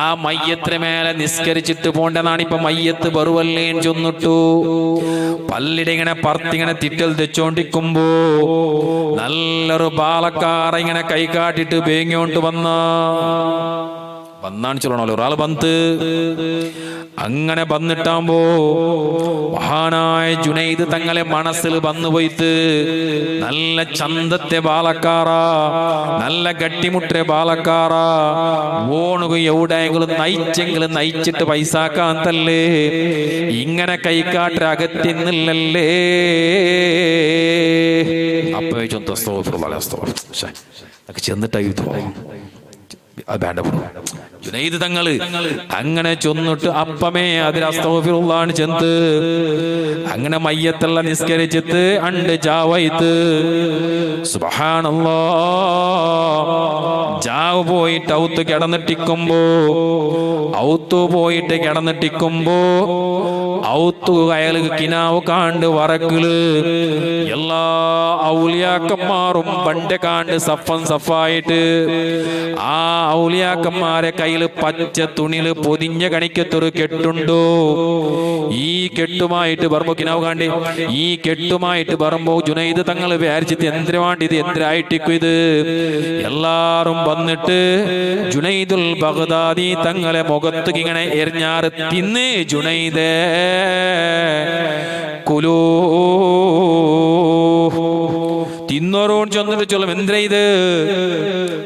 ആ മയ്യത്തിന് മേലെ നിസ്കരിച്ചിട്ട് പോണ്ടെന്നാണ്. ഇപ്പൊ മയ്യത്ത് ബറുവല്ലേന്ന് ചൊന്നിട്ടു പള്ളിയുടെ ഇങ്ങനെ പർത്തിങ്ങനെ തിറ്റൽ തെച്ചോണ്ടിക്കുമ്പോ നല്ലൊരു ബാലക്കാര ഇങ്ങനെ കൈ കാട്ടിട്ട് വേങ്ങിയോണ്ട് വന്നാണ് ചൊല്ലണല്ലോ. ഒരാൾ വന്ന് അങ്ങനെ വന്നിട്ടാകുമ്പോ മഹാനായ ജുനൈദ് തങ്ങളെ മനസ്സിൽ വന്നു പോയിട്ട് നല്ല ചന്തത്തെ ബാലക്കാറ, നല്ല ഗട്ടിമുട്ടെ ബാലക്കാറ, ഓണുക എവിടെയെങ്കിലും നയിച്ചെങ്കിലും നയിച്ചിട്ട് പൈസാക്കാൻ തല്ലേ, ഇങ്ങനെ കൈക്കാട്ട് അകത്തിന്നില്ലല്ലേ. അപ്പൊ ചെന്നിട്ടായി ജുനൈദ് തങ്ങള് അങ്ങനെ ചൊന്നിട്ട് അപ്പമേ അതിൽ അസ്തഗ്ഫിറുല്ലാഹ് ചെന്ന് അങ്ങനെ മയ്യത്തെല്ലാം നിസ്കരിച്ചിട്ട് അണ്ട് ജാവൈത്ത് സുബ്ഹാനല്ലാഹ് ജാവ് പോയിട്ട് ഔത്ത് കിടന്നിട്ടിക്കുമ്പോ ഔത്തു അയാൾക്ക് കിനാവ് കാണ്ട് വറക്കില് എല്ലാ ഔലിയാക്കന്മാരും പണ്ട് കാണ്ട് സഫായിട്ട് ആ ഔലിയാക്കന്മാരെ കയ്യിൽ പച്ച തുണില് പൊതിഞ്ഞ കണിക്കത്തൊരു കെട്ടുണ്ടോ. ഈ കെട്ടുമായിട്ട് പറയുമ്പോ കിനാവ് കാണ്ടി ഈ കെട്ടുമായിട്ട് പറയുമ്പോ ജുനൈദ് തങ്ങൾ വിചാരിച്ചിട്ട് എന്തിനാണ്ട് ഇത് എന്തിനായിട്ടിക്കും ഇത്. എല്ലാരും വന്നിട്ട് ജുനൈദുൽ ബഗ്ദാദി തങ്ങളെ മുഖത്ത് ഇങ്ങനെ എറിഞ്ഞാറ് തിന്ന് ജുനൈദേ കുലൂ തിന്നോരോൺ ചെന്നിട്ട് ചൊല്ലും എന്തേ ഇത്.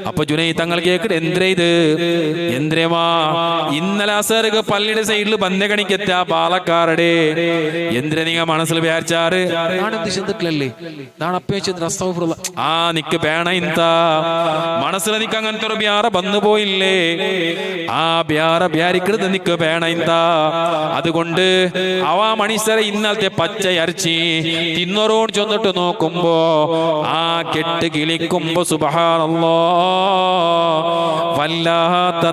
അപ്പൊ ജുനൈദ് തങ്ങൾ കേക്കിട്ട് എന്തേ ഇത്, എന്തേമാ ഇന്നലെ അസർക്ക് പള്ളിയുടെ സൈഡിൽ ബന്ധ കണിക്കറ്റ പാലക്കാരുടെ എന്തിനെ നിങ്ങ മനസ്സിൽ വിചാരിച്ചാറ് ചിന്തിട്ടില്ലല്ലേ ആ നിക്ക് പേണ ഇന്ത മനസ്സിൽ നിക്ക് അങ്ങനത്തെ ഒരു ബ്യാറ വന്നു പോയില്ലേ, ആ ബ്യാറ ബ്യാരിക്കരുത് നിക്ക് പേണ ഇന്ത. അതുകൊണ്ട് അവ മനുഷ്യരെ ഇന്നലത്തെ പച്ച ഇറച്ചി തിന്നോരോൺ ചെന്നിട്ട് നോക്കുമ്പോ ആ കെട്ട് കിളിക്കുമ്പോ സുബ്ഹാനല്ലാഹ് വല്ലാത്ത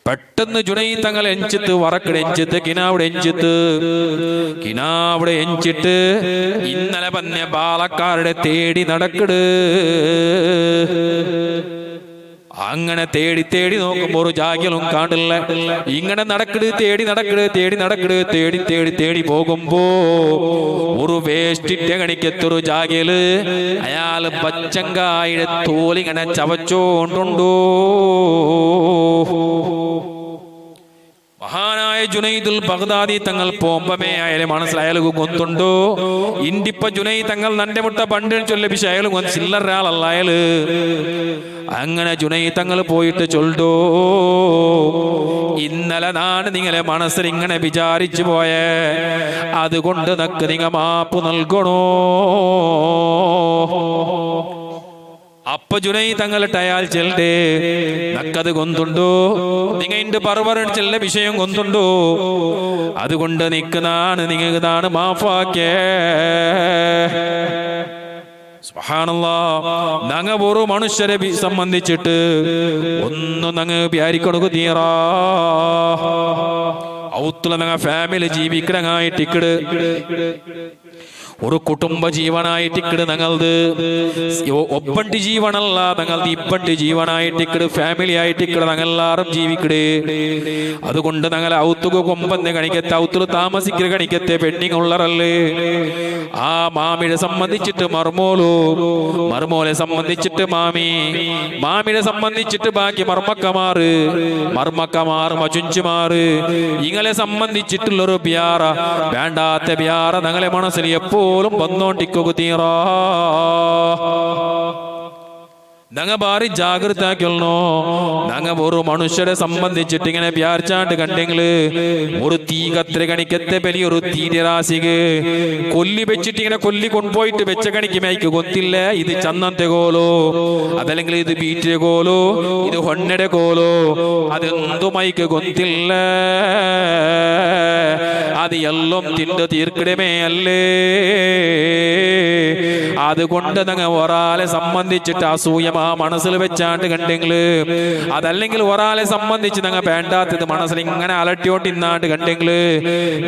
പെട്ടെന്ന് ജുനൈദ് തങ്ങൾ എഞ്ചിത്ത് വറക്കട് എഞ്ചിത്ത് കിനാവിടെ എഞ്ചിട്ട് ഇന്നലെ പറഞ്ഞ ബാലക്കാരുടെ തേടി നടക്കട്. അങ്ങനെ തേടി നോക്കുമ്പോ ഒരു ജാഗ്യലും കാണില്ല. ഇങ്ങനെ തേടി പോകുമ്പോ ഒരു വേസ്റ്റിറ്റ കണിക്കത്തൊരു ജാഗ്യല് അയാള് പച്ചങ്കായുടെ തോലിങ്ങനെ ചവച്ചോണ്ടുണ്ടോ. മഹാനായ ജുനൈദുൽ ബഗ്ദാദി തങ്ങൾ പോമ്പമേ അയാളെ മനസ്സിലായാലും ഗൊന്തുണ്ടോ. ഇന്റിപ്പ ജുനൈദ് തങ്ങൾ നന്റെ മുട്ട പണ്ട് ചൊല്ലപ്പിച്ച അയാൾ ചില്ലറാളല്ല അയാള്. അങ്ങനെ ജുനൈദ് തങ്ങൾ പോയിട്ട് ചൊല്ലോ, ഇന്നലെ നാണ് നിങ്ങളെ മനസ്സിൽ ഇങ്ങനെ വിചാരിച്ചു പോയേ, അതുകൊണ്ട് നക്ക് നിങ്ങ മാപ്പ് നൽകണോ. അപ്പൊ ജുനൈദ് തങ്ങളുടെ അയാൾ ചെല്ലേ നക്കത് കൊന്തുണ്ടോ, നിങ്ങ ഇണ്ട് പറവറിന് ചെല്ല വിഷയം കൊന്തുണ്ടോ, അതുകൊണ്ട് നിക്കുന്നതാണ് നിങ്ങൾക്കാണ് മാഫാക്കേ. സുബ്ഹാനല്ലാഹ് നങ്ങ ഒരു മനുഷ്യരെ സംബന്ധിച്ചിട്ട് ഒന്നും നങ്ങ പ്യാരിക്കൊടുക്കു തീറാ ഔത്തുള്ള നങ്ങ ഫാമിലി ജീവിക്കണങ്ങായിട്ടിക്കട് ഒരു കുടുംബ ജീവനായിട്ടിക്കട് ഞങ്ങളത് ഒപ്പണ്ടി ജീവനല്ല ഞങ്ങളത് ഇപ്പണ്ടി ജീവനായിട്ടിക്കട് ഫാമിലി ആയിട്ടിക്കട് ഞങ്ങളെല്ലാരും ജീവിക്കടേ. അതുകൊണ്ട് ഞങ്ങളെ ഔത്തുക കൊമ്പന്നെ കണിക്കത്തെ ഔത്തുല് താമസിക്കുന്ന കണിക്കത്തെ പെണ്ണിങ് ഉള്ളറല്ലേ, ആ മാമിയെ സംബന്ധിച്ചിട്ട് മർമോലു, മർമോലെ സംബന്ധിച്ചിട്ട് മാമി, മാമിയെ സംബന്ധിച്ചിട്ട് ബാക്കി മർമ്മക്കമാറ്, മർമ്മക്കമാറ് മചുഞ്ചുമാറ്. ഇങ്ങളെ സംബന്ധിച്ചിട്ടുള്ളൊരു ബ്യാറ, വേണ്ടാത്ത ബ്യാറ ഞങ്ങളെ മനസ്സിൽ എപ്പോഴും വന്നോണ്ടിക്കുക തീറാ. ഞങ്ങ ഭാരി ജാഗ്രത ആക്കണോ. ഞങ്ങ ഒരു മനുഷ്യരെ സംബന്ധിച്ചിട്ട് ഇങ്ങനെ വ്യാർച്ചാണ്ട് കണ്ടെങ്കില് ഒരു തീ കത്ര കണിക്കത്തെ വലിയൊരു തീരാശിക്ക് കൊല്ലി വെച്ചിട്ട് ഇങ്ങനെ കൊല്ലി കൊണ്ടുപോയിട്ട് വെച്ച കണിക്ക് മേയ്ക്ക് കൊത്തില്ല. ഇത് ചന്നത്തെ കോലോ, അതല്ലെങ്കിൽ ഇത് ബീറ്റിന്റെ കോലോ, ഇത് ഹൊണ്ണയുടെ കോലോ, അതെന്തു മൈക്ക് കൊത്തില്ല. അത് എല്ലാം തിണ്ട് തീർക്കിടമേ അല്ലേ. അതുകൊണ്ട് ഞങ്ങൾ ഒരാളെ സംബന്ധിച്ചിട്ട് അസൂയമ മനസ്സിൽ വെച്ചാണ്ട് കണ്ടെങ്കില്, അതല്ലെങ്കിൽ ഒരാളെ സംബന്ധിച്ച് ഞങ്ങൾ വേണ്ടാത്തത് മനസ്സിൽ ഇങ്ങനെ അലട്ടിയോട്ട് ഇന്നാണ്ട് കണ്ടെങ്കില്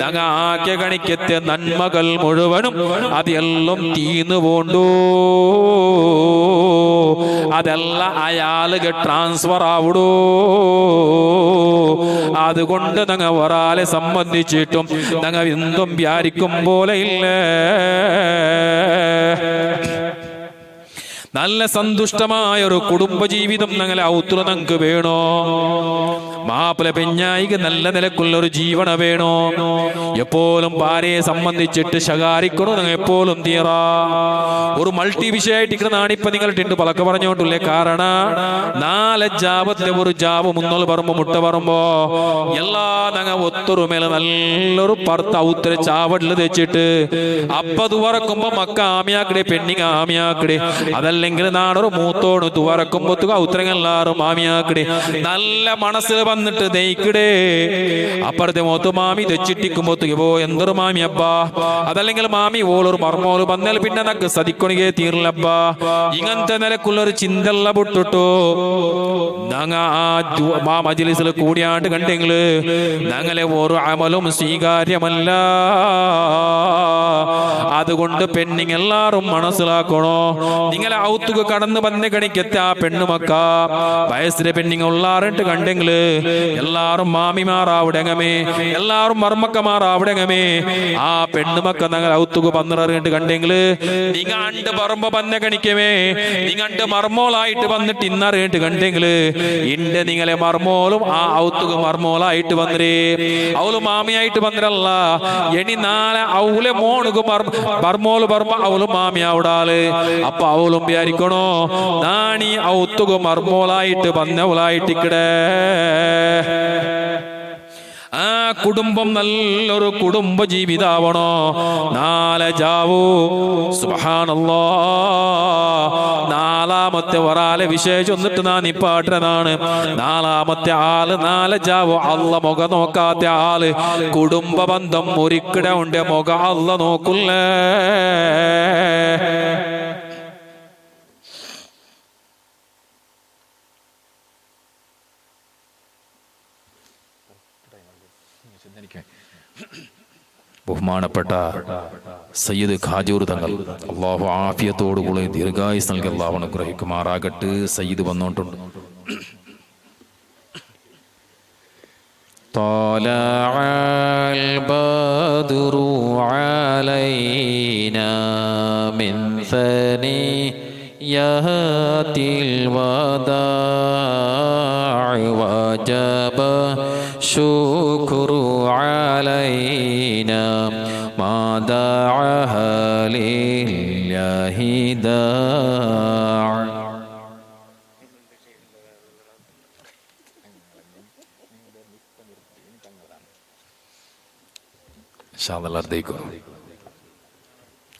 ഞങ്ങൾ ആകെ കണിക്കെത്തിയ നന്മകൾ മുഴുവനും അതെല്ലാം തീർന്നു പോണ്ടു. അതെല്ലാം അയാൾക്ക് ട്രാൻസ്ഫർ ആവിടൂ. അതുകൊണ്ട് ഞങ്ങൾ ഒരാളെ സംബന്ധിച്ചിട്ടും ഞങ്ങൾ എന്തും വിചാരിക്കും പോലെ ഇല്ല. നല്ല സന്തുഷ്ടമായ ഒരു കുടുംബജീവിതം ഞങ്ങളെ ഔത്തുറ ഞങ്ങൾക്ക് വേണോ. മാപ്പിള പെഞ്ഞായിക്ക് നല്ല നിലക്കുള്ള ഒരു ജീവന വേണോ. എപ്പോഴും ഭാര്യയെ സംബന്ധിച്ചിട്ട് ശകാരിക്കണോ. ഞങ്ങൾ എപ്പോഴും തീറാ ഒരു മൾട്ടി വിഷയമായിട്ട് നാണിപ്പ നിങ്ങളിട്ടുണ്ട് പലക്കെ പറഞ്ഞോണ്ടില്ലേ. കാരണം 4 ജാവത്തെ ഒരു ജാവ് മുന്നോൾ പറമ്പോ മുട്ട പറമ്പോ എല്ലാ ഞങ്ങൾ ഒത്തൊരു മേലെ നല്ലൊരു പർത്ത ഔത്തര ചാവട്ടിൽ തെച്ചിട്ട് അപ്പ തുറക്കുമ്പോ മക്ക ആമിയാക്കടെ പെണ്ണിങ് ആമിയാക്കടെ, അതല്ലെങ്കിൽ നാടൊരു മൂത്തോണ് തുറക്കുമ്പോ ഔത്തരങ്ങളാറും ആമിയാക്കടെ നല്ല മനസ്സിൽ വന്നിട്ട് ദയിക്കടേ. അപ്പുറത്തെ മൂത്തു മാമി തെച്ചിട്ടിക്കുമ്പോ എന്തൊരു മാമി അബ്ബാ, അതല്ലെങ്കിൽ മാമി ഓളൊരു മർമോള് വന്നാൽ പിന്നെ നക്ക് സതിക്കൊണികെ തീർന്നബ്ബാ. ഇങ്ങനത്തെ നിലക്കുള്ളൊരു ചിന്തല്ല പൊട്ടിട്ടു ഞങ്ങ ആ മജ്‌ലിസിൽ കൂടിയാണ്ട് കണ്ടെങ്കില് ഞങ്ങളെ ഒരു അമലും സ്വീകാര്യമല്ല. അതുകൊണ്ട് പെണ്ണിങ് എല്ലാരും മനസ്സിലാക്കണോ. നിങ്ങളെ ഔത്തുക കടന്നു വന്ന് കണിക്കെത്ത ആ പെണ്ണുമക്ക വയസ്സിലെ പെണ്ണിങ് ഉള്ളാറിട്ട് കണ്ടെങ്കില് എല്ലാരും മാമിമാറാവിടങ്ങമേ, എല്ലാരും മർമ്മക്കമാറാവിടങ്ങമേ. ആ പെണ്ണുമക്ക ഞങ്ങൾ ഔത്തുക പന്നിറങ്ങിട്ട് കണ്ടെങ്കില് നിങ്ങണ്ട് പറമ്പോ പന്ന കണിക്കമേ, നിങ്ങണ്ട് മർമോളായിട്ട് വന്നിട്ട് ഇന്നറിയിട്ട് കണ്ടെങ്കില് ഇന്റെ നിങ്ങളെ മർമോളും ആ ഔത്തുക മർമോളായിട്ട് വന്നരേ. അവള് മാമിയായിട്ട് വന്നിരല്ല. ഇനി നാളെ അവളെ മോണുക മർമോള് പറമ്പ അവള് മാമിയാവിടാള്. അപ്പൊ അവളും വിചാരിക്കണോ നാണി ഔത്തുക മർമോളായിട്ട് വന്നവളായിട്ടിക്കടേ. ആ കുടുംബം നല്ലൊരു കുടുംബ ജീവിതാവണോ. നാളെ ജാവൂ സുബ്ഹാനല്ലാഹ്. നാലാമത്തെ ഒരാളെ വിശേഷം എന്നിട്ട് നാ നിപ്പാട്ടനാണ്. നാലാമത്തെ ആള് നാളെ ജാവൂ അല്ല മുഖം നോക്കാത്ത ആള്. കുടുംബ ബന്ധം ഒരിക്കട ഉണ്ട്, മുഖം അല്ല നോക്കുള്ളേ. ബഹുമാനപ്പെട്ട സയ്യിദ് ഖാജൂർ തങ്ങൾ അള്ളാഹു ആഫിയത്തോടുകൂടെ ദീർഘായുസ് നൽകി അള്ളാഹു അനുഗ്രഹിക്കുമാറാകട്ടെ. സയ്യിദ് വന്നോട്ടുണ്ട്. طلع البدر علينا من ثنيات الوداع وجب الشكر علينا ما دعاها لله داع.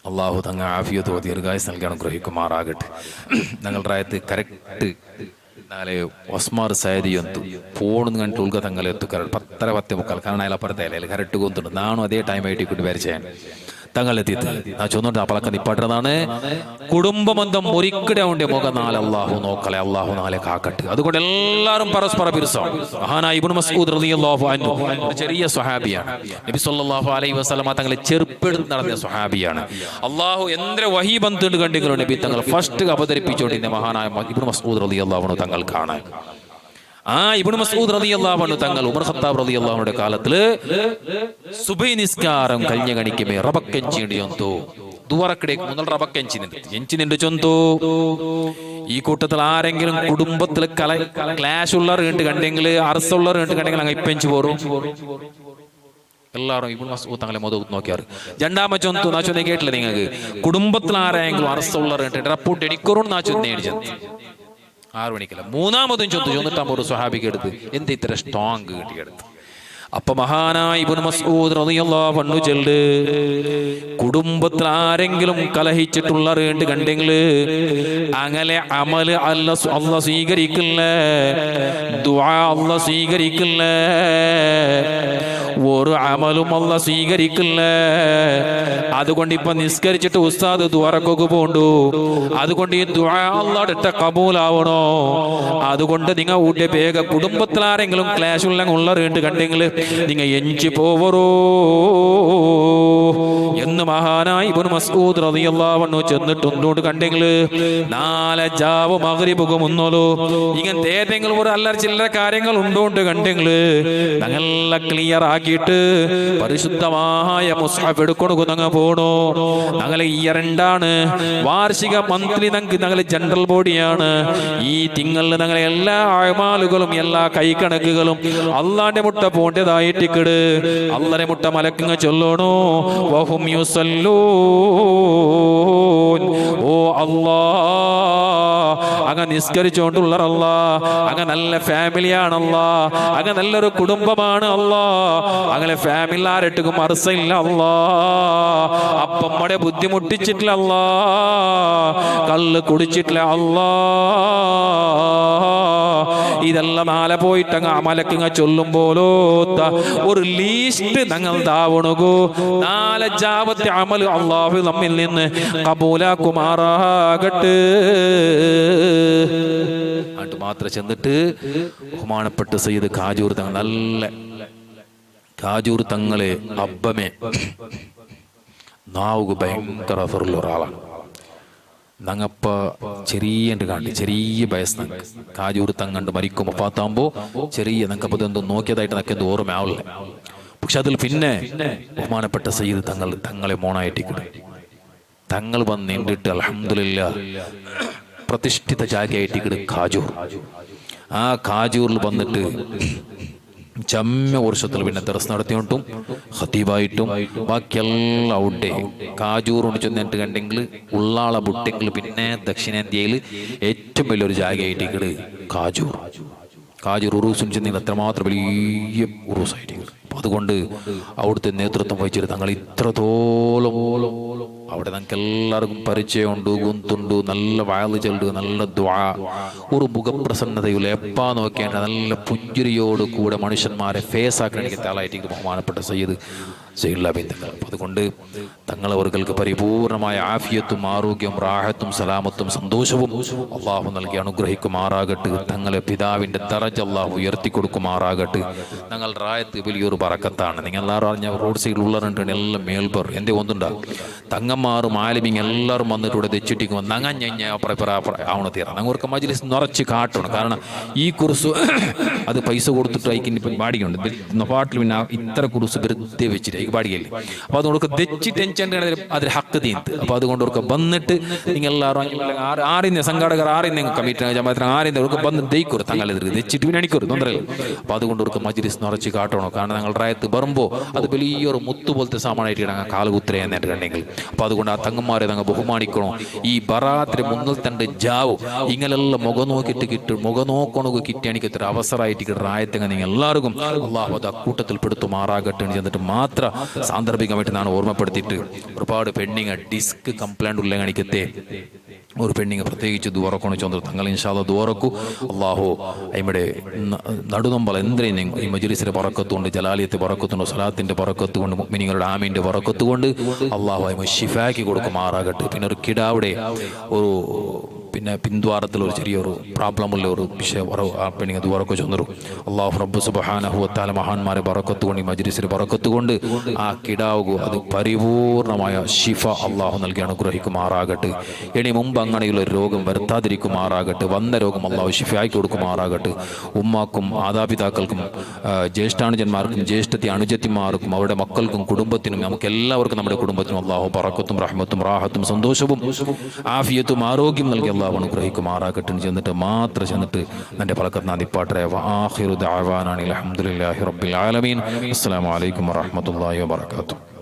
അള്ളാഹു തങ്ങ ആഫിയത്തോ ദീർഘായുസ് നൽകി അനുഗ്രഹിക്കുമാറാകട്ടെ. ഞങ്ങളുടെ രായത്ത് കറക്റ്റ് നാളെ ഒസ്മാർ സൈദിയൊന്തു പോണെന്ന് കണ്ടിട്ട് ഉൾക തങ്ങളെ എത്തു 10:10 കാരണം അയാൾ അപ്പുറത്തെ അല്ലേ കറക്റ്റ് കൊണ്ടുണ്ട്. നാണും അതേ ടൈം ആയിട്ട് കൂട്ടി വരച്ചാൻ തങ്ങളെത്തിയത് ആ ചൊന്നോട്ട് അപ്പളക്ക നിപ്പാട്ടതാണ്. കുടുംബബന്ധം ഒരിക്കടെ ഉണ്ട് മുഖം നാളെ അള്ളാഹു നോക്കളെ, അള്ളാഹു നാളെ കാക്കട്ടെ. അതുകൊണ്ട് എല്ലാവരും പരസ്പര പിരിസം. മഹാനായ ഇബ്നു മസ്ഊദ് റളിയല്ലാഹു അൻഹു ഒരു ചെറിയ സ്വഹാബിയാണ്. നബി സല്ലല്ലാഹു അലൈഹി വസല്ലമ തങ്ങളെ ചെറുപ്പെടുത്ത് നടന്ന സ്വഹാബിയാണ്. അള്ളാഹു എന്തൊരു വഹീ ബന്ധുണ്ട് കണ്ടെങ്കിലും നബി തങ്ങൾ ഫസ്റ്റ് അവതരിപ്പിച്ചുകൊണ്ടിരുന്ന മഹാനായ ഇബ്നു മസ്ഊദ് റളിയല്ലാഹു അൻഹു തങ്ങൾക്കാണ്. ആ ഇബ്നു മസ്ഊദ് റളിയല്ലാഹു അൻഹു തങ്ങൾ ഉമർ ഖത്താബ് റളിയല്ലാഹു അൻഹുവിന്റെ കാലത്തില് സുബഹി നിസ്കാരം കഴിഞ്ഞ കണിക്കുമേ റബക്കൻ ചെയ്യണ്ടിയൊന്നു ദുവറക്കിടേക്ക് മുന്നൽ റബക്ക് എഞ്ചിനുണ്ട് ചൊന്തു. ഈ കൂട്ടത്തിൽ ആരെങ്കിലും കുടുംബത്തിൽ ക്ലാഷ് ഉള്ളവർ കണ്ടെങ്കിൽ അറസുള്ളവർ കണ്ടെങ്കിൽ അങ്ങ് ഇപ്പഞ്ചു പോറും എല്ലാവരും ഇബ്നു മസ്ഊദ് തങ്ങളെ മുഖത്ത് നോക്കിയാറ്. രണ്ടാമത്തെ ചൊന്തു നാ ചൊന്നേ കേട്ടില്ല നിങ്ങൾക്ക് കുടുംബത്തിൽ ആരെങ്കിലും അറസുള്ളവർ റപ്പൂട്ട് എണിക്കോറും നാ ചൊന്നേ അടിച്ചത് 6 മണിക്കല്ല. മൂന്നാമതും ചൊന്നിട്ടാകുമ്പോൾ ഒരു സ്വഹാബിക്ക് എടുത്ത് എന്ത് ഇത്ര സ്ട്രോങ് കിട്ടിയെടുത്ത്. അപ്പൊ മഹാനായ ഇബ്നു മസ്ഊദ് റളിയല്ലാഹു അൻഹു ചൊല്ല് കുടുംബത്തിൽ ആരെങ്കിലും കലഹിച്ചിട്ടുള്ള കണ്ടെങ്കിൽ അങ്ങനെ അമല് അല്ലാഹ് സ്വീകരിക്കില്ല, ദുആ അല്ലാഹ് സ്വീകരിക്കില്ല, ഒരു അമലും അല്ലാഹ് സ്വീകരിക്കില്ല. അതുകൊണ്ട് ഇപ്പൊ നിസ്കരിച്ചിട്ട് ഉസ്താദ് ദുആറക്കൊക്കെ പോണ്ടു. അതുകൊണ്ട് ഈ ദുആ അല്ലാഹുടെ കബൂലാവണോ? അതുകൊണ്ട് നിങ്ങൾ ഊട്ടിയ വേഗ കുടുംബത്തിൽ ആരെങ്കിലും ക്ലാഷ് ഉള്ളവരുണ്ട് കണ്ടെങ്കിൽ നിങ്ങൾ എഞ്ചി പോവറോ എന്ന് മഹാനായ ഇബ്നു മസ്ഊദ് റളിയല്ലാഹു അൻഹു ചെന്നിട്ട് ഒന്നോട് കണ്ടെങ്കിൽ 4 ജാവ് മഗ്രിബുക മുന്നോലോ ഇങ്ങനത്തെ ഏതെങ്കിലും ഒരു അല്ലറ ചില്ലറ കാര്യങ്ങൾ ഉണ്ടോണ്ട് കണ്ടെങ്കിൽ ഞങ്ങളെ ക്ലിയർ ആക്കിയിട്ട് പരിശുദ്ധമായ മുസ്ഹഫ് എടുക്കൊടുക്കും ഞങ്ങൾ പോണോ. ഞങ്ങളെ ഇയറണ്ടാണ് വാർഷിക മന്ത്ലി ഞങ്ങളെ ജനറൽ ബോഡിയാണ്. ഈ തിങ്കളിൽ ഞങ്ങളെ എല്ലാ അമാലുകളും എല്ലാ കൈക്കണക്കുകളും അള്ളാന്റെ മുട്ട പോണ്ടതായിട്ടിക്കട് അള്ളരെ മുട്ട മലക്കുങ്ങ ചൊല്ലണോ. വഹും യുസല്ലൂൻ. ഓ അല്ലാ അങ്ങ് നിസ്കരിച്ചുകൊണ്ടുള്ള അല്ലാ, അങ്ങ് നല്ല ഫാമിലിയാണല്ലാ, അങ്ങ് നല്ലൊരു കുടുംബമാണ് അല്ലാ, അങ്ങനെ ഫാമിലി ആരട്ടുക്കും അർസയില്ല അല്ലാ, അപ്പമ്മടെ ബുദ്ധിമുട്ടിച്ചിട്ടില്ല അല്ലാ, കള്ള് കുടിച്ചിട്ടില്ല അല്ലാ. ഇതെല്ലാം ആല പോയിട്ടങ്ങ് അമലക്കങ്ങ ചൊല്ലുമ്പോലോ ഒരു ലീസ്റ്റ് ഞങ്ങൾ താവണുകൂ. 4 ജാവത്തെ അമൽ അല്ലാഹു നമ്മിൽ നിന്ന് കബൂലാക്കുമാറാകട്ടെ. അത് മാത്രം ചെന്നിട്ട് ബഹുമാനപ്പെട്ട സയ്യിദ് കാജൂർ തങ്ങൾ, നല്ല കാജൂർ തങ്ങളെ അബ്ബമേ നാവുക ഭയങ്കര അസറുള്ള ഒരാളാണ്. ഞങ്ങപ്പ ചെറിയ വയസ്സ് കാജൂർ തങ്ങണ്ട് മരിക്കും അപ്പാത്താകുമ്പോ ചെറിയ ഞങ്ങപ്പോ എന്തോ നോക്കിയതായിട്ട് ഞങ്ങൾക്ക് എന്തോ ഓർമ്മയാവില്ല. പക്ഷെ അതിൽ പിന്നെ ബഹുമാനപ്പെട്ട സയ്യിദ് തങ്ങളെ മോണായിട്ടിക്കിടും. തങ്ങൾ വന്ന് നിന്നിട്ട് അൽഹംദുലില്ലാഹ് പ്രതിഷ്ഠിത ജാഗയായിട്ടിക്കിടും കാജൂർ. ആ കാജൂറിൽ വന്നിട്ട് ചമ്മ വർഷത്തിൽ പിന്നെ ദർസ് നടത്തിയിട്ടും ഖതീബായിട്ടും ബാക്കിയെല്ലാം ഔട്ടേ കാജൂറുണ്ട് ചെന്നിട്ട് കണ്ടെങ്കിൽ ഉള്ളാളെ ബുട്ടെങ്കിൽ പിന്നെ ദക്ഷിണേന്ത്യയിൽ ഏറ്റവും വലിയൊരു ജാഗയായിട്ടിക്കട് കാജൂർ ഉറൂസും ചെന്നെങ്കിൽ അത്രമാത്രം വലിയ ഉറൂസായിട്ടിക്കട്. അപ്പം അതുകൊണ്ട് അവിടുത്തെ നേതൃത്വം വഹിച്ചിട്ട് തങ്ങൾ ഇത്രത്തോളം അവിടെ ഞങ്ങൾക്ക് എല്ലാവർക്കും പരിചയമുണ്ട്, ഗുന്തുണ്ട്, നല്ല വയല് ചെല്ലുണ്ട്, നല്ല ദ്വാ, ഒരു മുഖപ്രസന്നതയുള്ള എപ്പാ നോക്കേണ്ട നല്ല പുഞ്ചിരിയോട് കൂടെ മനുഷ്യന്മാരെ ഫേസ് ആക്കണമെങ്കിൽ താളായിട്ട് ബഹുമാനപ്പെട്ട സയ്യിദ് സയ്യിദ് തങ്ങൾ. അതുകൊണ്ട് തങ്ങളവർക്ക് പരിപൂർണമായ ആഫിയത്തും ആരോഗ്യവും റാഹത്തും സലാമത്തും സന്തോഷവും അള്ളാഹു നൽകി അനുഗ്രഹിക്കുമാറാകട്ടെ. തങ്ങളെ പിതാവിൻ്റെ ദറജ അള്ളാഹു ഉയർത്തിക്കൊടുക്കുമാറാകട്ടെ. ഞങ്ങൾ റായത്ത് വലിയൊരു ബറക്കത്താണ്. നിങ്ങൾ എല്ലാവരും അറിഞ്ഞ റോഡ് സൈഡിൽ ഉള്ളവരുണ്ട് എല്ലാം മേൽബർ എന്തേ ഒന്നുണ്ടാകും. തങ്ങന്മാരും ആലിമിങ് എല്ലാവരും വന്നിട്ട് ഇവിടെ തെച്ചിട്ടിക്കും ആവണ തീരാം. ഞങ്ങൾക്ക് മജ്ലിസ് നിറച്ച് കാട്ടണം. കാരണം ഈ കുറിസ് അത് പൈസ കൊടുത്തിട്ട് അയക്കിന് ഇപ്പം പാടിക്കുണ്ട് പാട്ടിൽ പിന്നെ ഇത്ര കുറിസ് വെറുതെ വെച്ചിട്ട് അയക്ക് പാടിക്കല്ലേ. അപ്പോൾ അതുകൊണ്ട് തെച്ചി ടെൻഷൻ അതിൽ ഹക്ക് തീന്ത്. അപ്പോൾ അതുകൊണ്ട് അവർക്ക് വന്നിട്ട് നിങ്ങൾ എല്ലാവരും ആറിന്ന് സംഘാടകർ ആറിന്ന് കമ്മിറ്റി ജമാഅത്തിന് ആറിന്ന് അവർക്ക് വന്ന് ദയിക്കൊരു തങ്ങൾ തെച്ചിട്ട് പിന്നെ അണിക്കൊരു തൊണ്ടരല്ല. അപ്പോൾ അതുകൊണ്ട് അവർക്ക് മജ്ലിസ് നിറച്ച് കാട്ടണം. കാരണം ഞങ്ങൾ റായത്ത് വരുമ്പോൾ അത് വലിയൊരു മുത്തു പോലത്തെ സാമാനായിട്ട് ഞങ്ങൾ കാലുകുത്തര എന്നിട്ടുണ്ടെങ്കിൽ അപ്പോൾ അതുകൊണ്ട് ആ തങ്ങന്മാരെ ഞങ്ങൾ ബഹുമാനിക്കണോ. ഈ ബറാത്തിന് മുന്നിൽ തന്നെ ജാവും ഇങ്ങനെല്ലാം മുഖം നോക്കിയിട്ട് കിട്ടും. മുഖം നോക്കണക്ക് കിട്ടിയാണെങ്കിൽ ഇത്ര അവസരമായിട്ട് റായത്തങ്ങ് നിങ്ങൾ എല്ലാവർക്കും അള്ളാഹു അത് അക്കൂട്ടത്തിൽ പെടുത്തുമാറാകട്ടെ എന്ന് ചെന്നിട്ട് മാത്രം സാന്ദർഭികമായിട്ട് ഞാൻ ഓർമ്മപ്പെടുത്തിയിട്ട് ഒരുപാട് പെണ്ണിങ് ഡിസ്ക് കംപ്ലൈൻറ്റ് ഉള്ള കാണിക്കത്തെ ഒരു പെണ്ണിങ് പ്രത്യേകിച്ച് ദുവറക്കണം ചന്ദ്ര തങ്ങൾ ഇൻഷാല്ലാ ദുവറക്കു അള്ളാഹു അയിമടെ നടുനമ്പൽ എന്തിനും ഈ മജ്ലിസിന്റെ പറക്കത്തുകൊണ്ട് ജലാലിയത്തെ പറക്കത്തുകൊണ്ട് സലാത്തിന്റെ പറക്കത്തുകൊണ്ട് മുഅ്മിനീങ്ങളുടെ ആമീന്റെ പറക്കത്തുകൊണ്ട് അള്ളാഹു അയിമ ഷിഫാക്കി കൊടുക്കുമാറാകട്ടെ. പിന്നെ ഒരു കിടാവിടെ ഒരു പിന്നെ പിന്ദ്വാരത്തിൽ ഒരു ചെറിയൊരു പ്രോബ്ലമുള്ള ഒരു വിഷയം പെണ്ണിങ് ദുവാറൊക്കെ ചെന്നൊരു അള്ളാഹു റബ്ബ് സുബ്ഹാനഹു വ തആല മഹാന്മാരെ ബറക്കത്ത് കൊണ്ട് ഈ മജ്ലിസിൽ ബറക്കത്ത് കൊണ്ട് ആ കിടാവുക അത് പരിപൂർണമായ ശിഫ അള്ളാഹു നൽകി അനുഗ്രഹിക്കുമാറാകട്ടെ. ഇനി മുമ്പ് അങ്ങനെയുള്ള ഒരു രോഗം വരുത്താതിരിക്കുമാറാകട്ടെ. വന്ന രോഗം അള്ളാഹു ശിഫയായി കൊടുക്കുമാറാകട്ടെ. ഉമ്മാക്കും മാതാപിതാക്കൾക്കും ജ്യേഷ്ഠാനുജന്മാർക്കും ജ്യേഷ്ഠത്തി അനുജത്തിമാർക്കും അവരുടെ മക്കൾക്കും കുടുംബത്തിനും നമുക്ക് എല്ലാവർക്കും നമ്മുടെ കുടുംബത്തിനും അള്ളാഹു ബറക്കത്തും റഹ്മത്തും റാഹത്തും സന്തോഷവും ആഫിയത്തും ആരോഗ്യം നൽകി അള്ളാഹു അനുഗ്രഹിക്കുമാറാകട്ടെ. ചെന്നിട്ട് മാത്രം ചെന്നിട്ട് എൻ്റെ പലക്കത്ത് നാദിപ്പാട്ടെ. ആഖിറു ദഅവാനാ അൽഹംദുലില്ലാഹി റബ്ബിൽ ആലമീൻ. അസ്സലാമു അലൈക്കും വറഹ്മത്തുള്ളാഹി വബറകാതുഹു.